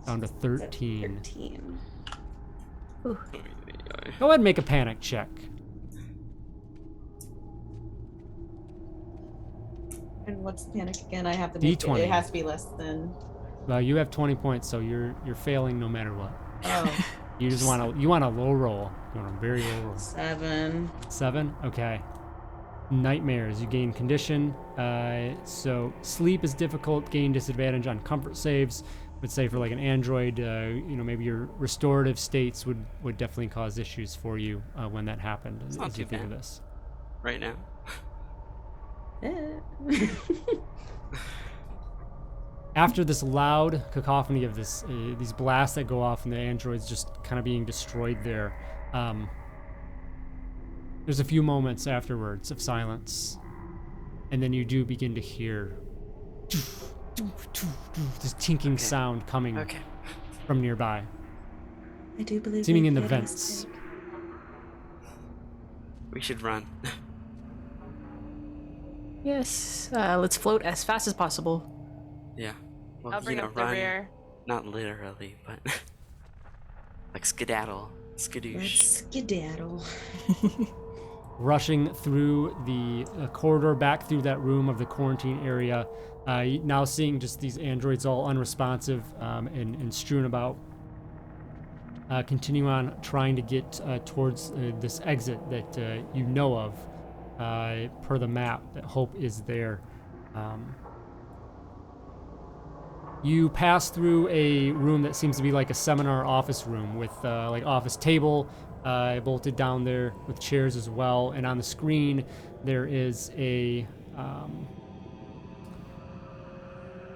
Down to 13. 13. Go ahead and make a panic check. And what's the panic again? I have to make D20. it has to be less than. Well, you have 20 points, so you're failing no matter what. Oh, You just want a low roll. You want a very low roll. 7. 7. Okay. Nightmares. You gain condition. So sleep is difficult. Gain disadvantage on comfort saves. Would say for like an android, maybe your restorative states would definitely cause issues for you when that happened. It's not as you too think of bad. this. Right now. After this loud cacophony of these blasts that go off and the androids just kind of being destroyed there, there's a few moments afterwards of silence, and then you do begin to hear this tinking sound coming Okay. from nearby, I do believe. seeming we've in the made a vents. mistake. We should run. Yes. Let's float as fast as possible. Yeah. Well, I'll bring up the run. rear. Not literally, but like skedaddle. Let's Skadoosh. skedaddle. Rushing through the corridor back through that room of the quarantine area, now seeing just these androids all unresponsive and strewn about. continue on trying to get towards this exit that you know of per the map, that Hope is there. You pass through a room that seems to be like a seminar office room with like office table bolted down there with chairs as well, and on the screen there is a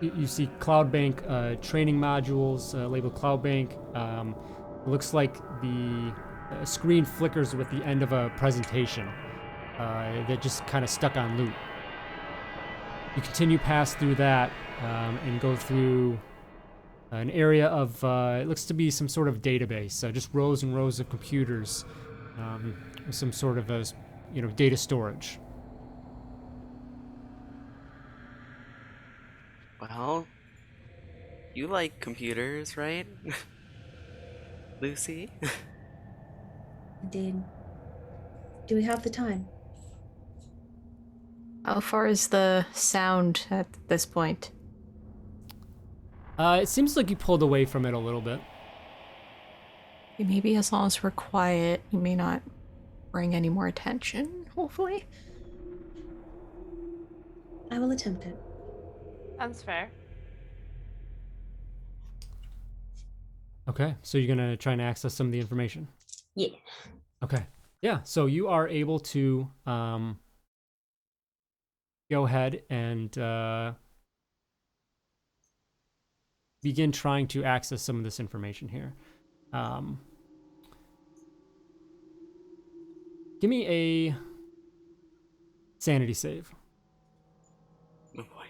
you see CloudBank training modules labeled CloudBank. It looks like the screen flickers with the end of a presentation that just kind of stuck on loop. You continue past through that and go through an area of, it looks to be some sort of database, just rows and rows of computers with some sort of data storage. Well, you like computers, right? Lucy? Indeed. Do we have the time? How far is the sound at this point? It seems like you pulled away from it a little bit. Maybe as long as we're quiet, you may not bring any more attention, hopefully. I will attempt it. Sounds fair. Okay, so you're gonna try and access some of the information. Yeah. Okay. Yeah, so you are able to go ahead and begin trying to access some of this information here. Give me a sanity save. Oh boy.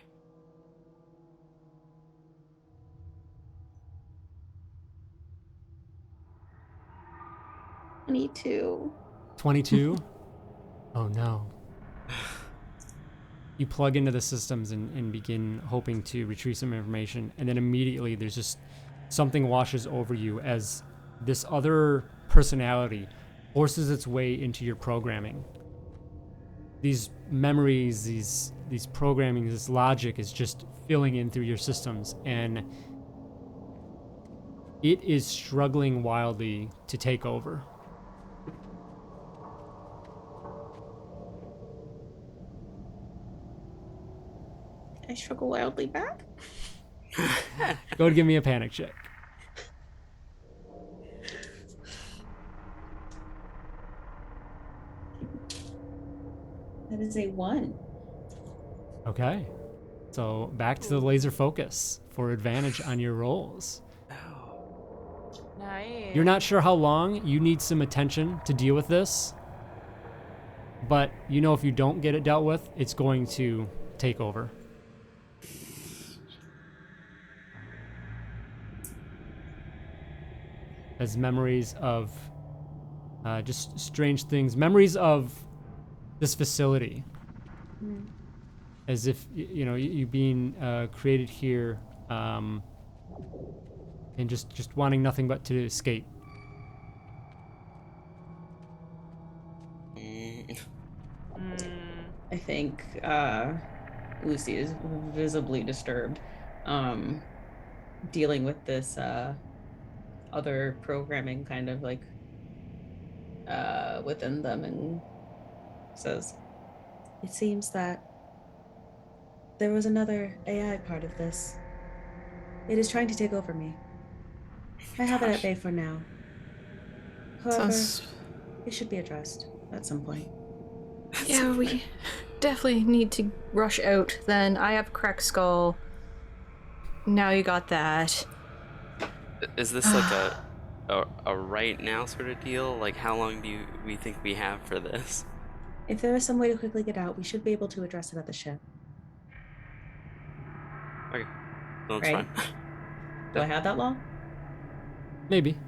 22. 22? Oh no. You plug into the systems and begin hoping to retrieve some information, and then immediately there's just something washes over you as this other personality forces its way into your programming. These memories, these programming, this logic is just filling in through your systems, and it is struggling wildly to take over. I struggle wildly back. Go ahead and give me a panic check. That is a 1. Okay. So back to the laser focus for advantage on your rolls. Oh. Nice. You're not sure how long you need some attention to deal with this, but you know if you don't get it dealt with, it's going to take over. As memories of just strange things, memories of this facility, as if you being created here, and just wanting nothing but to escape. I think Lucy is visibly disturbed, dealing with this other programming kind of like within them, and says, "It seems that there was another AI part of this. It is trying to take over me. I have it at bay for now. However, it should be addressed at some point." Yeah, we definitely need to rush out then. I have cracked skull. Now you got that. Is this like a right now sort of deal? Like, how long do we think we have for this? If there is some way to quickly get out, we should be able to address it at the ship. Okay, no, it's Right? fine. Do I have that long? Maybe.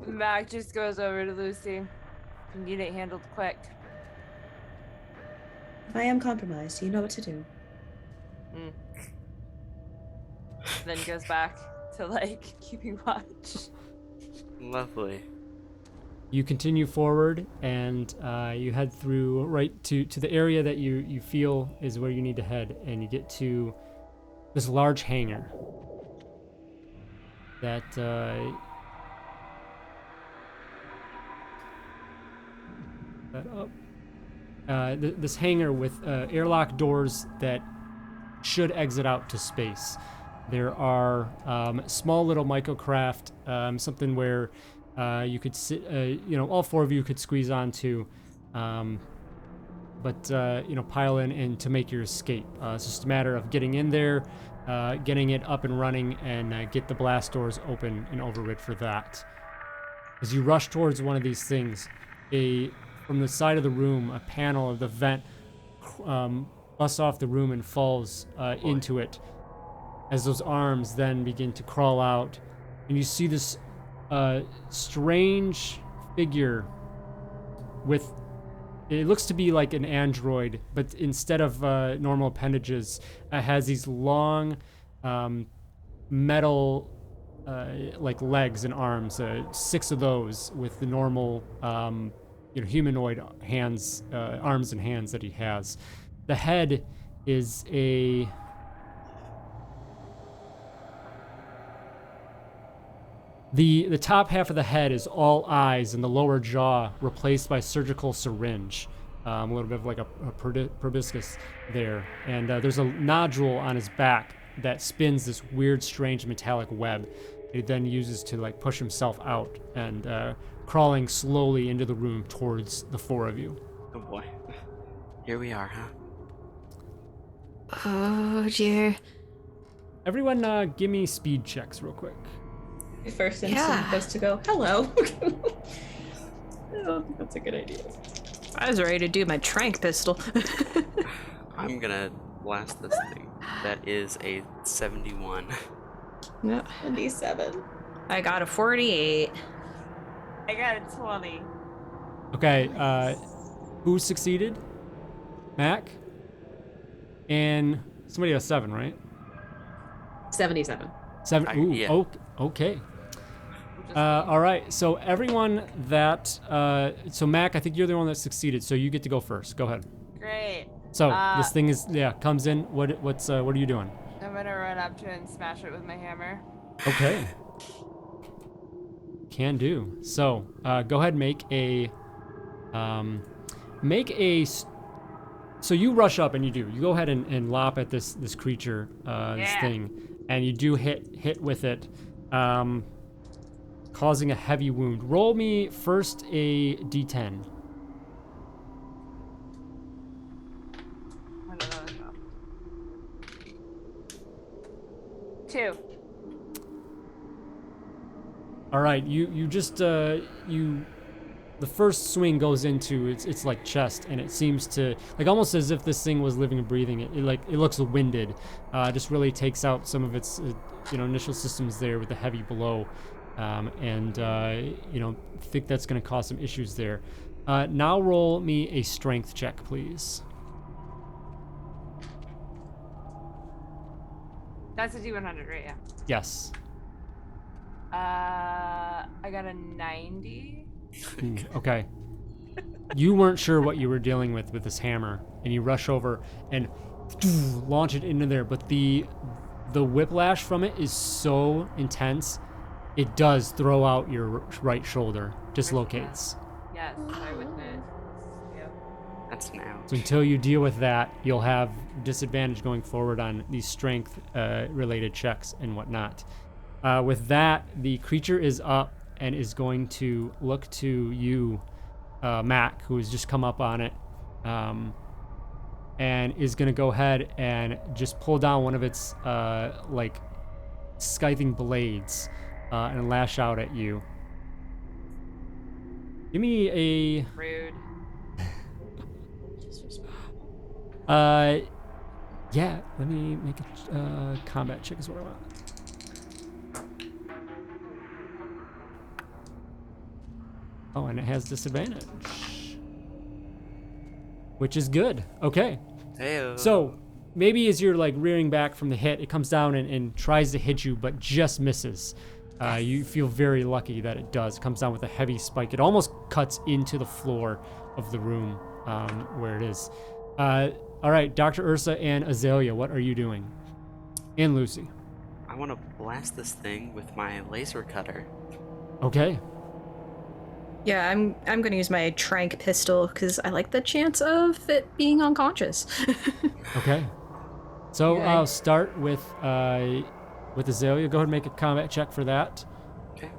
Mac just goes over to Lucy. You need it handled quick. If I am compromised, you know what to do. Then goes back to like keeping watch. Lovely. You continue forward, and you head through right to the area that you feel is where you need to head, and you get to this large hangar. that up. This hangar with airlock doors that should exit out to space. There are small little microcraft, something where you could sit, all four of you could squeeze onto, but pile in and to make your escape. It's just a matter of getting in there, getting it up and running, and get the blast doors open and overrid for that. As you rush towards one of these things, from the side of the room, a panel of the vent busts off the room and falls into it. As those arms then begin to crawl out, and you see this strange figure with, it looks to be like an android, but instead of normal appendages, it has these long metal like legs and arms, 6 of those with the normal humanoid hands, arms and hands that he has. The head is the top half of the head is all eyes, and the lower jaw replaced by surgical syringe. A little bit of like a proboscis there. And there's a nodule on his back that spins this weird, strange metallic web. He then uses to like push himself out and crawling slowly into the room towards the 4 of you. Oh boy. Here we are, huh? Oh dear. Everyone give me speed checks real quick. The first instinct was to go, hello. I don't think that's a good idea. I was ready to do my trank pistol. I'm gonna blast this thing. That is a 71. No. 27. I got a 48. I got a 20. Okay, who succeeded? Mac? And somebody got 7, right? 77. 7. Ooh, yeah. Okay. All right, so everyone that, so Mac, I think you're the one that succeeded, so you get to go first. Go ahead. Great. So this thing is, comes in. What are you doing? I'm gonna run up to it and smash it with my hammer. Okay. Can do. So go ahead and so you rush up and you go ahead and lop at this creature, this thing, and you do hit with it, causing a heavy wound. Roll me first a d10. I don't know. 2. All right, you just the first swing goes into its like chest, and it seems to like almost as if this thing was living and breathing. It looks winded. Just really takes out some of its initial systems there with the heavy blow, and think that's going to cause some issues there. Now roll me a strength check, please. That's a D100, right? Yeah. Yes. I got a 90. Ooh, okay. You weren't sure what you were dealing with this hammer, and you rush over and launch it into there, but the whiplash from it is so intense, it does throw out your right shoulder, dislocates. Yes, I witnessed. Yep. That's now. So until you deal with that, you'll have disadvantage going forward on these strength related checks and whatnot. With that, the creature is up and is going to look to you, Mac, who has just come up on it, and is going to go ahead and just pull down one of its scything blades and lash out at you. Give me a... Rude. Yeah, let me make a combat check is what I want. Oh, and it has disadvantage, which is good. Okay. Heyo. So maybe as you're like rearing back from the hit, it comes down and tries to hit you, but just misses. You feel very lucky that it does. It comes down with a heavy spike. It almost cuts into the floor of the room where it is. All right, Dr. Ursa and Azalea, what are you doing? And Lucy. I'm want to blast this thing with my laser cutter. Okay. Yeah, I'm going to use my trank pistol because I like the chance of it being unconscious. Okay. So Okay. I'll start with Azalea. Go ahead and make a combat check for that. Okay.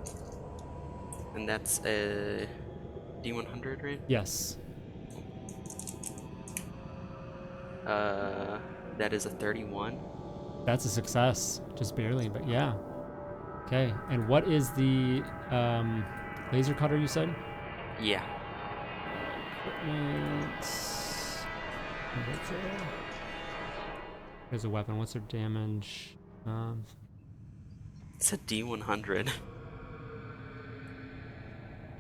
And that's a D100, right? Yes. That is a 31. That's a success. Just barely, but yeah. Okay. And what is the laser cutter you said? Yeah. Equipment. There's a weapon. What's their damage? It's a D100.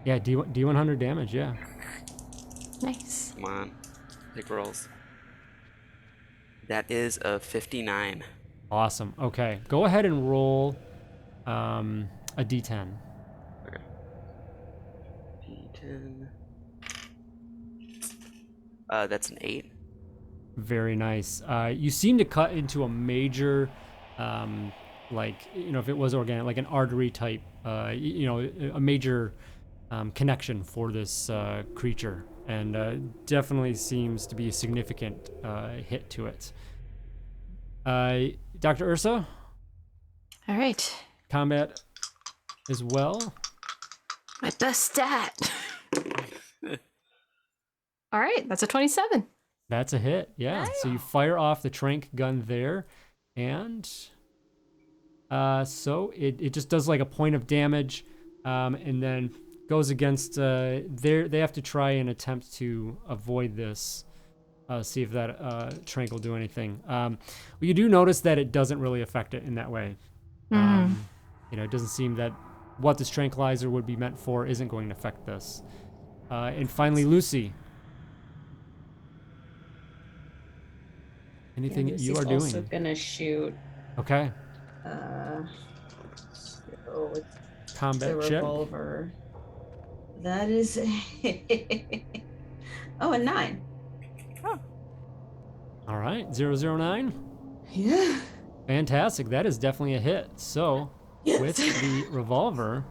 Yeah, D100 damage. Yeah. Nice. Come on. Big rolls. That is a 59. Awesome. Okay. Go ahead and roll a D10. Okay. D10. That's an 8. Very nice. You seem to cut into a major, like, if it was organic, like an artery type, a major connection for this creature, and definitely seems to be a significant hit to it. Dr. Ursa, All right. combat as well. My best stat. All right, that's a 27. That's a hit, yeah. So you fire off the trank gun there, and so it just does like a point of damage, and then goes against. They have to try and attempt to avoid this. See if that trank will do anything. Well, you do notice that it doesn't really affect it in that way. It doesn't seem that what this tranquilizer would be meant for isn't going to affect this. And finally, Lucy. Anything you are doing? Also gonna shoot. Okay. So it's Combat the check. revolver. That is a a 9. All right, 009. Yeah. Fantastic. That is definitely a hit. So, with the revolver,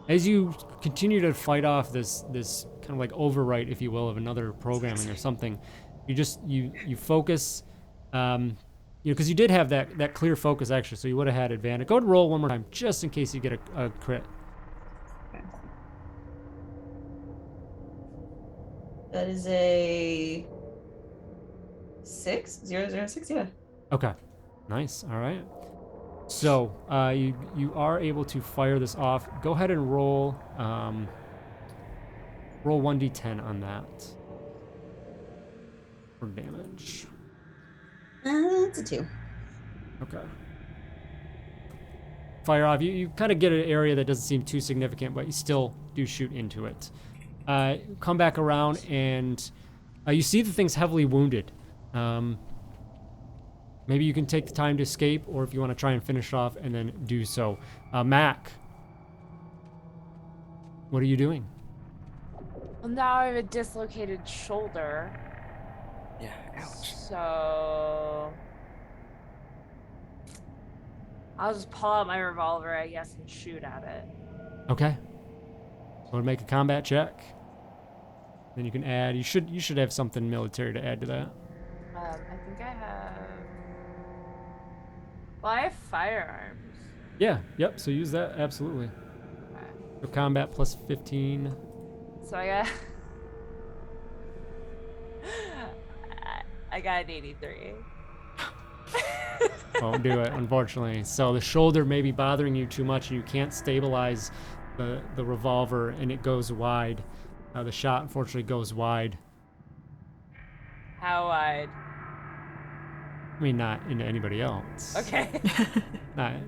as you continue to fight off this kind of like overwrite, if you will, of another programming or something, you focus, because you did have that clear focus actually, so you would have had advantage. Go ahead and roll one more time, just in case you get a crit. Okay. That is a 6. Yeah. Okay. Nice. All right. So you are able to fire this off. Go ahead and roll 1d10 on that for damage. It's a 2. Okay. Fire off. You kind of get an area that doesn't seem too significant, but you still do shoot into it. Come back around and you see the thing's heavily wounded. Maybe you can take the time to escape, or if you want to try and finish off and then do so. Mac, what are you doing? Well, now I have a dislocated shoulder. Yeah, ouch. So I'll just pull out my revolver, I guess, and shoot at it. Okay. Want to make a combat check? Then you can add. You should have something military to add to that. I think I have. Well, I have firearms. Yeah. Yep. So use that absolutely. Okay. So combat plus 15. So I got. I got an 83. Won't do it, unfortunately. So the shoulder may be bothering you too much, and you can't stabilize the revolver, and it goes wide. The shot, unfortunately, goes wide. How wide? I mean, not into anybody else. Okay.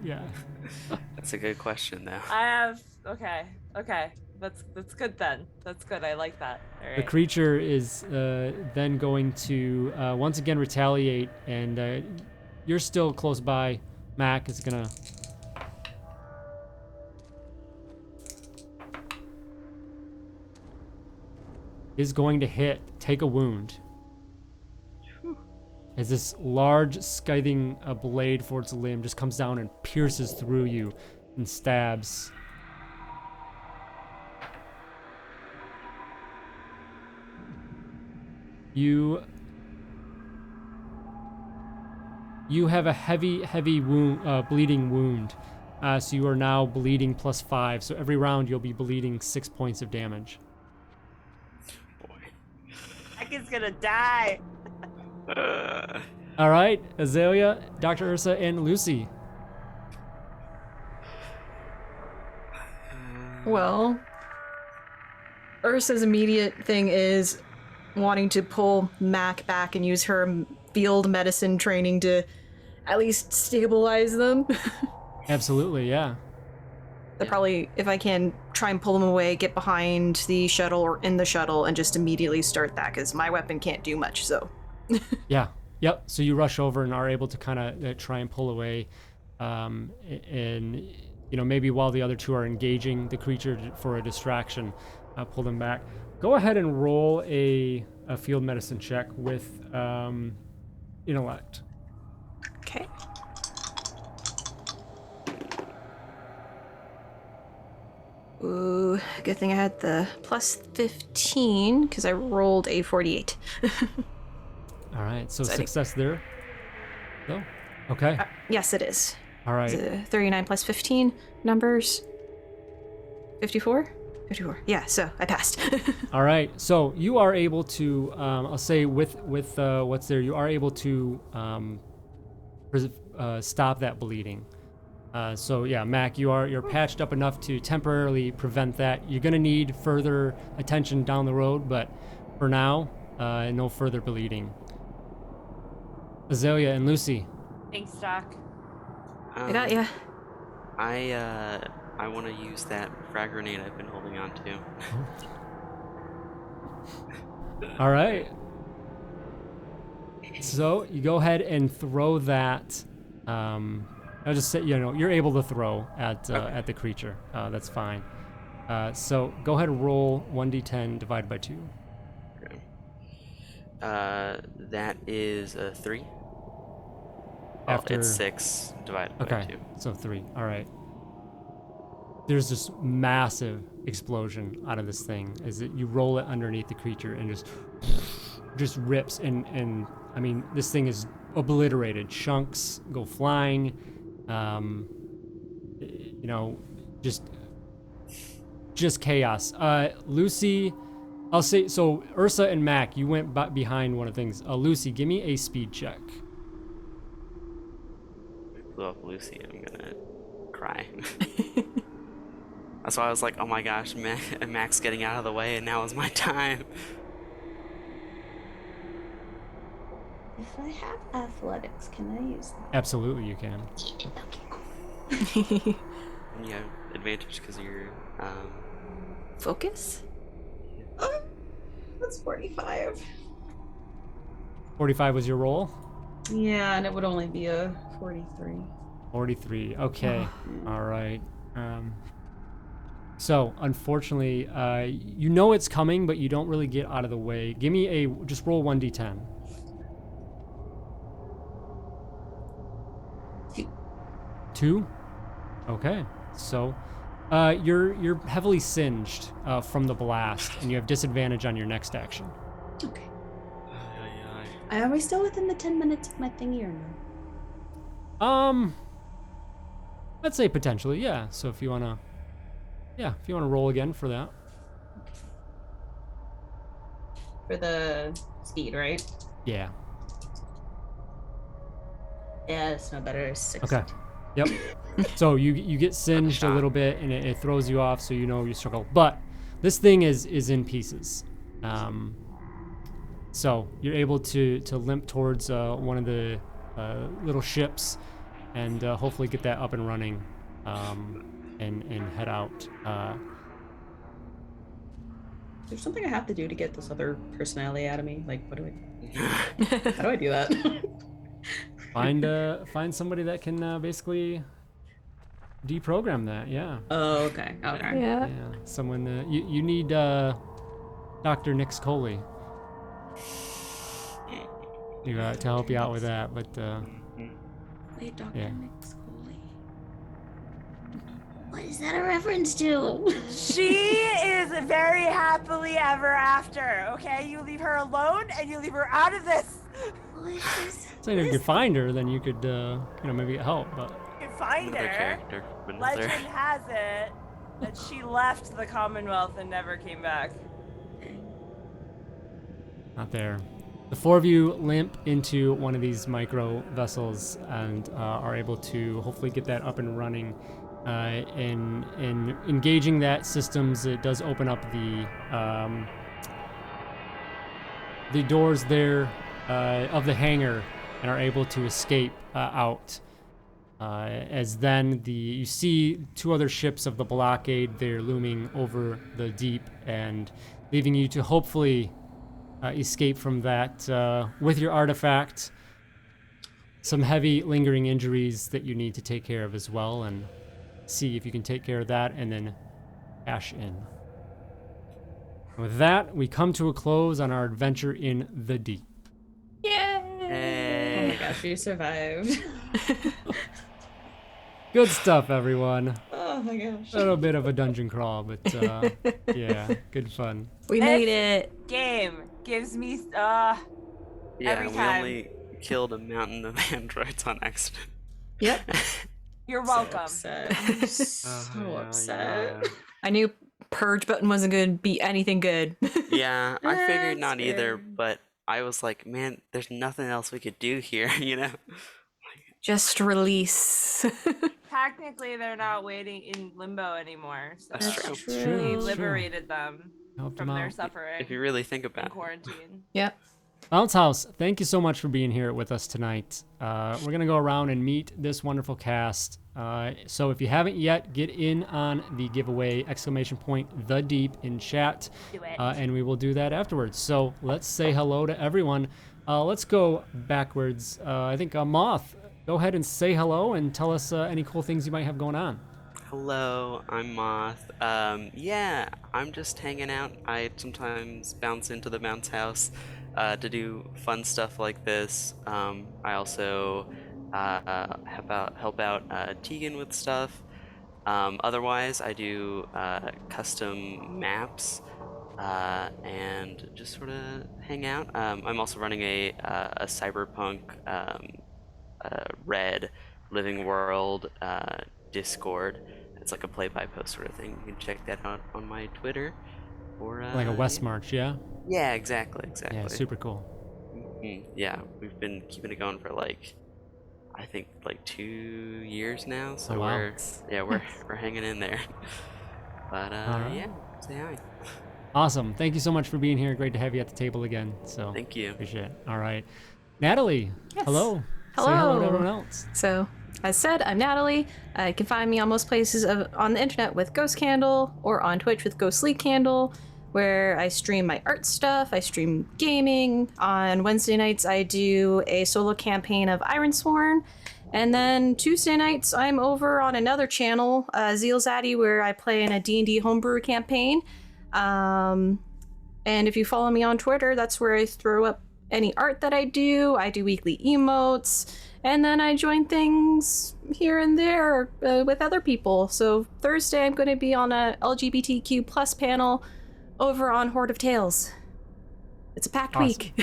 Yeah. That's a good question, though. I have. Okay. That's good then. That's good. I like that. All right. The creature is then going to once again retaliate, and you're still close by. Mac is gonna. Is going to hit. Take a wound. as this large scything blade for its limb just comes down and pierces through you and stabs. You have a heavy wound, bleeding wound. So you are now bleeding +5. So every round you'll be bleeding 6 points of damage. That kid's gonna die. All right, Azalea, Dr. Ursa, and Lucy. Well, Ursa's immediate thing is wanting to pull Mac back and use her field medicine training to at least stabilize them. Absolutely, yeah. They're probably, if I can, try and pull them away, get behind the shuttle or in the shuttle, and just immediately start that, because my weapon can't do much, so. Yeah, yep. So you rush over and are able to kind of try and pull away. And, you know, maybe while the other two are engaging the creature for a distraction, pull them back. Go ahead and roll a field medicine check with intellect. Okay. Ooh, good thing I had the +15, because I rolled a 48. All right, so Exciting. success there. So, okay. Yes, it is. All right. 39 plus 15 numbers. 54? 54. Yeah, so I passed. All right. So you are able to, I'll say with what's there, you are able to stop that bleeding. So yeah, Mac, you're patched up enough to temporarily prevent that. You're gonna need further attention down the road, but for now, no further bleeding. Azalea and Lucy. Thanks, Doc. I got ya. I want to use that frag grenade I've been holding on to. All right. So you go ahead and throw that. I'll just say, you know, you're able to throw at the creature. That's fine. So go ahead and roll 1d10 divided by 2. Okay. That is a 3. After It's 6 divided by 2. So 3. All right. There's this massive explosion out of this thing as you roll it underneath the creature and just rips and I mean this thing is obliterated. Chunks go flying. You know, just chaos. Lucy, I'll say so. Ursa and Mac, you went behind one of the things. Lucy, give me a speed check. I blew up Lucy. I'm gonna cry. That's why I was like, oh my gosh, Mac's getting out of the way, and now is my time. If I have athletics, can I use that? Absolutely, you can. Okay. And you have advantage because you're Focus? That's 45. 45 was your roll. Yeah, and it would only be a 43. 43. Okay. All right. So unfortunately, you know it's coming, but you don't really get out of the way. Give me just roll 1d10. 2. Okay. So, you're heavily singed from the blast, and you have disadvantage on your next action. Okay. Are we still within the 10 minutes of my thingy or no? I'd say potentially, yeah. So if you wanna roll again for that. For the speed, right? Yeah. Yeah, it's no better. 6. Okay. Yep. So you get singed a little bit, and it throws you off, so you know you struggle. But this thing is in pieces. So you're able to limp towards one of the little ships, and hopefully get that up and running, and head out. There's something I have to do to get this other personality out of me. Like, what do I? How do I do that? Find somebody that can basically deprogram that. Yeah. Oh, okay. Okay. Yeah. Yeah. Someone you need Dr. Nix Coley. to help you out with that. But Mhm. Wait, Dr. Yeah. McScully. What is that a reference to? She is very happily ever after. Okay, you leave her alone and you leave her out of this. What is this? so if you could find her, then you could maybe get help. But You can find Another her. character. Another. Legend has it that she left the Commonwealth and never came back. not there. The four of you limp into one of these micro vessels and are able to hopefully get that up and running. In engaging that systems, it does open up the doors there of the hangar and are able to escape out. As then you see two other ships of the blockade there looming over the deep and leaving you to hopefully escape from that with your artifact. Some heavy lingering injuries that you need to take care of as well, and see if you can take care of that and then cash in. With that, we come to a close on our adventure in the deep. Yay! Oh my Hey. gosh, you survived. Good stuff, everyone. Oh my gosh. A little bit of a dungeon crawl, but yeah, good fun. We made it. Game gives me Yeah, Every we time. only killed a mountain of androids on accident. Yep. You're So welcome. upset. I'm so upset. I knew purge button wasn't gonna be anything good. Yeah, I figured That's not either, fair. but I was like, man, there's nothing else we could do here, you know? Just release. Technically, they're not waiting in limbo anymore. So That's true. It's We true. It's true. liberated them Helped from them their out. suffering If you really think in about it. quarantine. Yep. Bounce House, thank you so much for being here with us tonight. We're going to go around and meet this wonderful cast. So if you haven't yet, get in on the giveaway, ! The Deep in chat, Do it. and we will do that afterwards. So let's say hello to everyone. Let's go backwards. I think Moth, go ahead and say hello and tell us any cool things you might have going on. Hello, I'm Moth. Yeah, I'm just hanging out. I sometimes bounce into the bounce house to do fun stuff like this. I also help out Tegan with stuff. Otherwise, I do custom maps and just sort of hang out. I'm also running a cyberpunk red living world Discord. It's like a play-by-post sort of thing. You can check that out on my Twitter. Or Like a West March, yeah? Yeah, exactly. Yeah, super cool. Yeah, we've been keeping it going for I think 2 years now. So Oh, wow. we're hanging in there. But Alright. yeah, say hi. Awesome. Thank you so much for being here. Great to have you at the table again. So Thank you. appreciate it. All right. Natalie, Yes. hello. Say hello to Hello. everyone else. So, as said, I'm Natalie. You can find me on most places on the internet with Ghost Candle or on Twitch with Ghost Sleep Candle, where I stream my art stuff. I stream gaming. On Wednesday nights, I do a solo campaign of Ironsworn. And then Tuesday nights, I'm over on another channel, Zeal Zaddy, where I play in a D&D homebrew campaign. And if you follow me on Twitter, that's where I throw up any art that I do. I do weekly emotes. And then I join things here and there with other people. So Thursday, I'm going to be on a LGBTQ plus panel over on Horde of Tales. It's a packed Awesome. week.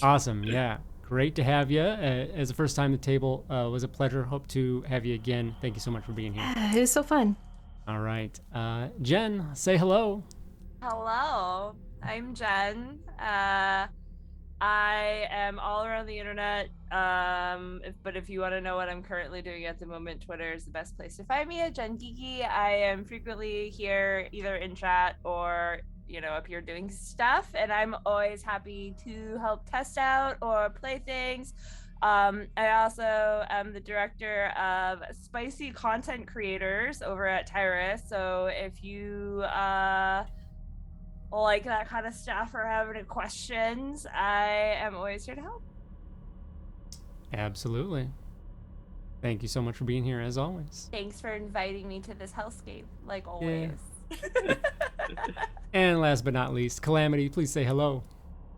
Awesome. Yeah. Great to have you. As the first time at the table was a pleasure. Hope to have you again. Thank you so much for being here. It was so fun. All right. Jen, say hello. Hello, I'm Jen. I am all around the internet. But if you want to know what I'm currently doing at the moment, Twitter is the best place to find me at Jen Geeky. I am frequently here, either in chat or up here doing stuff, and I'm always happy to help test out or play things. I also am the director of Spicy Content Creators over at Tyrus. So if you like that kind of stuff or have any questions, I am always here to help. Absolutely. Thank you so much for being here, as always. Thanks for inviting me to this hellscape, like always. And last but not least, Calamity, please say hello.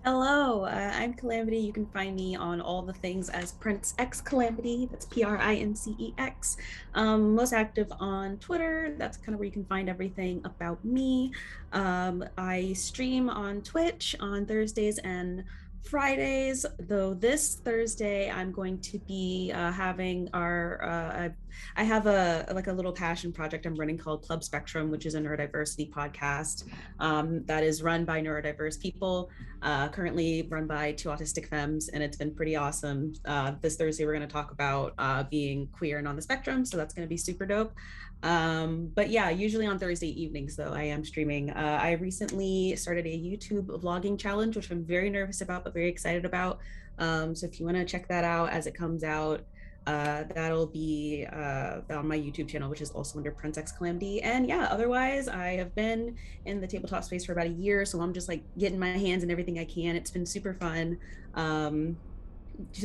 Hello, I'm Calamity. You can find me on all the things as Prince X Calamity. That's PRINCEX. Most active on Twitter. That's kind of where you can find everything about me. I stream on Twitch on Thursdays and Fridays. Though this Thursday, I'm going to be having our. I have a little passion project I'm running called Club Spectrum, which is a neurodiversity podcast that is run by neurodiverse people, currently run by two autistic femmes, and it's been pretty awesome. This Thursday, we're going to talk about being queer and on the spectrum, so that's going to be super dope. But yeah, usually on Thursday evenings, though, I am streaming. I recently started a YouTube vlogging challenge, which I'm very nervous about, but very excited about. So if you want to check that out as it comes out, that'll be on my YouTube channel, which is also under Prince X Calamity. And yeah, otherwise, I have been in the tabletop space for about a year, so I'm just like getting my hands in everything I can. It's been super fun.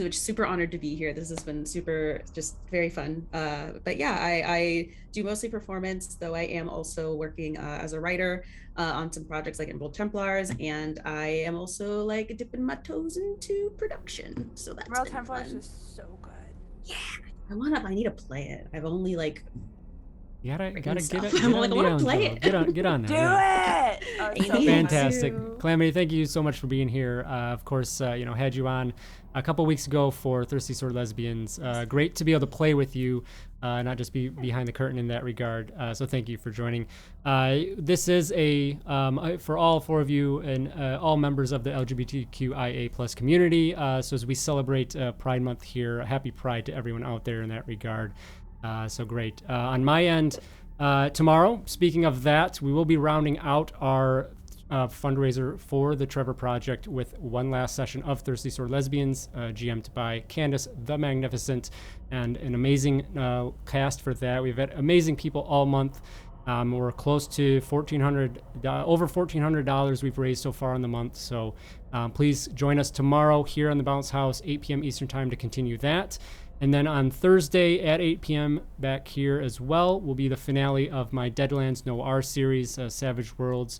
Super honored to be here. This has been super, just very fun. But yeah, I do mostly performance, though I am also working as a writer on some projects like Emerald Templars, and I am also like dipping my toes into production. So that's Emerald been Templars fun. is so good. Yeah, I need to play it. I've only like You gotta freaking get stuff. it. I'm like, I want to play it. Get on Do there. it! Oh, it's I so need fun. Fantastic. to. Calamity, thank you so much for being here. Of course, had you on a couple weeks ago for Thirsty Sword Lesbians. Great to be able to play with you, not just be behind the curtain in that regard. So thank you for joining. This is for all four of you and all members of the LGBTQIA plus community. So as we celebrate Pride Month here, happy Pride to everyone out there in that regard. So great. On my end, tomorrow, speaking of that, we will be rounding out our fundraiser for the Trevor Project with one last session of Thirsty Sword Lesbians, GM'd by Candace the Magnificent, and an amazing cast for that. We've had amazing people all month. We're close to over $1,400 we've raised so far in the month. So please join us tomorrow here on the Bounce House, 8 p.m. Eastern Time, to continue that. And then on Thursday at 8 p.m. back here as well will be the finale of my Deadlands Noir series, Savage Worlds.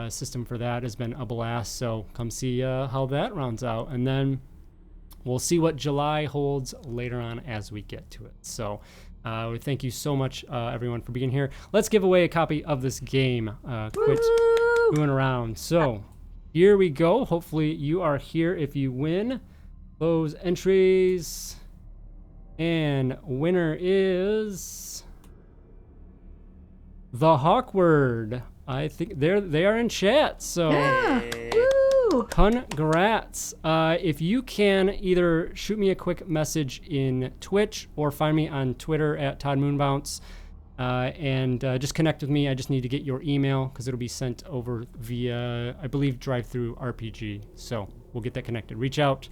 System for that has been a blast, so come see how that rounds out. And then we'll see what July holds later on as we get to it. So we thank you so much, everyone, for being here. Let's give away a copy of this game. Quit moving around. So here we go. Hopefully you are here if you win. Close entries. And winner is the Hawkward. I think they are in chat. So Woo! congrats. If you can either shoot me a quick message in Twitch or find me on Twitter at Todd Moonbounce, and just connect with me. I just need to get your email because it'll be sent over via, I believe, drive-through RPG. So we'll get that connected. Reach out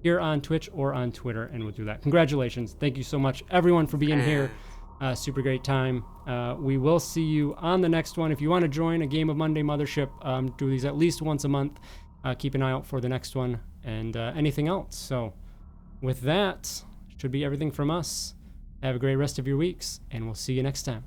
here on Twitch or on Twitter, and we'll do that. Congratulations. Thank you so much, everyone, for being here. Super great time. We will see you on the next one. If you want to join a game of Monday Mothership, do these at least once a month. Keep an eye out for the next one and anything else. So with that, should be everything from us. Have a great rest of your weeks, and we'll see you next time.